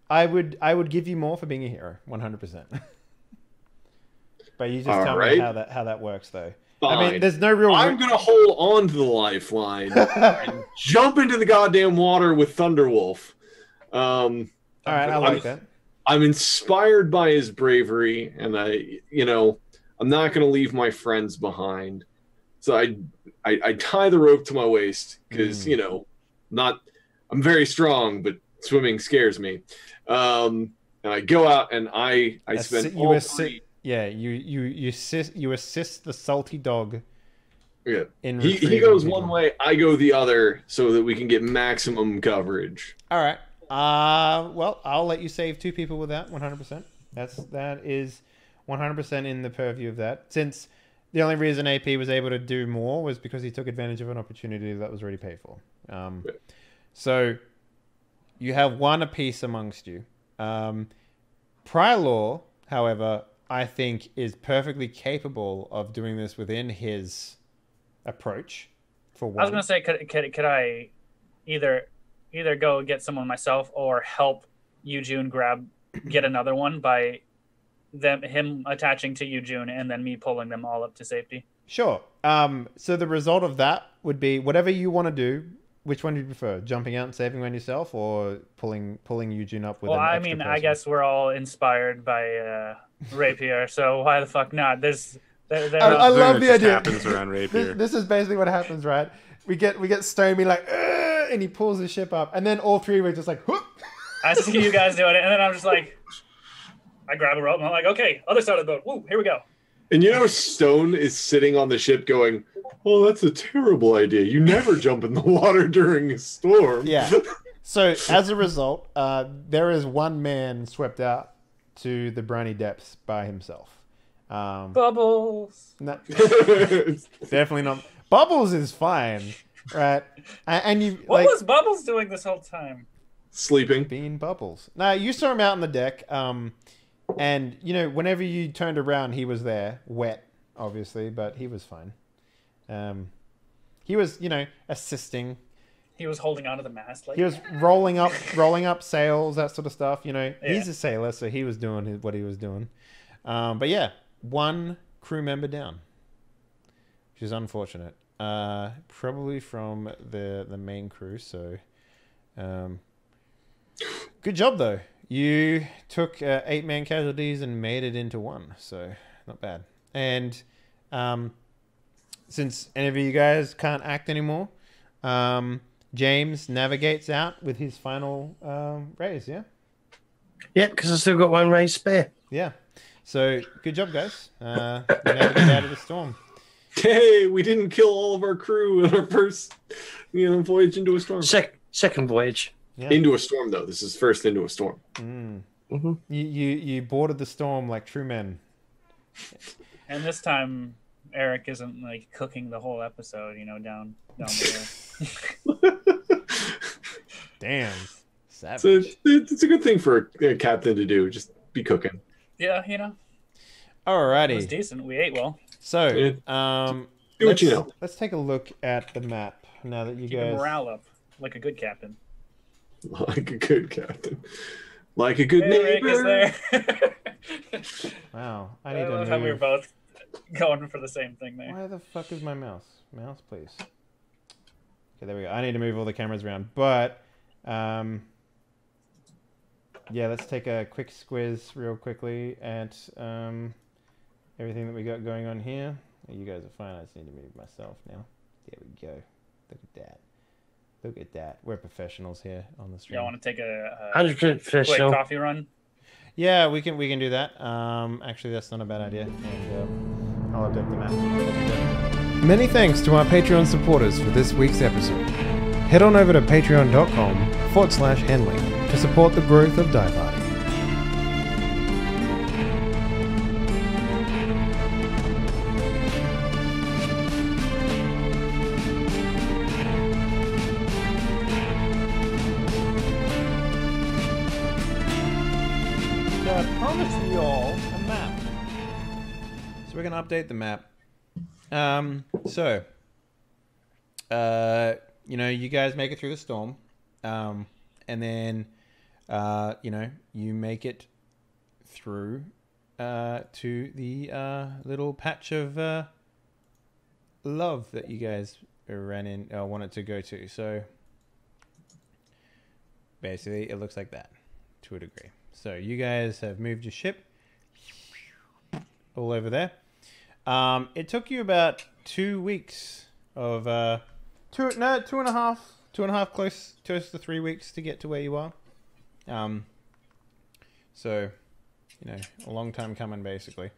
I would give you more for being a hero, 100%. But you just tell me how that works, though. Fine. I mean, there's no real. I'm gonna hold on to the lifeline and jump into the goddamn water with Thunderwolf. All right, I like that. I'm inspired by his bravery, and I'm not gonna leave my friends behind. So I tie the rope to my waist because I'm very strong, but swimming scares me. And I go out and I spend all three. Yeah, you assist the salty dog. Yeah, he goes one way, I go the other, so that we can get maximum coverage. All right. Well, I'll let you save 2 people with that 100%. That is 100% in the purview of that. Since the only reason AP was able to do more was because he took advantage of an opportunity that was already paid for. So you have 1 apiece amongst you. Prylor, however, I think is perfectly capable of doing this within his approach. For 1, I was gonna say, could I either go get someone myself or help Yujun get another one by him attaching to Yujun and then me pulling them all up to safety? Sure. So the result of that would be whatever you want to do. Which one do you prefer? Jumping out and saving one yourself, or pulling Yujun up with? Well, I mean, I guess we're all inspired by Rapier, so why the fuck not? I love the idea. Happens around Rapier. This is basically what happens, right? We get Stormy like, and he pulls his ship up, and then all 3 were just like, whoop. I see you guys doing it, and then I'm just like, I grab a rope, and I'm like, okay, other side of the boat. Woo, here we go. And Stone is sitting on the ship going, "Oh, that's a terrible idea. You never jump in the water during a storm." Yeah. So as a result, there is 1 man swept out to the briny depths by himself. Bubbles. No, definitely not. Bubbles is fine, right? And you. What was Bubbles doing this whole time? Sleeping. Being Bubbles. Now you saw him out on the deck. And whenever you turned around, he was there, wet, obviously, but he was fine. He was, assisting. He was holding onto the mast. He was rolling up sails, that sort of stuff. He's a sailor, so he was doing what he was doing. But yeah, 1 crew member down, which is unfortunate. Probably from the main crew. So, good job though. You took 8-man casualties and made it into 1, so not bad. And since any of you guys can't act anymore, James navigates out with his final raise, yeah? Yeah, because I still got 1 raise spare. Yeah. So, good job, guys. You navigated out of the storm. Hey, we didn't kill all of our crew in our first voyage into a storm. Second voyage. Yeah. Into a storm, though. This is first into a storm. Mm-hmm. You boarded the storm like true men. And this time, Eric isn't like cooking the whole episode, down the Damn, savage. It's a good thing for a captain to do. Just be cooking. Yeah, Alrighty. It was decent. We ate well. So, do what you know. Let's take a look at the map now that you Keep guys morale up like a good captain. Like a good captain. Like a good Eric neighbor. is there. Wow. I I need to love move. how we were both going for the same thing there. Where the fuck is my mouse? Mouse, please. Okay, there we go. I need to move all the cameras around. But, yeah, let's take a quick squiz real quickly at everything that we got going on here. You guys are fine. I just need to move myself now. There we go. Look at that. Look at that. We're professionals here on the stream. Y'all want to take a 100% quick professional. coffee run? Yeah, we can do that. Actually, that's not a bad idea. And I'll update the map. Many thanks to our Patreon supporters for this week's episode. Head on over to patreon.com/handling to support the growth of Die Party. So I promised you all a map. So we're going to update the map. You guys make it through the storm. And then, you make it through to the little patch of love that you guys wanted to go to. So basically, it looks like that to a degree. So you guys have moved your ship all over there. It took you about 2 weeks of two and a half, close to 3 weeks to get to where you are. So, you know, a long time coming, basically.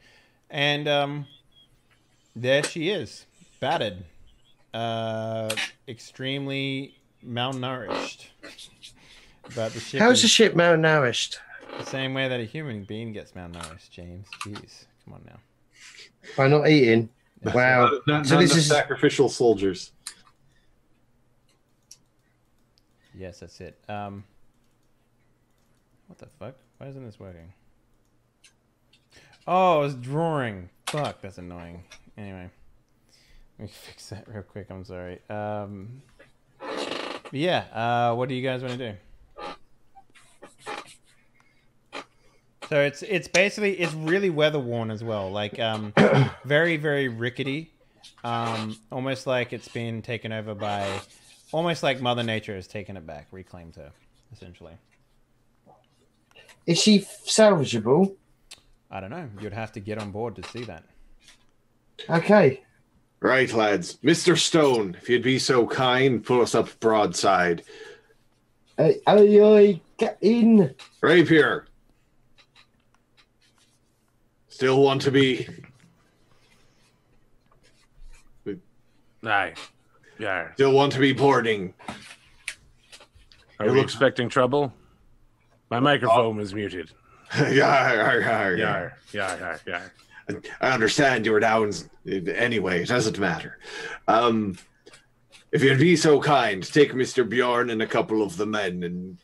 And there she is, battered, extremely malnourished. But the ship How's the ship malnourished? the same way that a human being gets malnourished, James. Jeez, come on now. By not eating. Wow. Not So this enough is sacrificial soldiers. Yes, that's it. What the fuck? Why isn't this working? Oh, I was drawing. Fuck, that's annoying. Anyway, let me fix that real quick. I'm sorry. Yeah. What do you guys want to do? So it's basically it's really weather worn as well. Like very very rickety. Almost like it's been taken over by, almost like Mother Nature has taken it back, reclaimed her, essentially. Is she salvageable? I don't know. You'd have to get on board to see that. Okay. Right, lads. Mr. Stone, if you'd be so kind, pull us up broadside. Aye, get in. Rapier. Still want to be... Aye. Yeah. Still want to be boarding. Are we expecting trouble? My microphone was muted. Yar. Yeah. I understand you were down anyway. It doesn't matter. If you'd be so kind, take Mr. Bjorn and a couple of the men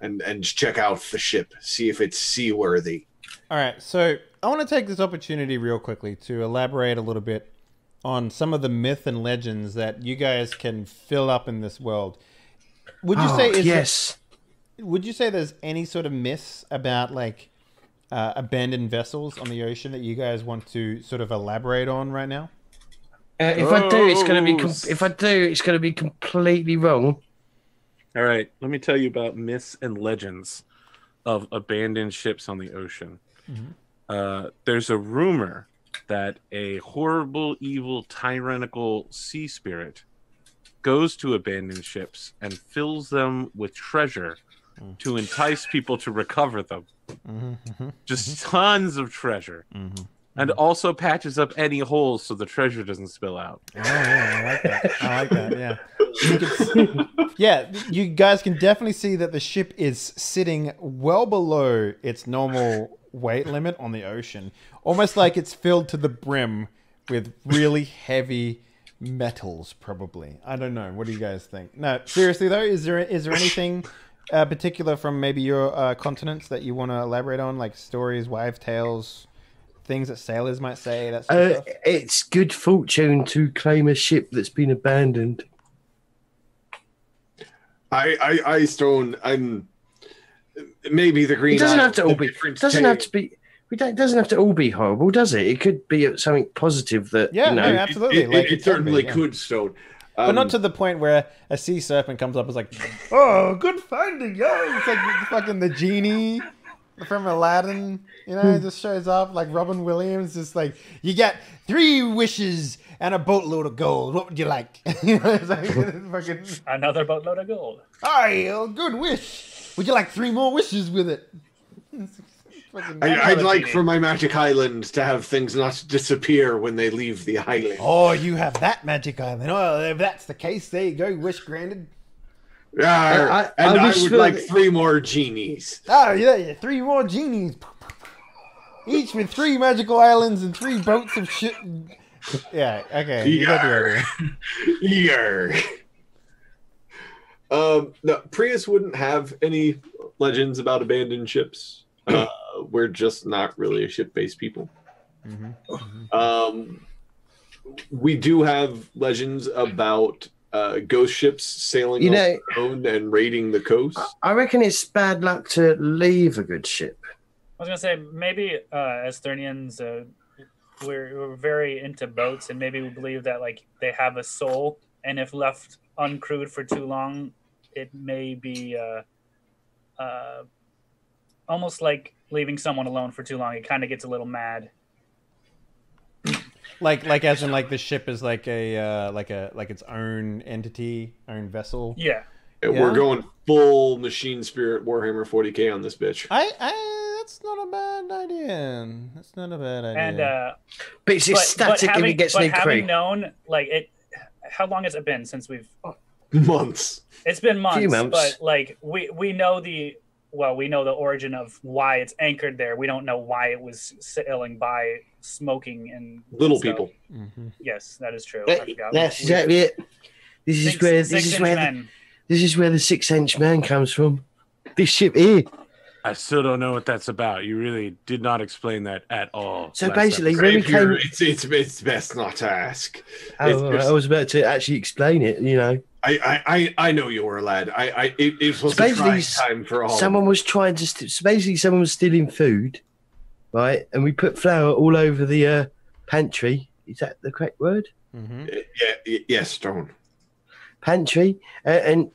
and check out the ship. See if it's seaworthy. All right. So I want to take this opportunity real quickly to elaborate a little bit on some of the myth and legends that you guys can fill up in this world. Would you say yes? Would you say there's any sort of myths about like abandoned vessels on the ocean that you guys want to sort of elaborate on right now? If I do, it's going to be completely wrong. All right, let me tell you about myths and legends of abandoned ships on the ocean. Mm-hmm. There's a rumor that a horrible, evil, tyrannical sea spirit goes to abandoned ships and fills them with treasure to entice people to recover them. Just tons of treasure. And also patches up any holes so the treasure doesn't spill out. Oh, yeah, I like that, yeah. Yeah, you guys can definitely see that the ship is sitting well below its normal weight limit on the ocean. Almost like it's filled to the brim with really heavy metals, probably. I don't know. What do you guys think? No, seriously, though, is there anything particular from maybe your continents that you want to elaborate on? Like stories, wives' tales, things that sailors might say? That sort of stuff? It's good fortune to claim a ship that's been abandoned. I Stone, I'm maybe the green. It doesn't have to all be. It doesn't have to all be horrible, does it? It could be something positive that. Yeah, you know, no, absolutely. It certainly could, Stone. But not to the point where a sea serpent comes up and is like, "Oh, good finding, yo!" It's like fucking the genie from Aladdin, you know, just shows up like Robin Williams, just like, "You got 3 wishes and a boatload of gold. What would you like?" You know, it's like, fucking Another boatload of gold. Aye, a good wish. Would you like 3 more wishes with it? I'd like for my magic island to have things not disappear when they leave the island. Oh, you have that magic island. Oh, if that's the case, there you go. Wish granted. I would like 3 more genies. Oh, yeah, 3 more genies. Each with 3 magical islands and 3 boats of shit. Yeah, okay. You got the idea. No, Prius wouldn't have any legends about abandoned ships. We're just not really a ship-based people. We do have legends about ghost ships sailing on their own and raiding the coast. I reckon it's bad luck to leave a good ship. I was gonna say maybe Esthernians we're very into boats, and maybe we believe that like they have a soul, and if left uncrewed for too long, it may be almost like leaving someone alone for too long. It kind of gets a little mad. Like as in like the ship is like its own entity, own vessel. Yeah. We're going full machine spirit Warhammer 40k on this bitch. That's not a bad idea. That's not a bad idea. And but it's static if it gets any crew. Having known, like it, how long has it been since we've? Months. It's been months. Few months. But like we know the origin of why it's anchored there. We don't know why it was sailing by, smoking and little stuff. people. Mm-hmm. Yes, that is true. I forgot. That's exactly it. This is where the 6-inch man comes from. This ship here. I still don't know what that's about. You really did not explain that at all. So last basically, episode. when we came, It's best not to ask. I was about to actually explain it. You know, I know you were a lad. It was a trying time for all. Someone was trying to. Someone was stealing food, right? And we put flour all over the pantry. Is that the correct word? Mm-hmm. Yes, Stone. Pantry and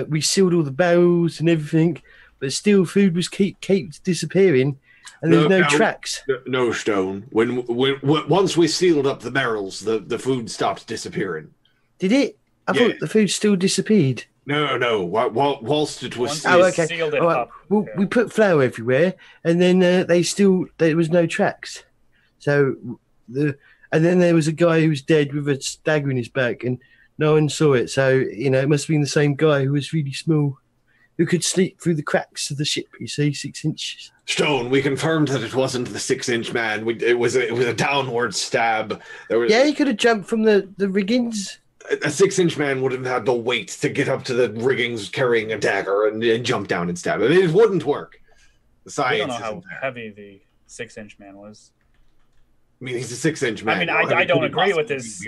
we sealed all the barrels and everything, but still food was keeps disappearing, and there's no tracks. No, Stone. When once we sealed up the barrels, the food stopped disappearing. Did it? I thought the food still disappeared. No. Whilst it was Oh, okay. Sealed it All right. up. Well, we put flour everywhere, and then there was no tracks. So and then there was a guy who was dead with a dagger in his back, and no one saw it. So it must have been the same guy who was really small, who could sneak through the cracks of the ship. You see, 6 inches. Stone. We confirmed that it wasn't the 6-inch man. It was a downward stab. He could have jumped from the riggings. A 6-inch man would have had the weight to get up to the riggings carrying a dagger and jump down and stab him. It wouldn't work. The science. I don't know how isn't there. heavy the 6-inch man was. I mean, he's a 6-inch man. I mean, I don't agree with his.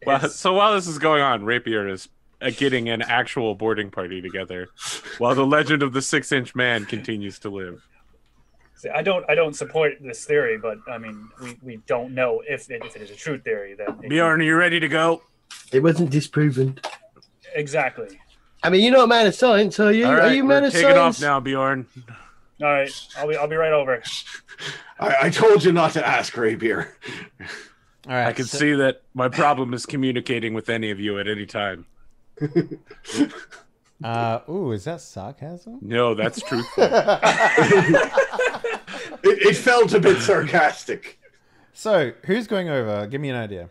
Well, so while this is going on, Rapier is getting an actual boarding party together, while the legend of the 6-inch man continues to live. See, I don't support this theory, but I mean, we don't know if it is a true theory. Bjorn, are you ready to go? It wasn't disproven. Exactly. I mean, you're not a man of science, are you? All right, are you a man of taking science? off now, Bjorn. All right, I'll be right over. I told you not to ask, Rapier. All right. I can see that my problem is communicating with any of you at any time. Is that sarcasm? No, that's truthful. It felt a bit sarcastic. So, who's going over? Give me an idea.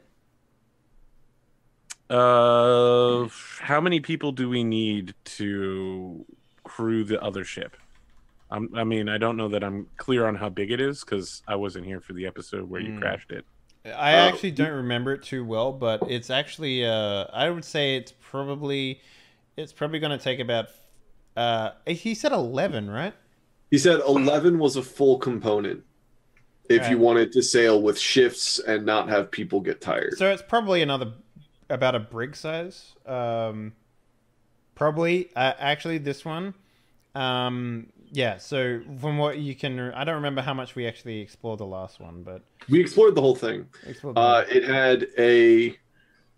How many people do we need to crew the other ship? I mean, I don't know that I'm clear on how big it is because I wasn't here for the episode where you crashed it. I actually don't remember it too well, but it's actually I would say it's probably going to take about he said 11, right? He said 11 was a full component if you wanted to sail with shifts and not have people get tired. So it's probably about a brig size. Probably actually this one. Yeah, so from what you can, I don't remember how much we actually explored the last one, but we explored the whole thing. It had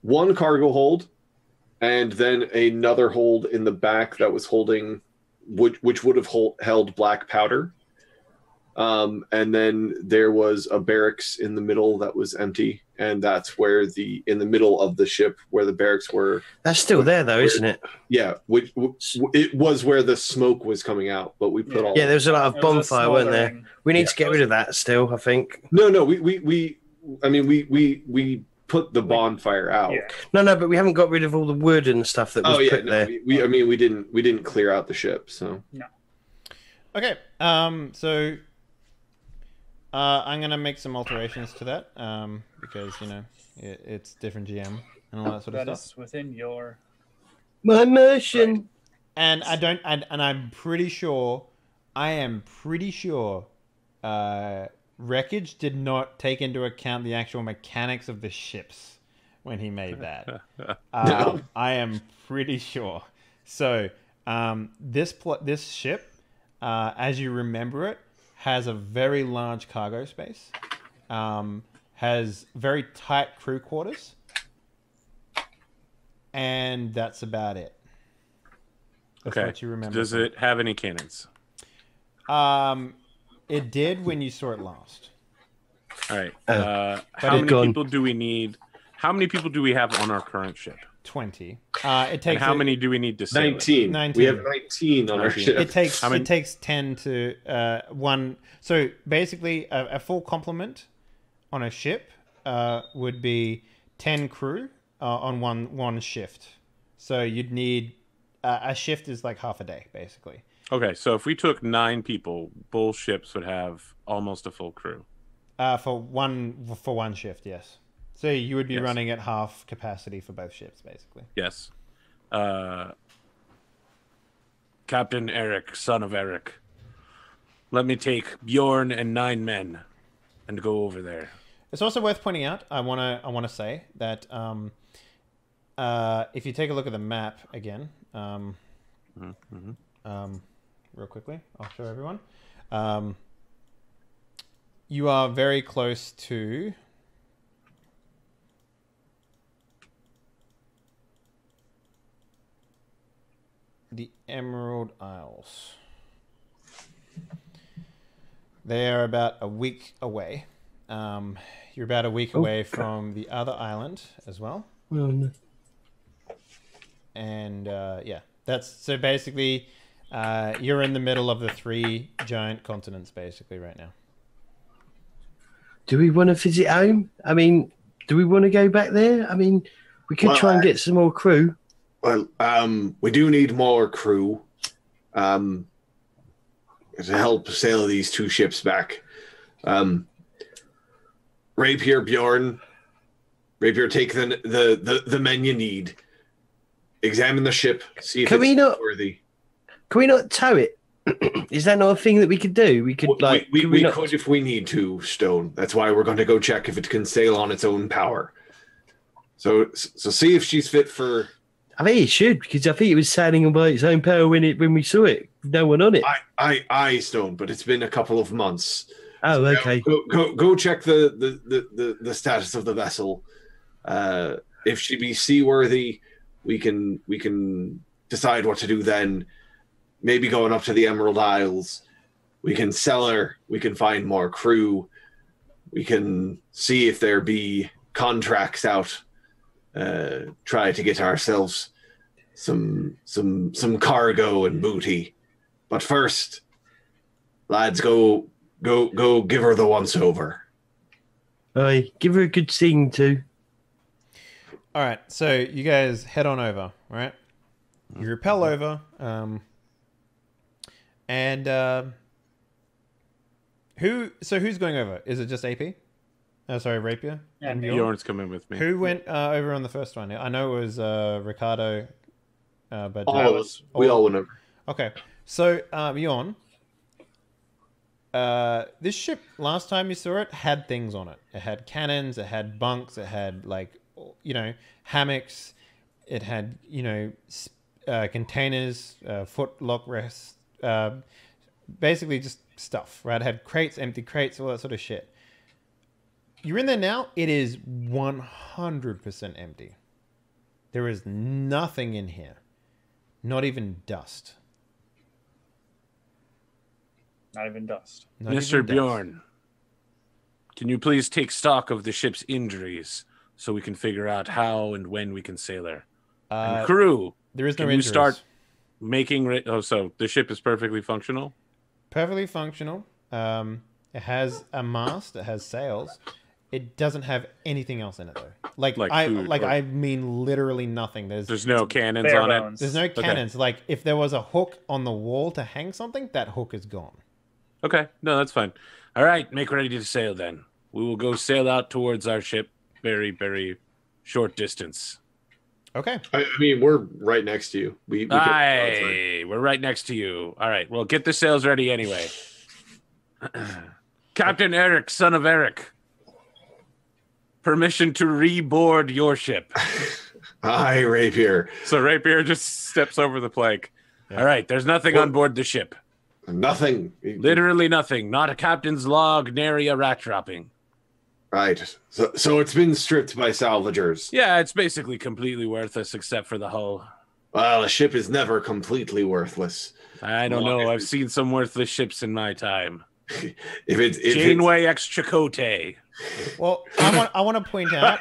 one cargo hold, and then another hold in the back that was holding, which would have held black powder. And then there was a barracks in the middle that was empty, and that's where in the middle of the ship where the barracks were. That's still there though, isn't it? Yeah, it was where the smoke was coming out, but we put all. Yeah, there was a lot of bonfire, weren't there? We need to get rid of that still, I think. No, we put the bonfire out. Yeah. No, but we haven't got rid of all the wood and stuff that was put there. We didn't clear out the ship, so. No. Okay, so I'm gonna make some alterations to that because it's different GM and all that sort of stuff. That is within your my immersion. And I'm pretty sure. Wreckage did not take into account the actual mechanics of the ships when he made that. No. I am pretty sure. So this ship, as you remember it, has a very large cargo space, has very tight crew quarters, and that's about it. That's what you remember. Does it have any cannons? It did when you saw it last. All right. How many people do we need? How many people do we have on our current ship? 20. And how many do we need to sail? 19. 19. We have 19 on our ship. It takes 10 to one. So basically, a full complement on a ship would be 10 crew on one shift. So you'd need a shift is like half a day, basically. Okay, so if we took 9 people, both ships would have almost a full crew. For one shift, yes. So you would be running at half capacity for both ships, basically. Yes. Captain Eric, son of Eric, let me take Bjorn and 9 men and go over there. It's also worth pointing out, I wanna say that if you take a look at the map again, real quickly, I'll show everyone. You are very close to the Emerald Isles. They are about a week away. You're about a week away from the other island as well. And that's so basically you're in the middle of the 3 giant continents basically right now. Do we want to visit home? I mean, do we want to go back there? I mean, we could try and get some more crew. Well, we do need more crew to help sail these 2 ships back. Rapier, Bjorn, take the men you need. Examine the ship. See if it's worthy. Can we not tow it? Is that not a thing that we could do? We could we could if we need to. Stone. That's why we're going to go check if it can sail on its own power. So see if she's fit for. I think it should, because I think it was sailing by its own power when we saw it. No one on it. I Stone, but it's been a couple of months. Oh, okay. Go check the status of the vessel. If she be seaworthy, we can decide what to do then. Maybe going up to the Emerald Isles, we can sell her. We can find more crew. We can see if there be contracts out. Try to get ourselves some cargo and booty. But first, lads, go give her the once over. Aye, give her a good sing too. All right, so you guys head on over, right? You rappel over, and who's going over? Is it just AP? Oh, sorry, Rapier. Yeah, and Bjorn's coming with me. Who went over on the first one? I know it was Ricardo, but all of us. We all went over. Okay, so Bjorn, this ship last time you saw it had things on it. It had cannons. It had bunks. It had hammocks. It had containers, foot lock rests, basically just stuff. Right? It had crates, empty crates, all that sort of shit. You're in there now. It is 100% empty. There is nothing in here. Not even dust. Not even dust. Mr. Bjorn, can you please take stock of the ship's injuries so we can figure out how and when we can sail her? And crew, there is no can injuries. you start making... so the ship is perfectly functional? Perfectly functional. It has a mast. It has sails. It doesn't have anything else in it though. I mean literally nothing. There's no cannons bare on bones. it. There's no cannons. Like if there was a hook on the wall to hang something, that hook is gone. Okay, no, that's fine. All right, make ready to sail then. We will go sail out towards our ship. Very, very short distance. Okay. I mean, we're right next to you. We're right next to you. All right, well, get the sails ready anyway. Captain Eric, son of Eric. Permission to reboard your ship. Aye, Rapier. So Rapier just steps over the plank. Yeah. All right, there's nothing on board the ship. Nothing. Literally nothing. Not a captain's log, nary a rat dropping. Right. So it's been stripped by salvagers. Yeah, it's basically completely worthless except for the hull. Well, a ship is never completely worthless. I don't know. I've seen some worthless ships in my time. if Janeway ex Chakotay. Well, I want to point out.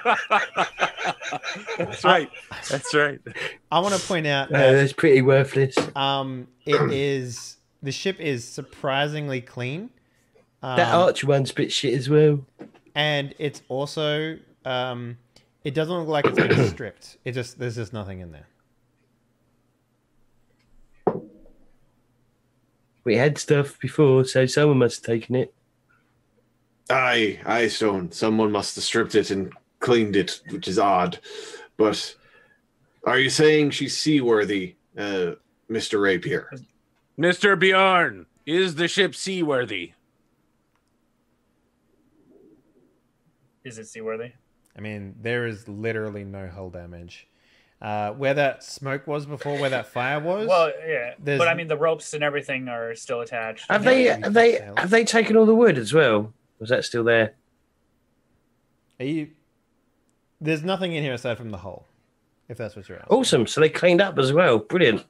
That's right. That's right. I want to point out that that's pretty worthless. The ship is surprisingly clean. That Archer one's a bit shit as well. And it's also it doesn't look like it's been stripped. There's just nothing in there. We had stuff before, so someone must have taken it. Aye, Stone. Someone must have stripped it and cleaned it, which is odd. But are you saying she's seaworthy, Mr. Rapier? Mr. Bjorn, is the ship seaworthy? Is it seaworthy? I mean, there is literally no hull damage. Where that smoke was before, where that fire was. Well, yeah, but I mean, the ropes and everything are still attached. Have they taken all the wood as well? Was that still there? There's nothing in here aside from the hull, if that's what you're asking. Awesome. So they cleaned up as well. Brilliant.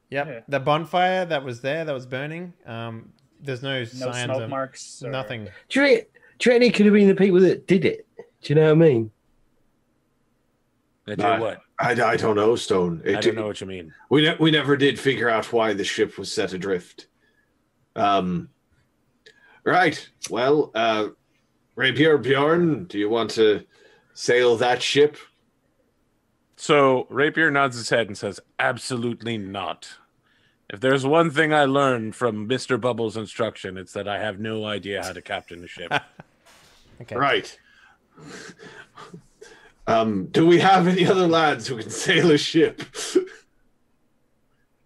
Yep. Yeah. The bonfire that was there, that was burning. There's no signs smoke of marks. nothing. Do you reckon it could have been the people that did it? Do you know what I mean? That did what? I don't know, Stone. I don't know what you mean. We never did figure out why the ship was set adrift. Right. Well, Rapier Bjorn, do you want to sail that ship? So Rapier nods his head and says, absolutely not. If there's one thing I learned from Mr. Bubble's instruction, it's that I have no idea how to captain a ship. Okay. Right. Do we have any other lads who can sail a ship?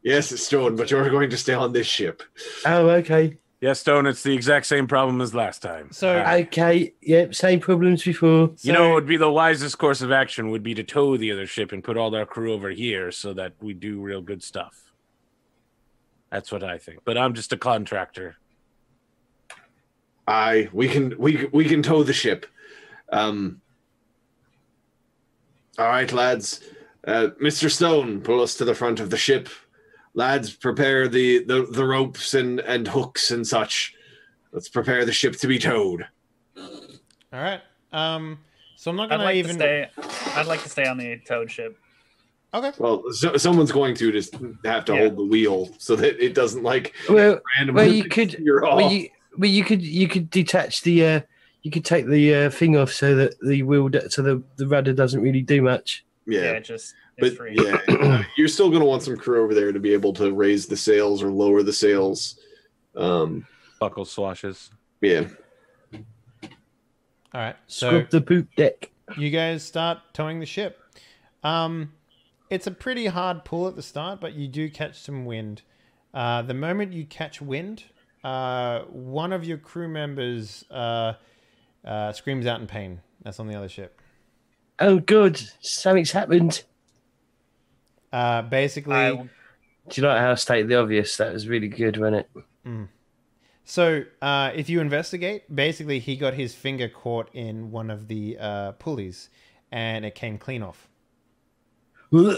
Yes, it's Stone, but you're going to stay on this ship. Oh, okay. Yes, Stone, it's the exact same problem as last time. So Okay, yep, same problems before. You know, what would be the wisest course of action would be to tow the other ship and put all our crew over here so that we do real good stuff. That's what I think. But I'm just a contractor. Aye, we can tow the ship. All right, lads. Mr. Stone, pull us to the front of the ship. Lads, prepare the ropes and hooks and such. Let's prepare the ship to be towed. all right. So I'm not gonna I'd like to stay on the towed ship. Okay. Well, someone's going to just have to hold the wheel so that it doesn't randomly. You could detach the. You could take the thing off so that the rudder doesn't really do much. Yeah, it's free. Yeah, you're still going to want some crew over there to be able to raise the sails or lower the sails. Buckle swashes. Yeah. All right. So Scrub the poop deck. you guys start towing the ship. It's a pretty hard pull at the start, but you do catch some wind. The moment you catch wind, one of your crew members screams out in pain. That's on the other ship. Oh, good. Something's happened. Basically, Do you like how I stated the obvious? That was really good, wasn't it? so if you investigate, basically he got his finger caught in one of the pulleys, and it came clean off. Lad,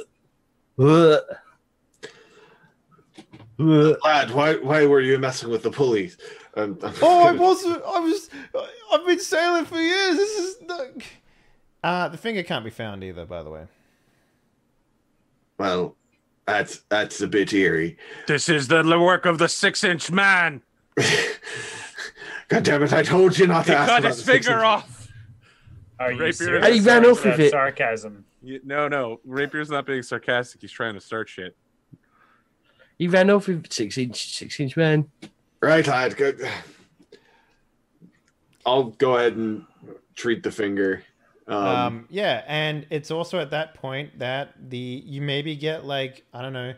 why were you messing with the pulleys? I wasn't. I've been sailing for years. This is the finger can't be found either, by the way. Well, that's a bit eerie. This is the work of the 6-inch man. God damn it! I told you not to ask Cut about his the 6-inch. finger off. Are you Rapier. serious? And he ran Or off is with that it. Sarcasm. No. Rapier's not being sarcastic. He's trying to start shit. He ran off with 6-inch man. Right, lad. Good. I'll go ahead and treat the finger. Yeah, and it's also at that point that you maybe get like, I don't know,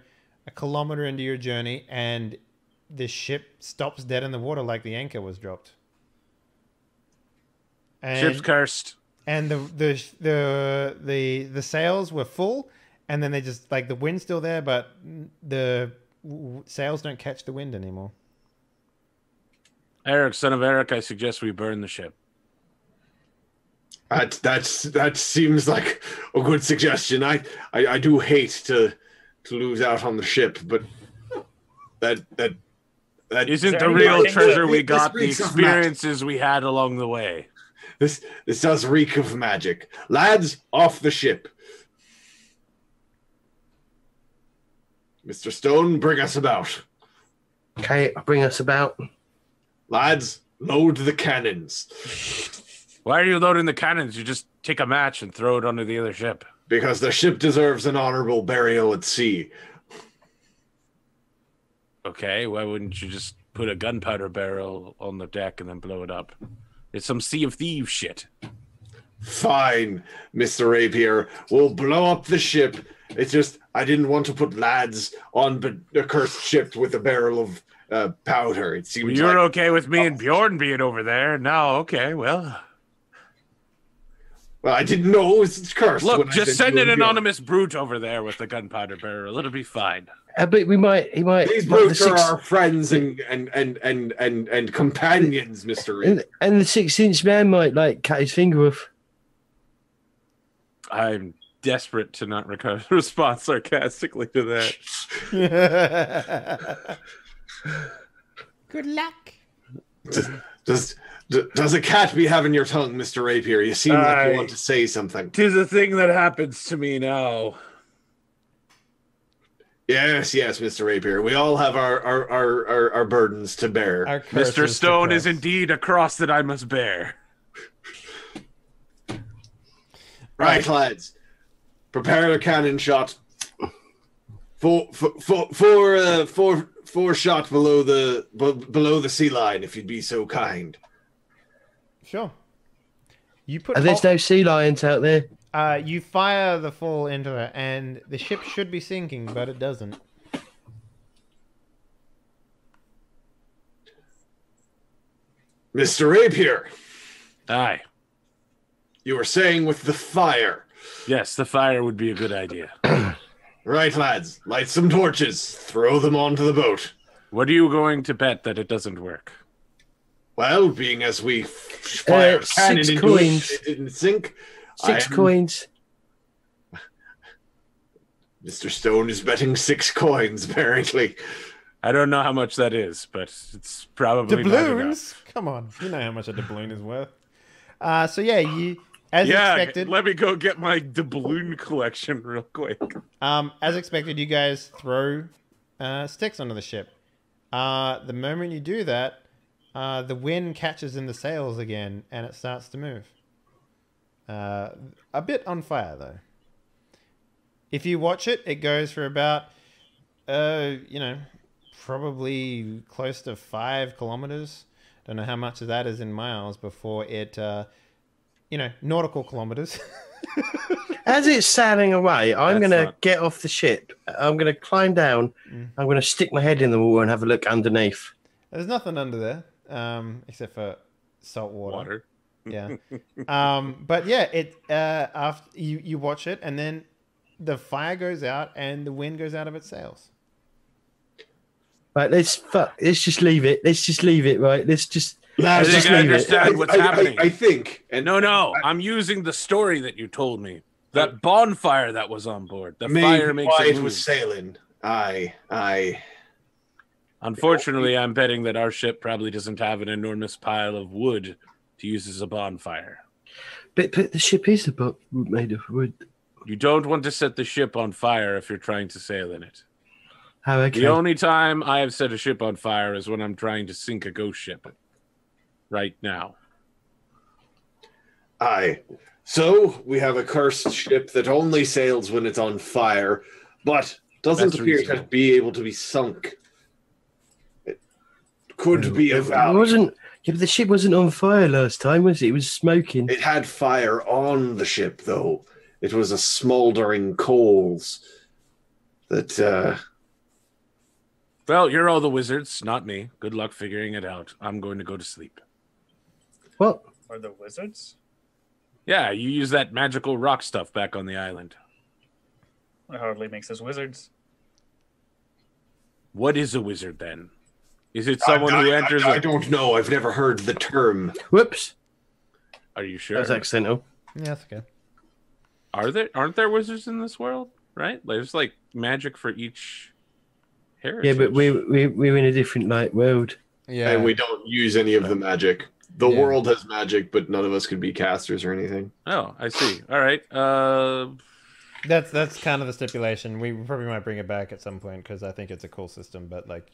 a kilometer into your journey, and the ship stops dead in the water like the anchor was dropped. And, Ship's cursed. and the sails were full, and then they just like the wind's still there, but the sails don't catch the wind anymore. Eric, son of Eric, I suggest we burn the ship. That seems like a good suggestion. I do hate to lose out on the ship, but that isn't the real treasure we got the experiences we had along the way. This does reek of magic. Lads, off the ship. Mr. Stone, bring us about. Okay, bring us about. Lads, load the cannons. Why are you loading the cannons? You just take a match and throw it onto the other ship. Because the ship deserves an honorable burial at sea. Okay, why wouldn't you just put a gunpowder barrel on the deck and then blow it up? It's some Sea of Thieves shit. Fine, Mr. Rapier. We'll blow up the ship. It's just, I didn't want to put lads on a cursed ship with a barrel of powder. It seems you're okay with me and Bjorn being over there. No, okay, well, I didn't know it was cursed. Look, just send an anonymous brute over there with the gunpowder barrel. It'll be fine. But he might. These brutes are our friends and companions, Mr. Reed. And the 6-inch man might cut his finger off. I'm desperate to not respond sarcastically to that. Good luck. Does a cat be having your tongue, Mr. Rapier? You seem like you want to say something. 'Tis a thing that happens to me now. Yes, Mr. Rapier. We all have our burdens to bear. Mr. Stone is indeed a cross that I must bear. Right, lads. Prepare a cannon shot. Four shot below the sea line, if you'd be so kind. Sure. You put. There's no sea lions out there. You fire the full into it, and the ship should be sinking, but it doesn't. Mr. Rapier. Aye. You were saying with the fire. Yes, the fire would be a good idea. Right, lads. Light some torches. Throw them onto the boat. What are you going to bet that it doesn't work? Well, being as we fire cannon 6 into coins. it didn't sink. 6 coins. Mr. Stone is betting 6 coins, apparently. I don't know how much that is, but it's probably doubloons. Come on, you know how much a doubloon is worth. So yeah, you as expected. Let me go get my doubloon collection real quick. As expected, you guys throw sticks onto the ship. The moment you do that, the wind catches in the sails again, and it starts to move. A bit on fire though. If you watch it, it goes for about, probably close to 5 kilometers. Don't know how much of that is in miles before it, nautical kilometers. As it's sailing away, I'm going to get off the ship. I'm going to climb down. I'm going to stick my head in the water and have a look underneath. There's nothing under there, except for salt water. Yeah. But yeah, after you watch it, and then the fire goes out and the wind goes out of its sails. Right, let's just leave it. Right, let's just understand what's happening. I think. I'm using the story that you told me. That bonfire that was on board. The fire makes why it move. It was sailing. Aye. Unfortunately, I'm betting that our ship probably doesn't have an enormous pile of wood to use as a bonfire. But the ship is made of wood. You don't want to set the ship on fire if you're trying to sail in it. Oh, okay. The only time I have set a ship on fire is when I'm trying to sink a ghost ship. Right now. Aye. So, we have a cursed ship that only sails when it's on fire, but doesn't appear to be able to be sunk. It could be a value. But the ship wasn't on fire last time, was it? It was smoking. It had fire on the ship, though. It was a smouldering coals that... Well, you're all the wizards, not me. Good luck figuring it out. I'm going to go to sleep. What? Are the wizards? Yeah, you use that magical rock stuff back on the island. It hardly makes us wizards. What is a wizard, then? Is it someone who enters? I don't know. I've never heard the term. Whoops. Are you sure? That was accidental. Yeah, that's okay. Aren't there wizards in this world? Right? There's like magic for each heritage. Yeah, but we're in a different world. Yeah, And we don't use any of the magic. The world has magic, but none of us could be casters or anything. Oh, I see. All right. that's kind of the stipulation. We probably might bring it back at some point because I think it's a cool system. But like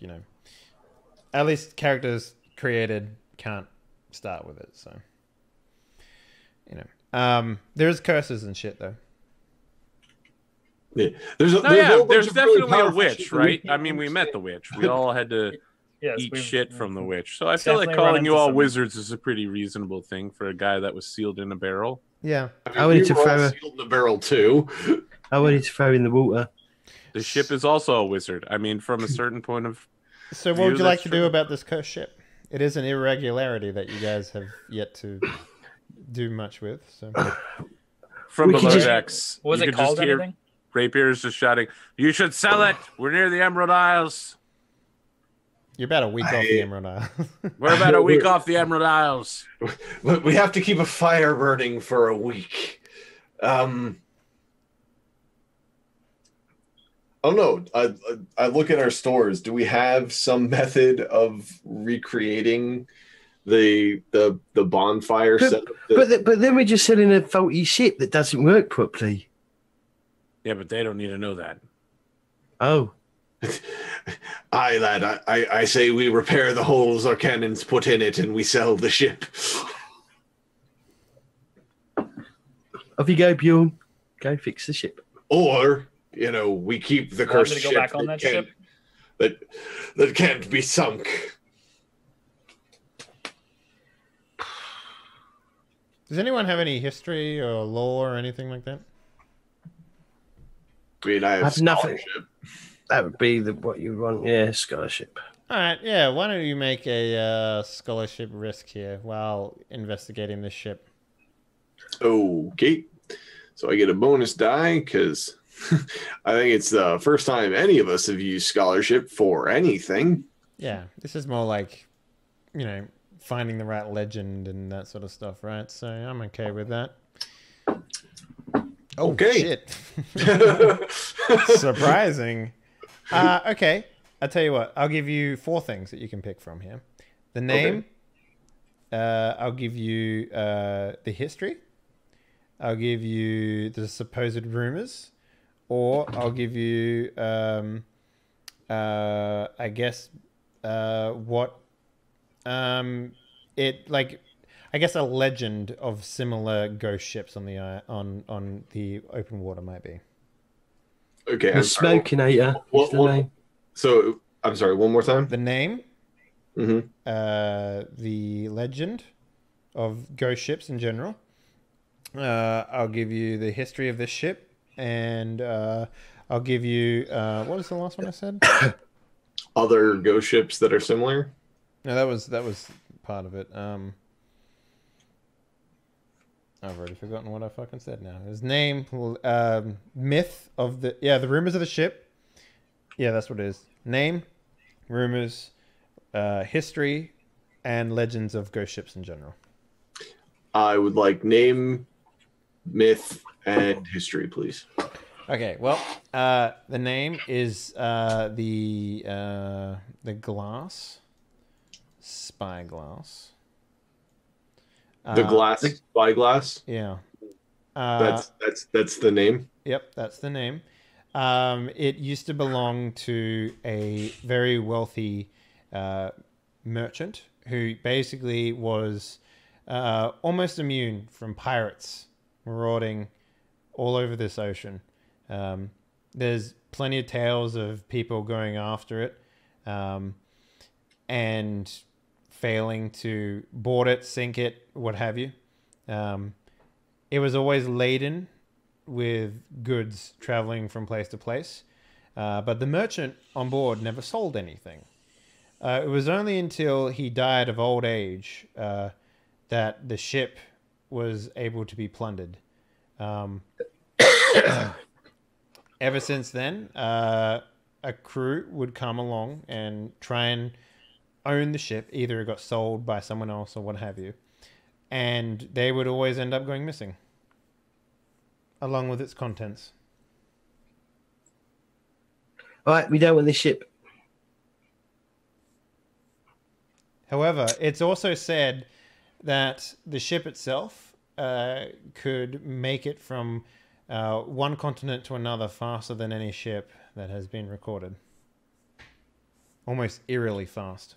at least characters created can't start with it. So there's curses and shit though. Yeah. There's definitely a witch, right? I mean, we met the witch. We all had to eat shit from the witch. So I feel like calling you all wizards is a pretty reasonable thing for a guy that was sealed in a barrel. Yeah. I wanted to throw sealed in a barrel too. I wanted to throw in the water. The ship is also a wizard. I mean, from a certain point of So what would you like to do about this cursed ship? It is an irregularity that you guys have yet to do much with. So from below decks, was it called anything? Rapier is just shouting, "You should sell it! We're near the Emerald Isles." You're about a week off the Emerald Isles. We're about a week off the Emerald Isles. We have to keep a fire burning for a week. Oh no! I look at our stores. Do we have some method of recreating the bonfire setup? But then we're just selling a faulty ship that doesn't work properly. Yeah, but they don't need to know that. Oh. Aye, lad. I say we repair the holes our cannons put in it and we sell the ship. Off you go, Bjorn. Go fix the ship. Or, we keep the cursed ship, back on that ship that can't be sunk. Does anyone have any history or lore or anything like that? I mean, I have nothing. That would be what you want. Yeah, scholarship. All right, yeah. Why don't you make a scholarship risk here while investigating this ship? Okay. So I get a bonus die because I think it's the first time any of us have used scholarship for anything. Yeah, this is more like, finding the right legend and that sort of stuff, right? So I'm okay with that. Oh, okay. Shit. Surprising. Okay. I'll tell you what. I'll give you 4 things that you can pick from here. The name. Okay. I'll give you the history. I'll give you the supposed rumors. Or I'll give you, I guess, what... I guess a legend of similar ghost ships on the open water might be. Okay. The Smokinator. So I'm sorry. One more time. The name. Mm-hmm. The legend of ghost ships in general. I'll give you the history of this ship, and I'll give you what was the last one I said? Other ghost ships that are similar. No, that was part of it. I've already forgotten what I fucking said now. His name, myth of the rumors of the ship. Yeah, that's what it is. Name, rumors, history, and legends of ghost ships in general. I would like name, myth, and history, please. Okay, well, the name is the glass, spyglass. The spyglass. Yeah. That's the name. Yep, that's the name. It used to belong to a very wealthy merchant who basically was almost immune from pirates marauding all over this ocean. There's plenty of tales of people going after it and failing to board it, sink it, what have you. It was always laden with goods traveling from place to place, but the merchant on board never sold anything. It was only until he died of old age that the ship was able to be plundered. Ever since then, a crew would come along and try and own the ship. Either it got sold by someone else or what have you. And they would always end up going missing, along with its contents. All right, we don't want this ship. However, it's also said that the ship itself could make it from one continent to another faster than any ship that has been recorded. Almost eerily fast.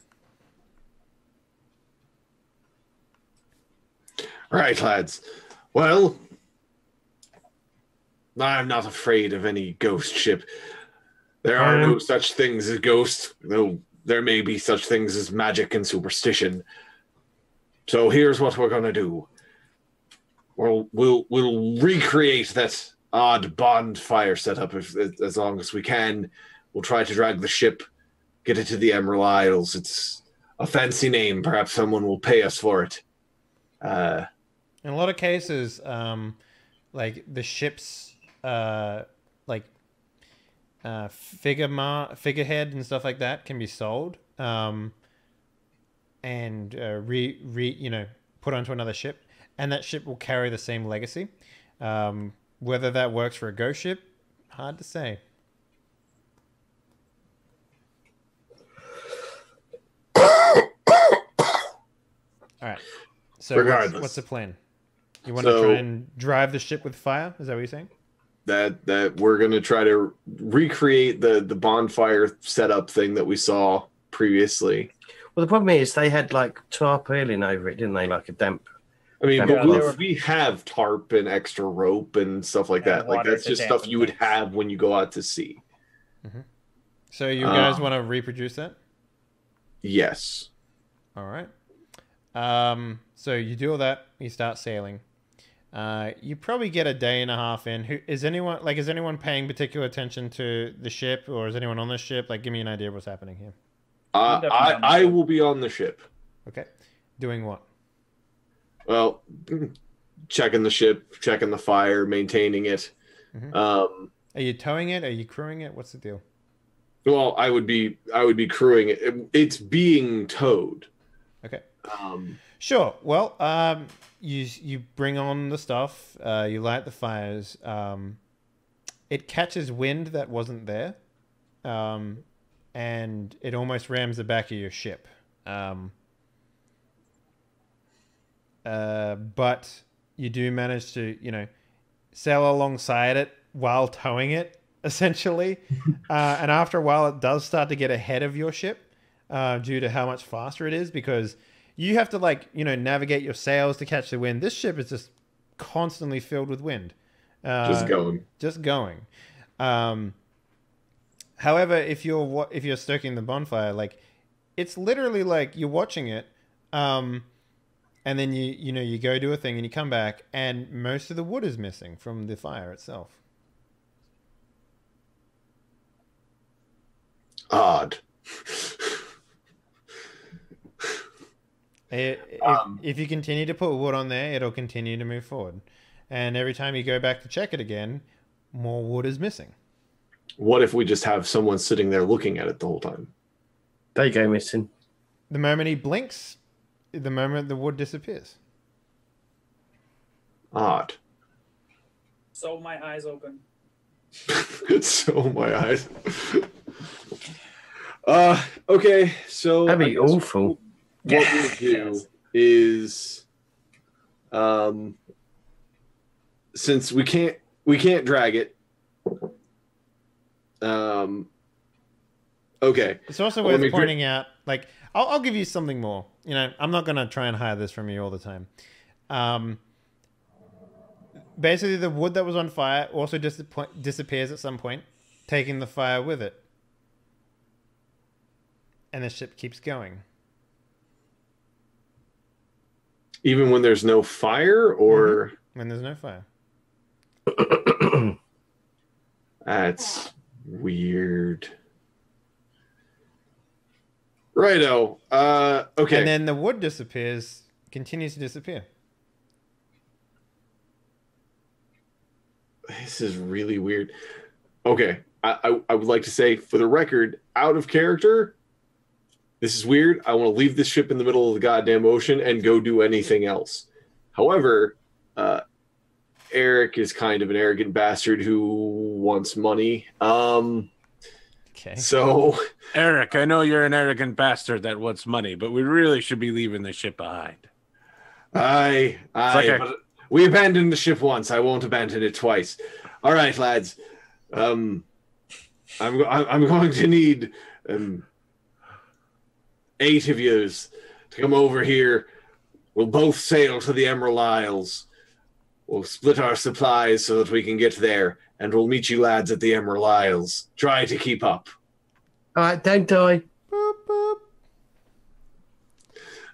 Right, lads. Well, I'm not afraid of any ghost ship. There are no such things as ghosts, though there may be such things as magic and superstition. So here's what we're gonna do. We'll recreate that odd bonfire setup as long as we can. We'll try to drag the ship, get it to the Emerald Isles. It's a fancy name. Perhaps someone will pay us for it. In a lot of cases, like the ship's figurehead and stuff like that can be sold, and put onto another ship, and that ship will carry the same legacy. Whether that works for a ghost ship, hard to say. All right. So what's the plan? You want to try and drive the ship with fire? Is that what you're saying? That we're gonna try to recreate the bonfire setup thing that we saw previously. Well, the problem is they had like tarpaulin over it, didn't they? Like a damp. I mean, Yeah, but we have tarp and extra rope and stuff like that. Like that's just stuff you would have when you go out to sea. Mm-hmm. So you guys want to reproduce that? Yes. All right. So you do all that. You start sailing. You probably get a day and a half in. Is anyone paying particular attention to the ship, or is anyone on the ship? Like, give me an idea of what's happening here. I will be on the ship. Okay. Doing what? Well, checking the ship, checking the fire, maintaining it. Mm-hmm. Are you towing it? Are you crewing it? What's the deal? Well, I would be crewing it. It's being towed. Okay. Sure. Well, you bring on the stuff. You light the fires. It catches wind that wasn't there, and it almost rams the back of your ship. But you do manage to, sail alongside it while towing it, essentially. And after a while, it does start to get ahead of your ship due to how much faster it is, because you have to navigate your sails to catch the wind. This ship is just constantly filled with wind. Just going. However, if you're stoking the bonfire, it's literally like you're watching it, and then you go do a thing and you come back and most of the wood is missing from the fire itself. Odd. If you continue to put wood on there, it'll continue to move forward. And every time you go back to check it again, more wood is missing. What if we just have someone sitting there looking at it the whole time? They go missing. The moment he blinks, the moment the wood disappears. Odd. So my eyes open. So my eyes. Okay, so that'd be awful. What we'll do is, since we can't drag it. Okay. It's also worth pointing out, I'll give you something more. I'm not going to try and hide this from you all the time. Basically, the wood that was on fire also disappears at some point, taking the fire with it. And the ship keeps going. Even when there's no fire, or when there's no fire. That's weird. Righto. Okay. And then the wood continues to disappear. This is really weird. Okay. I would like to say, for the record, out of character, this is weird. I want to leave this ship in the middle of the goddamn ocean and go do anything else. However, Eric is kind of an arrogant bastard who wants money. Okay. So, Eric, I know you're an arrogant bastard that wants money, but we really should be leaving the ship behind. but we abandoned the ship once. I won't abandon it twice. All right, lads. I'm going to need 8 of yous to come over here. We'll both sail to the Emerald Isles. We'll split our supplies so that we can get there, and we'll meet you lads at the Emerald Isles. Try to keep up. All right, don't die. Boop, boop.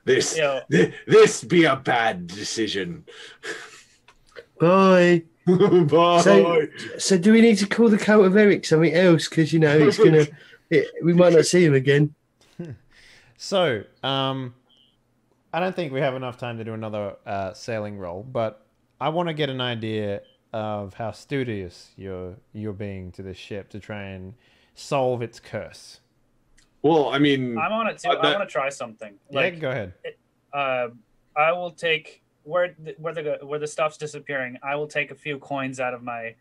This be a bad decision. Bye. Bye. So do we need to call the Cult of Eric something else? Because, it's going to... We might not see him again. So, I don't think we have enough time to do another sailing roll, but I want to get an idea of how studious you're being to this ship to try and solve its curse. Well, I mean... I'm on it too. I want to try something. Go ahead. I will take... Where the stuff's disappearing, I will take a few coins out of my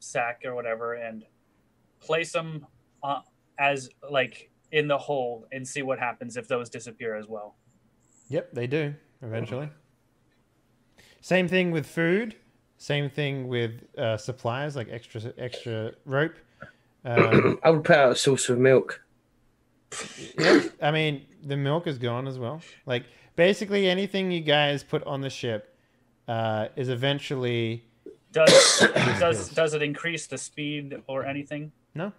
sack or whatever and place them as in the hole and see what happens if those disappear as well. Yep, they do eventually. Same thing with food. Same thing with supplies like extra rope. I would put out a source of milk. Yeah, I mean the milk is gone as well. Basically anything you guys put on the ship is eventually. Does it increase the speed or anything? No.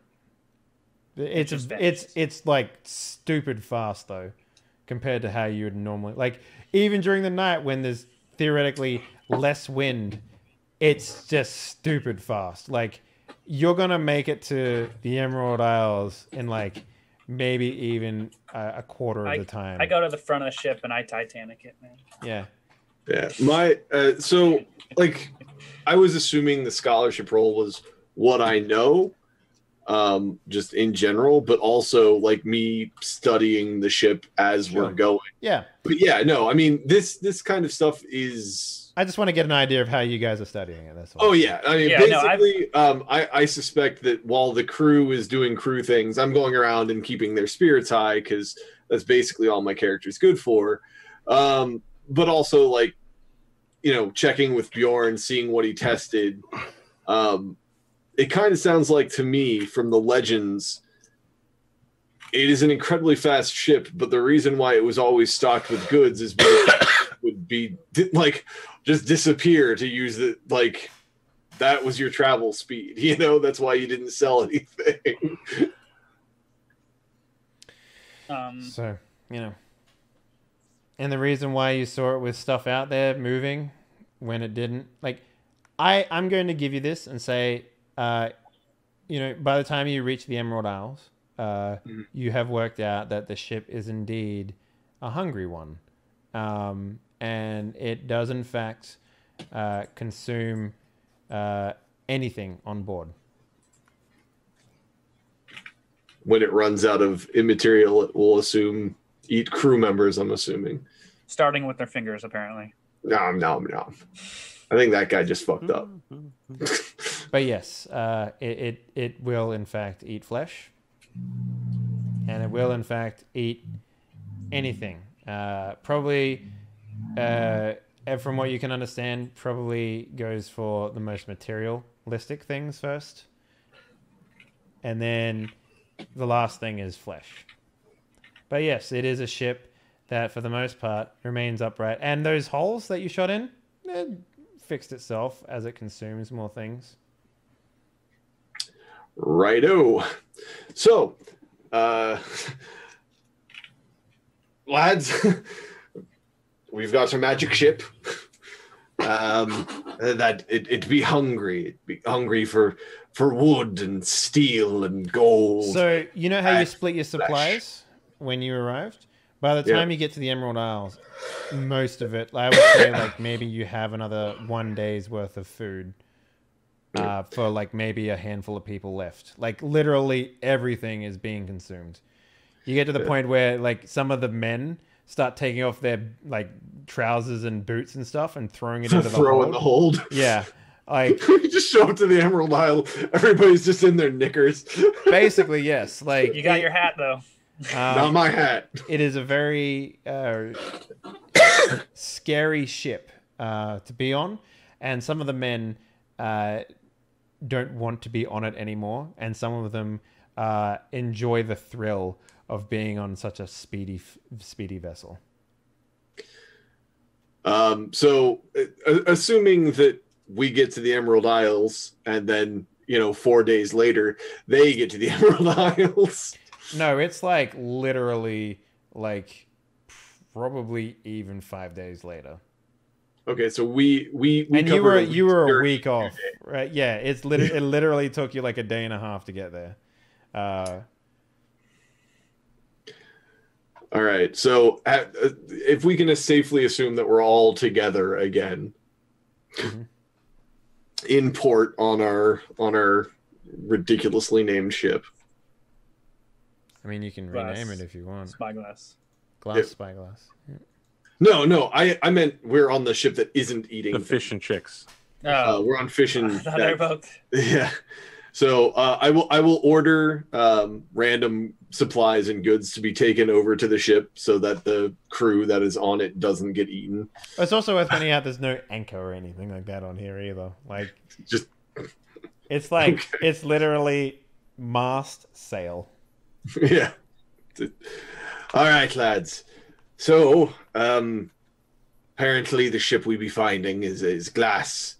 It's like stupid fast though, compared to how you would normally even during the night when there's theoretically less wind, it's just stupid fast. You're gonna make it to the Emerald Isles in maybe even a quarter of the time. I go to the front of the ship and I Titanic it, man. Yeah. Yeah. So I was assuming the scholarship role was what I know, just in general, but also me studying the ship as we're going. Yeah. But yeah, no, I mean this kind of stuff is. I just want to get an idea of how you guys are studying it. That's all. Oh yeah, I mean basically, I suspect that while the crew is doing crew things, I'm going around and keeping their spirits high because that's basically all my character's good for. But also checking with Bjorn, seeing what he tested. It kind of sounds like to me from the legends, it is an incredibly fast ship, but the reason why it was always stocked with goods is because it would be just disappear to use it. That was your travel speed, that's why you didn't sell anything. So, and the reason why you saw it with stuff out there moving when it didn't, I'm going to give you this and say, by the time you reach the Emerald Isles, you have worked out that the ship is indeed a hungry one. And it does in fact consume anything on board. When it runs out of immaterial, it will eat crew members, I'm assuming. Starting with their fingers, apparently. No. I think that guy just fucked up. But yes, it will in fact eat flesh. And it will in fact eat anything. Probably... from what you can understand, probably goes for the most materialistic things first. And then the last thing is flesh. But yes, it is a ship that for the most part remains upright. And those holes that you shot in, it fixed itself as it consumes more things. Righto. So, lads... We've got a magic ship. That it'd be hungry. It'd be hungry for wood and steel and gold. So you know how you split your supplies when you arrived? By the time you get to the Emerald Isles, most of it, I would say maybe you have another 1 day's worth of food. for like maybe a handful of people left. Like literally everything is being consumed. You get to the point where like some of the men start taking off their like trousers and boots and stuff and throwing it into the Throw hold. in the hold. Yeah. Like We just show up to the Emerald Isle. Everybody's just in their knickers. basically, yes. Like You got your hat though. Not my hat. it is a very scary ship to be on, and some of the men don't want to be on it anymore, and some of them enjoy the thrill of being on such a speedy vessel. So, assuming that we get to the Emerald Isles, and then 4 days later they get to the Emerald Isles. No, it's like literally like probably even 5 days later. Okay, so we and you covered were a week off, right? Yeah, it literally took you like a day and a half to get there. All right, so if we can safely assume that we're all together again in port on our ridiculously named ship. I mean, you can Glass. rename it if you want. Spyglass. Spyglass. Yeah. No, I meant we're on the ship that isn't eating The fish and chicks. Oh, we're on fish and I thought they were both. yeah. So I will order random supplies and goods to be taken over to the ship so that the crew that is on it doesn't get eaten. It's also worth pointing out there's no anchor or anything like that on here either. Like, Just it's like it's literally mast sail. yeah. All right, lads. So apparently the ship we be finding is glass,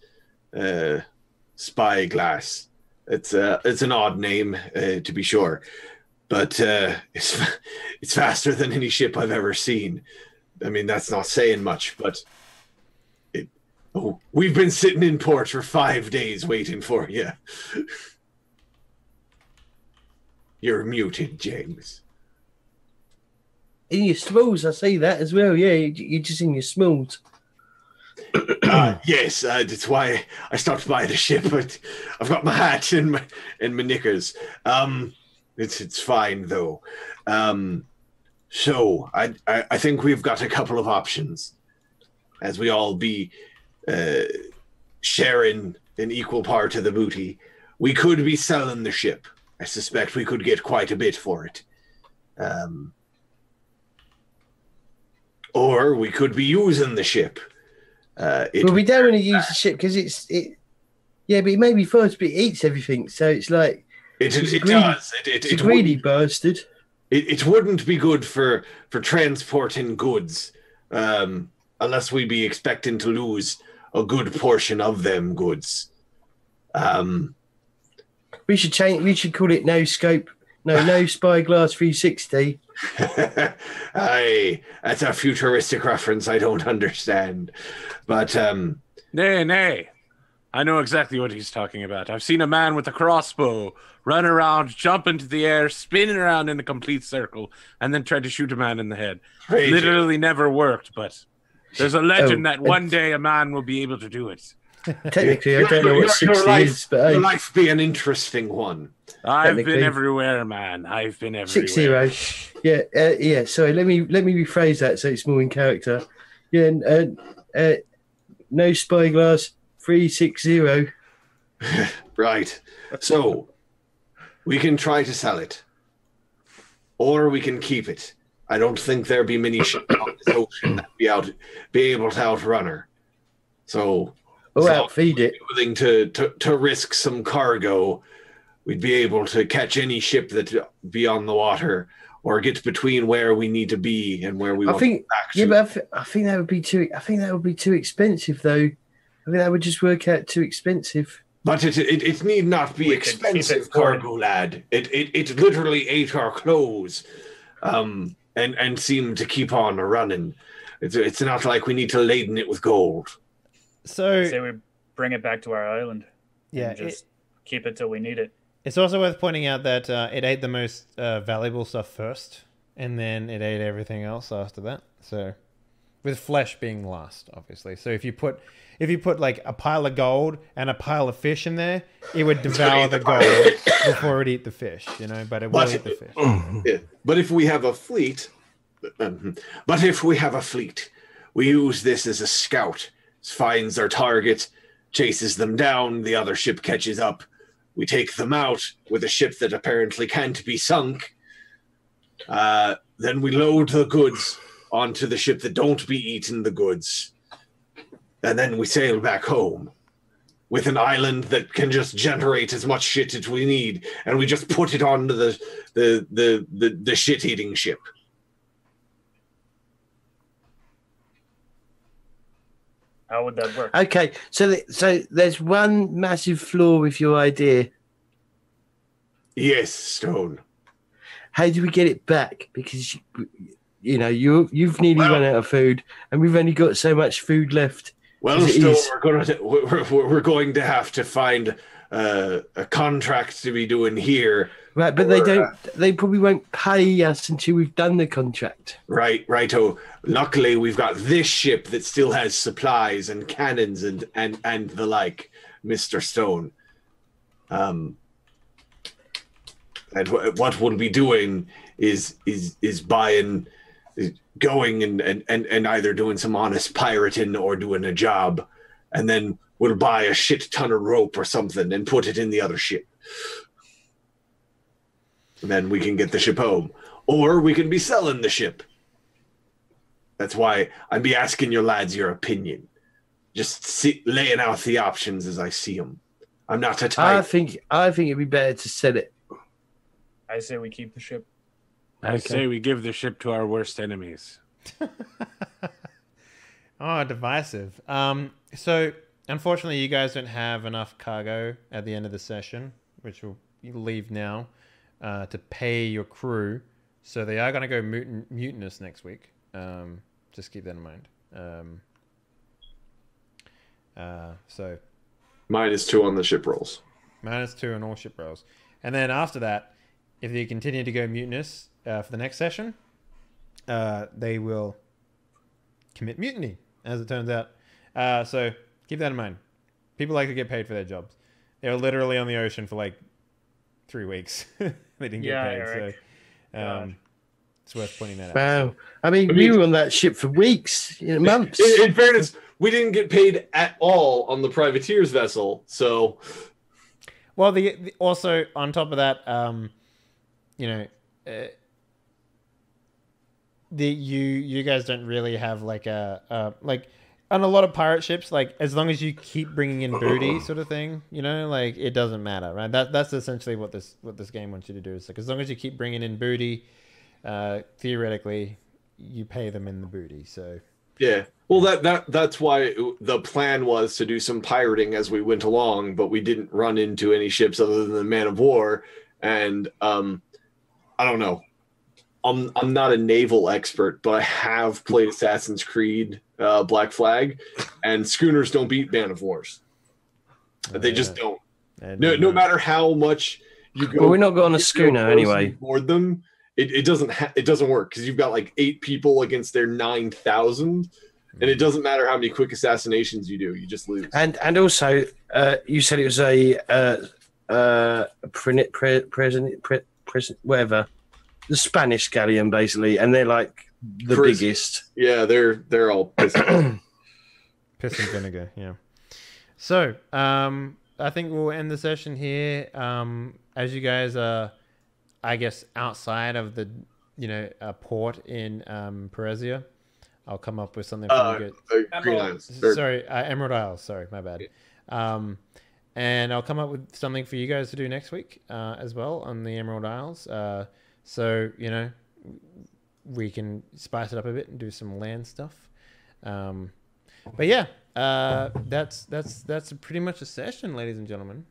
spyglass. It's an odd name to be sure, but it's faster than any ship I've ever seen. I mean, that's not saying much, but we've been sitting in port for 5 days waiting for you. You're muted, James. In your smalls, I see that as well. Yeah, you're just in your smalls. Yes, that's why I stopped by the ship. But I've got my hat and my knickers. It's fine though. So I think we've got a couple of options, as we all be sharing an equal part of the booty. We could be selling the ship. I suspect we could get quite a bit for it. Or we could be using the ship. Well, we don't want to use the ship because yeah, but it may be first, but it eats everything. So it's like it does. It's a greedy bastard. It wouldn't be good for transporting goods, unless we be expecting to lose a good portion of them goods. We should change. We should call it no scope. No spyglass 360. Aye, that's a futuristic reference I don't understand. But Nay. I know exactly what he's talking about. I've seen a man with a crossbow run around, jump into the air, spinning around in a complete circle, and then try to shoot a man in the head. Crazy. Literally never worked, but there's a legend that one day a man will be able to do it. Technically, I don't know what 60 is, but your life be an interesting one. I've been Technically. everywhere, man. I've been everywhere. 60. Yeah. Sorry, let me rephrase that so it's more in character. Yeah, no spyglass 360. Right. So we can try to sell it, or we can keep it. I don't think there be many ships on this ocean that be able to outrun her. So, Outfeed it. willing to risk some cargo, we'd be able to catch any ship that be on the water, or get between where we need to be and where we want to go back to. Yeah, but I think that would be too. I think that would be too expensive, though. I think that would just work out too expensive. But it need not be We could keep expensive it for- cargo, lad. It literally ate our clothes, and seemed to keep on running. It's not like we need to laden it with gold. So Say we bring it back to our island. yeah, And just keep it till we need it. it's also worth pointing out that it ate the most valuable stuff first, and then it ate everything else after that. So with flesh being last, obviously. So if you put like a pile of gold and a pile of fish in there, it would devour the gold before it would eat the fish, you know. But it will eat the fish. Yeah. But if we have a fleet, we use this as a scout. Finds our target, chases them down. The other ship catches up. We take them out with a ship that apparently can't be sunk. Then we load the goods onto the ship that don't be eaten the goods. And then we sail back home with an island that can just generate as much shit as we need. And we just put it onto the shit-eating ship. How would that work? Okay, so there's one massive flaw with your idea. Yes, Stone. How do we get it back? Because you know you've nearly run out of food, and we've only got so much food left. Well, Stone, we're going to have to find a contract to be doing here. Right, but they probably won't pay us until we've done the contract. Righto. Luckily, we've got this ship that still has supplies and cannons and the like, Mr. Stone. And what we'll be doing is going and either doing some honest pirating or doing a job, and then we'll buy a shit ton of rope or something and put it in the other ship. And then we can get the ship home. Or we can be selling the ship. That's why I'd be asking your lads your opinion. Just laying out the options as I see them. I'm not a type. I think it'd be better to sell it. I say we keep the ship. I say we give the ship to our worst enemies. Oh, divisive. So, unfortunately, you guys don't have enough cargo at the end of the session, which will leave now, to pay your crew. So they are going to go mutinous next week. Just keep that in mind. So -2 on the ship rolls. -2 on all ship rolls. And then after that, if they continue to go mutinous for the next session, they will commit mutiny, as it turns out. So keep that in mind. People like to get paid for their jobs. They were literally on the ocean for like 3 weeks. They didn't get paid. Eric. So it's worth pointing that out. Wow. I mean, we were on that ship for weeks, months. In fairness, we didn't get paid at all on the privateer's vessel. So, well, also on top of that, you guys don't really have like like on a lot of pirate ships, like as long as you keep bringing in booty, sort of thing, like it doesn't matter, right? That's essentially what this game wants you to do. Is like as long as you keep bringing in booty, theoretically, you pay them in the booty. So yeah, well that's why the plan was to do some pirating as we went along, but we didn't run into any ships other than the man of war, and I don't know. I'm not a naval expert, but I have played Assassin's Creed Black Flag, and schooners don't beat man of wars. They just don't. No matter how much you go. Well, we're not going on a schooner anyway. Board them. It doesn't work because you've got like 8 people against their 9,000, and it doesn't matter how many quick assassinations you do. You just lose. And also, you said it was a whatever. The Spanish galleon, basically, and they're like the biggest. Yeah, they're all piss and vinegar. Yeah. So, I think we'll end the session here. As you guys are, I guess, outside of the port in Perezia, I'll come up with something for you. Green Isles. Sorry, Emerald Isles. Sorry, my bad. And I'll come up with something for you guys to do next week as well on the Emerald Isles. So, we can spice it up a bit and do some land stuff. But yeah, that's pretty much a session, ladies and gentlemen.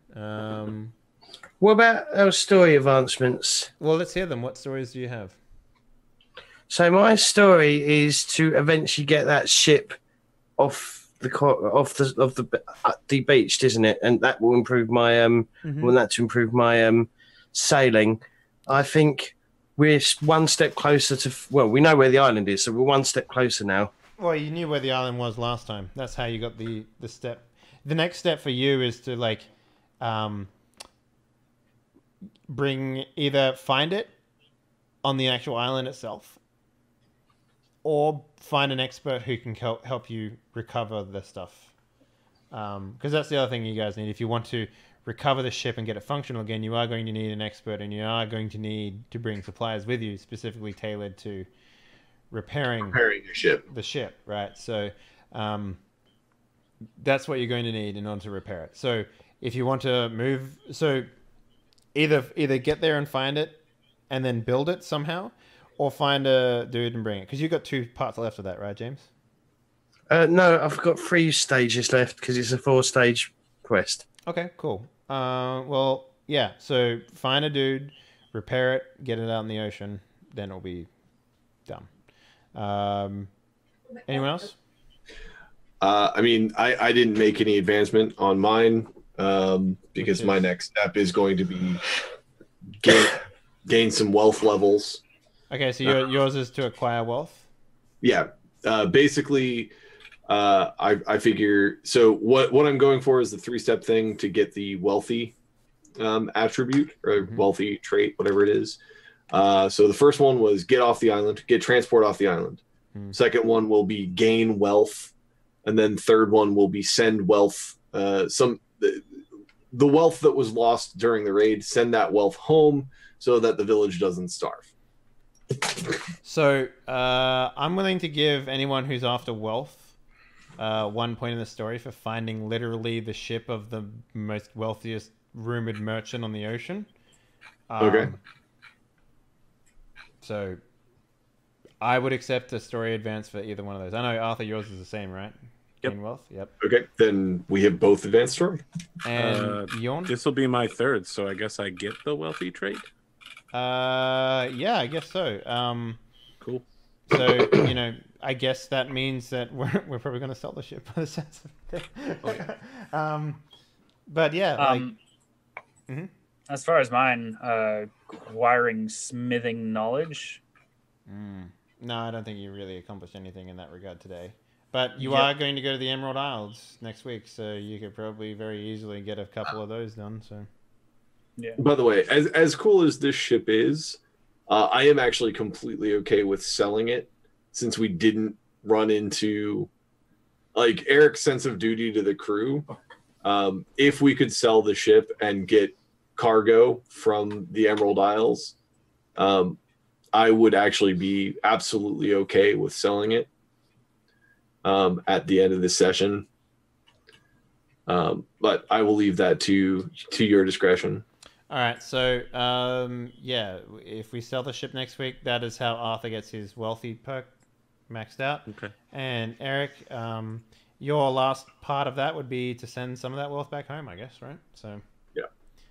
What about our story advancements? Well, let's hear them. What stories do you have? So my story is to eventually get that ship off the beach, isn't it? And that will improve my sailing. I think we're one step closer to. Well, we know where the island is, so we're one step closer now. Well, you knew where the island was last time. That's how you got the step. The next step for you is to like find it on the actual island itself, or find an expert who can help you recover the stuff. Because that's the other thing you guys need. If you want to recover the ship and get it functional again, you are going to need an expert, and you are going to need to bring supplies with you, specifically tailored to repairing your ship. The ship, right? So that's what you're going to need in order to repair it. So if you want to move, so either get there and find it and then build it somehow, or find a dude and bring it. Because you've got 2 parts left of that, right, James? No, I've got 3 stages left because it's a 4-stage quest. Okay, cool. Well, yeah. So find a dude, repair it, get it out in the ocean, then it'll be done. Anyone else? I mean, I didn't make any advancement on mine because my next step is going to be gain some wealth levels. Okay, so yours is to acquire wealth? Yeah. Basically, I figure... So what I'm going for is the 3-step thing to get the wealthy attribute, or wealthy trait, whatever it is. So the first one was get off the island, get transport off the island. Second one will be gain wealth. And then third one will be send wealth. The wealth that was lost during the raid, send that wealth home so that the village doesn't starve. So I'm willing to give anyone who's after wealth 1 point in the story for finding literally the ship of the most wealthiest rumored merchant on the ocean. Okay. So I would accept a story advance for either one of those. I know, Arthur, yours is the same, right? Yep. Gain wealth? Yep. Okay, then we have both advanced story. And Yorn? This will be my 3rd, so I guess I get the wealthy trait. Yeah, I guess so. Cool. So, I guess that means that we're probably going to sell the ship by the sense of it. But yeah, as far as mine, acquiring smithing knowledge. No, I don't think you really accomplished anything in that regard today. But you are going to go to the Emerald Isles next week, so you could probably very easily get a couple of those done. So, yeah. By the way, as cool as this ship is, I am actually completely okay with selling it, since we didn't run into like Eric's sense of duty to the crew. If we could sell the ship and get cargo from the Emerald Isles, I would actually be absolutely okay with selling it at the end of the session. But I will leave that to your discretion. All right. So, yeah, if we sell the ship next week, that is how Arthur gets his wealthy perk maxed out. Okay. And Eric, your last part of that would be to send some of that wealth back home, I guess, right? So, yeah.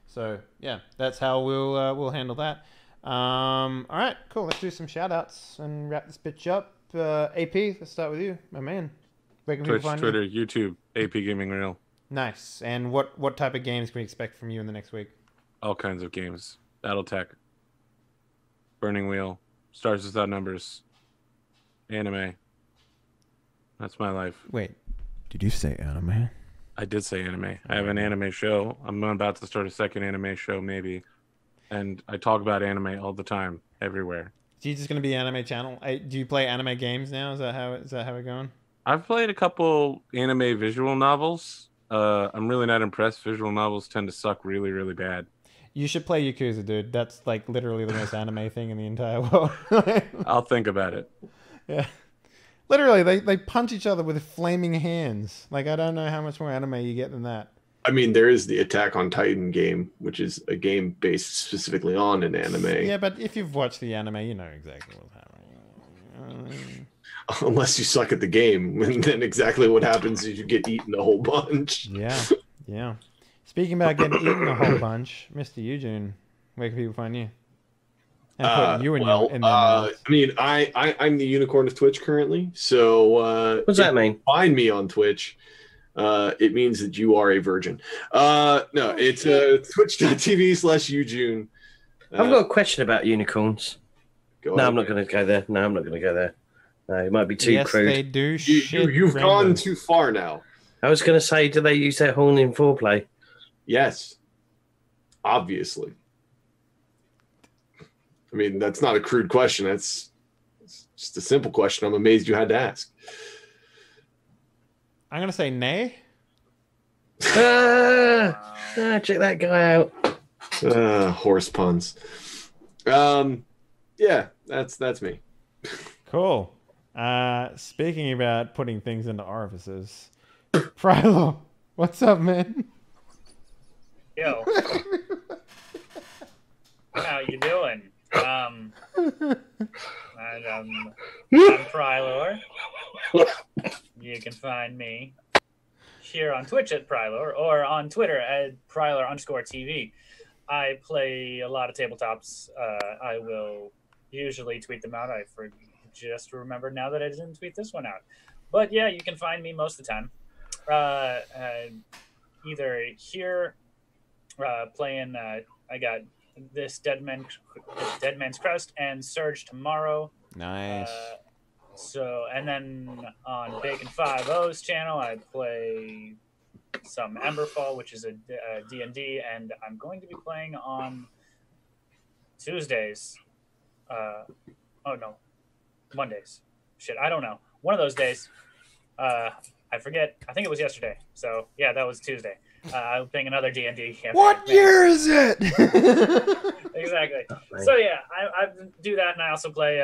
So, yeah, that's how we'll handle that. All right, cool. Let's do some shout outs and wrap this bitch up. AP, let's start with you, my man. Where can Twitch, people find Twitter, you? YouTube, AP Gaming Real. Nice. And what type of games can we expect from you in the next week? All kinds of games. Battletech, Burning Wheel, Stars Without Numbers, anime. That's my life. Wait, did you say anime? I did say anime. I have an anime show. I'm about to start a second anime show, maybe. And I talk about anime all the time, everywhere. So you're just going to be an anime channel? Do you play anime games now? Is that how we're going? I've played a couple anime visual novels. I'm really not impressed. Visual novels tend to suck really, really bad. You should play Yakuza, dude. That's like literally the most anime thing in the entire world. I'll think about it. Yeah. Literally, they punch each other with flaming hands. Like, I don't know how much more anime you get than that. I mean, there is the Attack on Titan game, which is a game based specifically on an anime. Yeah, but if you've watched the anime, you know exactly what's happening. Unless you suck at the game, and then exactly what happens is you get eaten a whole bunch. Yeah. Speaking about getting eaten a whole bunch, Mr. Eugene, where can people find you? And put you in their mouths. I mean, I'm the unicorn of Twitch currently, so what does that mean? Find me on Twitch. It means that you are a virgin. No, it's twitch.tv/Eugene. I've got a question about unicorns. Go No, ahead. I'm not going to go there. No, it might be too Yes, crude. they do. You've gone too far now. I was going to say, do they use their horn in foreplay? Yes. Obviously. I mean, that's not a crude question. It's just a simple question. I'm amazed you had to ask. I'm gonna say nay. Check that guy out. Horse puns. Yeah, that's me. Cool. Speaking about putting things into orifices, Prylo, what's up, man? Yo. How you doing? I'm Prylor. You can find me here on Twitch at Prylor or on Twitter at Prylor_TV. I play a lot of tabletops. I will usually tweet them out. I just remembered now that I didn't tweet this one out. But yeah, you can find me most of the time. Either here playing, I got this Dead Man's Crest and Surge tomorrow. Nice. And then on Bacon 5-0's channel, I play some Emberfall, which is a D&D, and I'm going to be playing on Tuesdays. Mondays. Shit, I don't know. One of those days. I forget. I think it was yesterday. So yeah, that was Tuesday. I'm playing another D&D campaign. What year is it? Exactly. So yeah, I do that, and I also play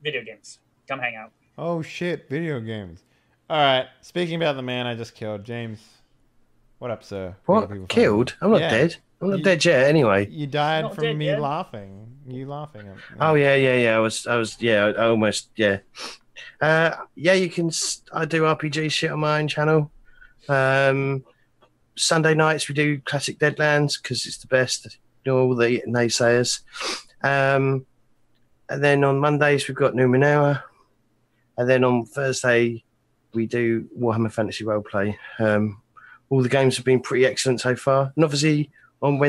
video games. Come hang out. Oh shit, video games. All right. Speaking about the man I just killed, James. What up, sir? What? Killed? I'm not dead. I'm not dead yet. Anyway, you died from me laughing. You laughing at me. Oh yeah. I was. Yeah, I almost. Yeah. Yeah. You can. I do RPG shit on my own channel. Sunday nights we do classic Deadlands because it's the best. You know, all the naysayers. And then on Mondays we've got Numenera. And then on Thursday we do Warhammer Fantasy Roleplay. All the games have been pretty excellent so far. And obviously on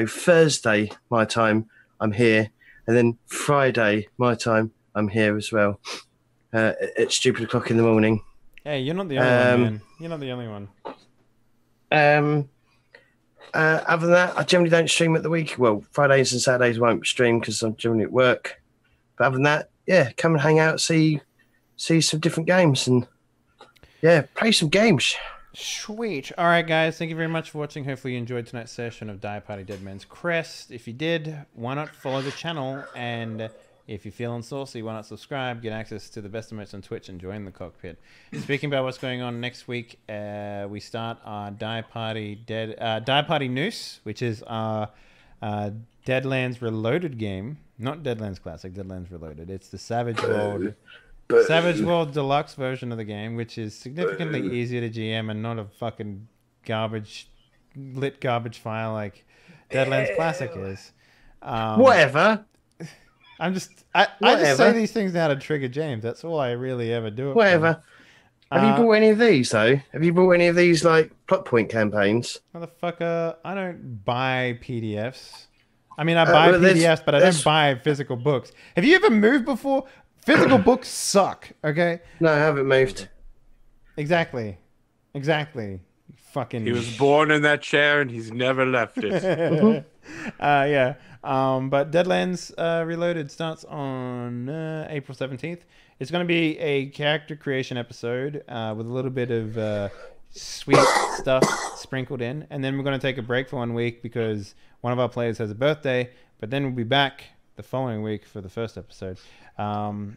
Thursday my time I'm here. And then Friday my time I'm here as well. At stupid o'clock in the morning. Hey, you're not the only one, man. You're not the only one. Other than that, I generally don't stream at the week. Well, Fridays and Saturdays I won't stream because I'm generally at work. But other than that, yeah, come and hang out, see some different games, and yeah, play some games. Sweet. All right, guys. Thank you very much for watching. Hopefully you enjoyed tonight's session of Die Party Dead Man's Crest. If you did, why not follow the channel? And if you're feeling saucy, why not subscribe, get access to the best emotes on Twitch, and join the cockpit. Speaking about what's going on next week, we start our Die Party Noose, which is our Deadlands Reloaded game. Not Deadlands Classic, Deadlands Reloaded. It's the Savage World Deluxe version of the game, which is significantly easier to GM and not a fucking lit garbage file like Deadlands Classic is. Whatever. I just say these things now to trigger James. That's all I really ever do. Whatever. Have you bought any of these though? Have you bought any of these like plot point campaigns? Motherfucker, I don't buy PDFs. I mean, I buy PDFs, but I don't buy physical books. Have you ever moved before? Physical books suck. Okay. No, I haven't moved. Exactly. Fucking. He was born in that chair and he's never left it. Yeah. But Deadlands Reloaded starts on April 17th. It's going to be a character creation episode with a little bit of sweet stuff sprinkled in. And then we're going to take a break for 1 week because one of our players has a birthday. But then we'll be back the following week for the first episode. And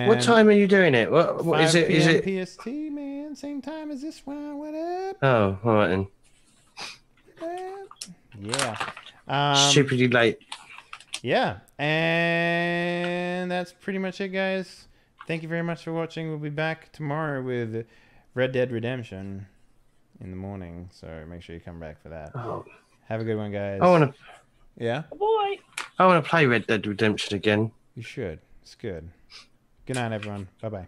what time are you doing it? What is it? Is it PST, man? Same time as this one. What up? Oh, all right then. Yeah. Stupidly late. Yeah, and that's pretty much it, guys. Thank you very much for watching. We'll be back tomorrow with Red Dead Redemption in the morning, so make sure you come back for that. Oh. Have a good one, guys. I want to. Yeah. Boy. I want to play Red Dead Redemption again. You should. It's good. Good night, everyone. Bye bye.